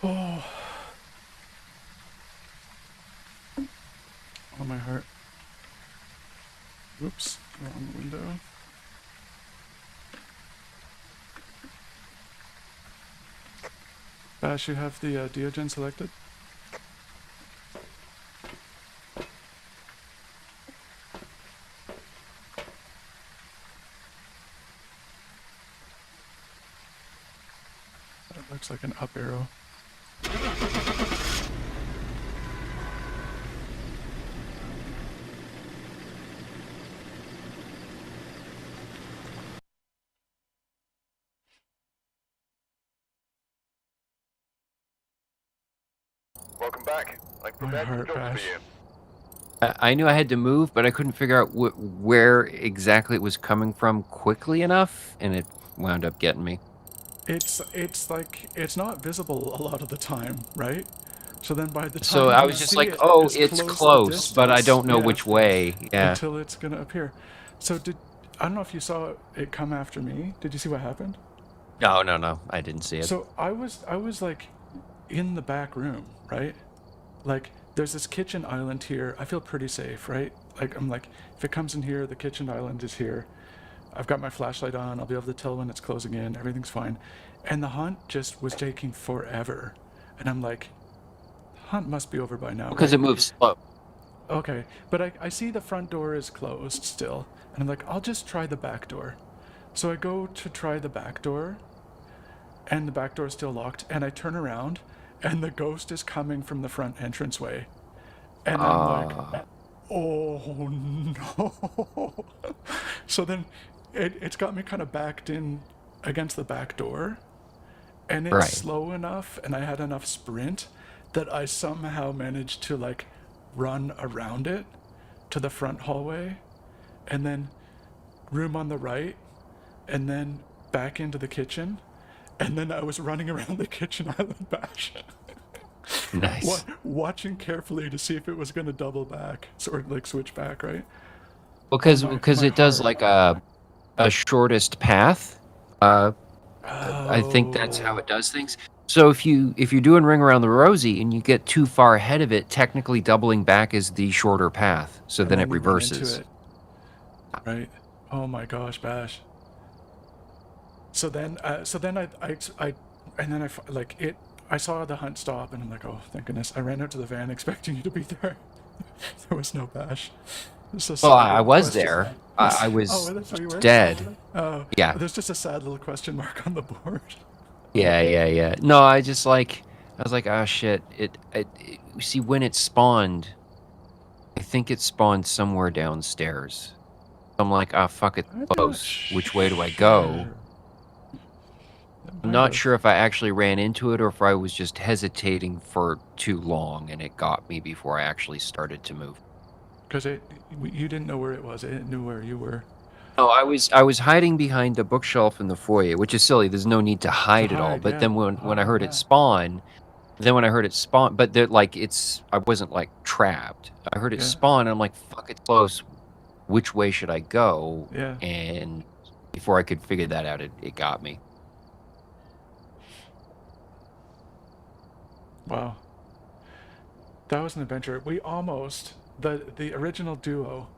Oh. Oh, my heart. Oops, wrong window. Bash, you have the Diogen selected? That looks like an up arrow. Welcome back. I My prepared some heart, jobs Bash. for you. I knew I had to move, but I couldn't figure out where exactly it was coming from quickly enough, and it wound up getting me. It's like, it's not visible a lot of the time, right? So then by the time So I you was just see like, it, oh, it's it's the close, but I distance. don't know Yeah. which way. Yeah. Until it's gonna appear. So I don't know if you saw it come after me. Did you see what happened? No, I didn't see it. So I was like in the back room, right? Like there's this kitchen island here. I feel pretty safe, right? Like I'm like, if it comes in here, the kitchen island is here. I've got my flashlight on. I'll be able to tell when it's closing in. Everything's fine. And the hunt just was taking forever. And I'm like, hunt must be over by now. Because right? it moves slow. Okay, but I see the front door is closed still. And I'm like, I'll just try the back door. So I go to try the back door, and the back door is still locked. And I turn around, and the ghost is coming from the front entranceway. And I'm like, oh no. So then it's got me kind of backed in against the back door. And it's Right. slow enough, and I had enough sprint that I somehow managed to like run around it to the front hallway, and then room on the right, and then back into the kitchen, and then I was running around the kitchen island Bash. Nice. Watching carefully to see if it was going to double back, or like switch back, right? Because my it does heart. like a shortest path. I think that's how it does things. So if you're doing Ring Around the Rosie and you get too far ahead of it, technically doubling back is the shorter path. So And then it you run into reverses. it. Right. Oh my gosh, Bash. So then I saw the hunt stop, and I'm like, oh, thank goodness. I ran out to the van expecting you to be there. There was no Bash. It's a Well, sad I little was question. there. I was Oh, that's where you were? dead. Oh, Yeah. There's just a sad little question mark on the board. Yeah. No, I was like, oh shit. See, when it spawned, I think it spawned somewhere downstairs. I'm like, ah, fuck it, I'm not close. Which way do I go? sure. That I'm might not have. sure if I actually ran into it or if I was just hesitating for too long and it got me before I actually started to move. Because you didn't know where it was. It knew where you were. No, I was hiding behind the bookshelf in the foyer, which is silly. There's no need to hide at all. hide, But yeah. then when I heard Yeah. it spawn, but like I wasn't like trapped. I heard it Yeah. spawn, and I'm like, fuck, it's close. Which way should I go? Yeah. And before I could figure that out, it got me. Wow. That was an adventure. We almost, the original duo,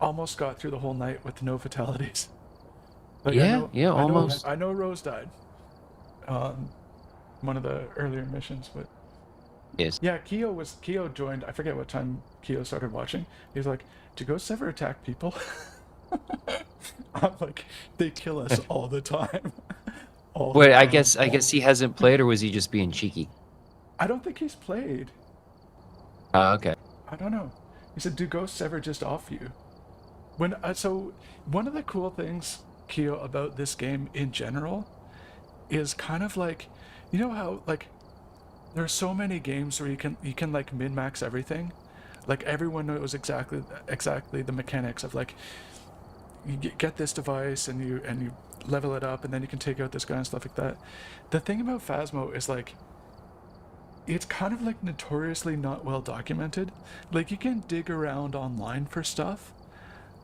almost got through the whole night with no fatalities. Like Yeah, almost. I know Rose died on one of the earlier missions, but Yes. yeah, Keo joined. I forget what time Keo started watching. He was like, "Do ghosts ever attack people?" I'm like, "They kill us all the time." All the Wait, time. I guess he hasn't played, or was he just being cheeky? I don't think he's played. Okay. I don't know. He said, "Do ghosts ever just off you?" When so one of the cool things, Keo, about this game in general, is kind of like, you know how like there's so many games where you can like min max everything, like everyone knows exactly the mechanics of like you get this device and you level it up and then you can take out this guy and stuff like that. The thing about Phasmo is like it's kind of like notoriously not well documented. Like you can dig around online for stuff,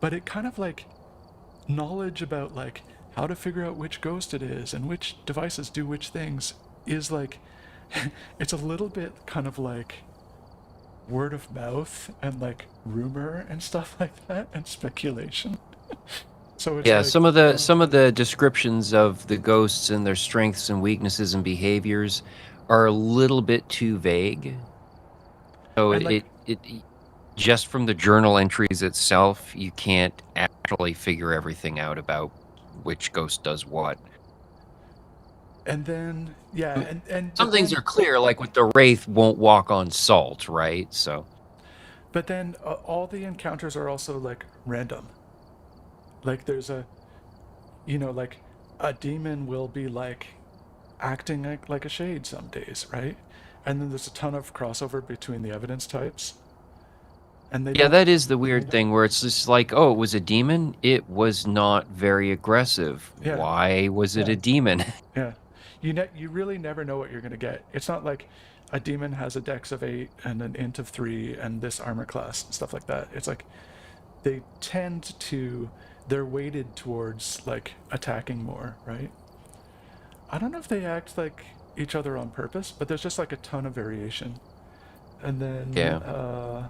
but it kind of like knowledge about like how to figure out which ghost it is and which devices do which things is like it's a little bit kind of like word of mouth and like rumor and stuff like that and speculation. So it's Yeah, like, some of the descriptions of the ghosts and their strengths and weaknesses and behaviors are a little bit too vague. So and like it just from the journal entries itself, you can't actually figure everything out about which ghost does what. and then yeah and Some but things then are clear, like with the wraith won't walk on salt, right? So all the encounters are also like random. Like there's a like a demon will be like acting like a shade some days, right? And then there's a ton of crossover between the evidence types. And they yeah, don't that is the weird thing where it's just like, oh, it was a demon. It was not very aggressive. Yeah. Why was it Yeah. a demon? Yeah. You really never know what you're going to get. It's not like a demon has a dex of 8 and an int of 3 and this armor class and stuff like that. It's like they're weighted towards like attacking more, right? I don't know if they act like each other on purpose, but there's just like a ton of variation. And then Yeah.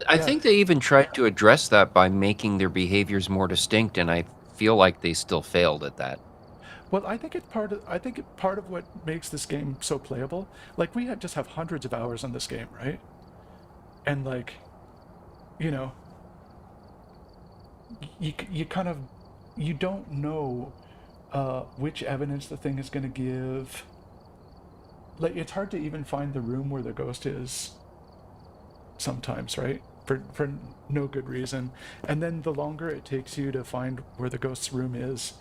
I yeah. think they even tried to address that by making their behaviors more distinct, and I feel like they still failed at that. Well, I think part of what makes this game so playable, like we just have hundreds of hours on this game, right? And like, you know, you kind of you don't know which evidence the thing is going to give. Like it's hard to even find the room where the ghost is sometimes, right? For no good reason. And then the longer it takes you to find where the ghost's room is,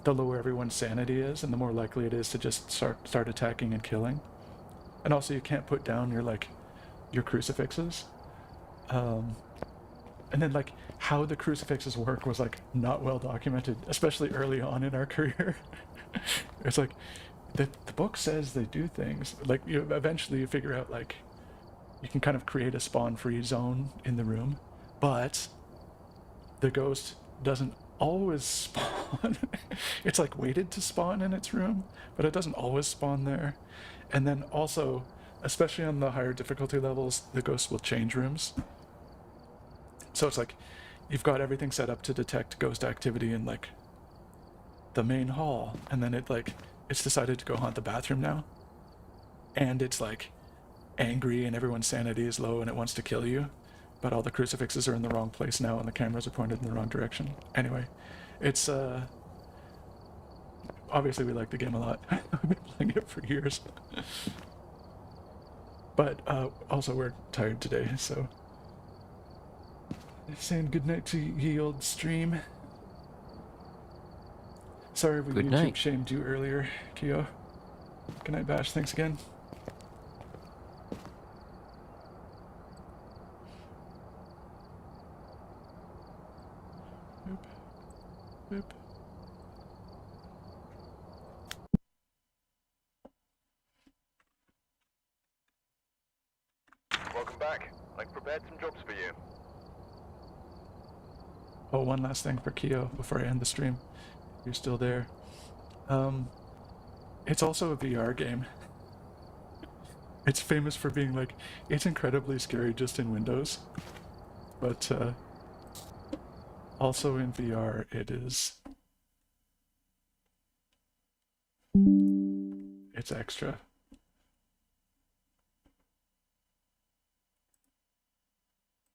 the lower everyone's sanity is, and the more likely it is to just start attacking and killing. And also, you can't put down your crucifixes. And then like how the crucifixes work was like not well documented, especially early on in our career. It's like the book says they do things. Like eventually you figure out like you can kind of create a spawn-free zone in the room, but the ghost doesn't always spawn. It's like waited to spawn in its room, but it doesn't always spawn there. And then also, especially on the higher difficulty levels, the ghost will change rooms. So it's like you've got everything set up to detect ghost activity in like the main hall, and then it's decided to go haunt the bathroom now. And it's like angry and everyone's sanity is low and it wants to kill you, but all the crucifixes are in the wrong place now and the cameras are pointed in the wrong direction. Anyway, it's obviously we like the game a lot. We've been playing it for years. But also we're tired today, so saying goodnight to ye old stream. Sorry we Good YouTube night. shamed you earlier, Kyo. Good night, Bash. Thanks again. Boop. Boop. Welcome back. I've prepared some jobs for you. Oh, one last thing for Kyo before I end the stream. You're still there. It's also a VR game. It's famous for being like, it's incredibly scary just in Windows. But also in VR, it's extra.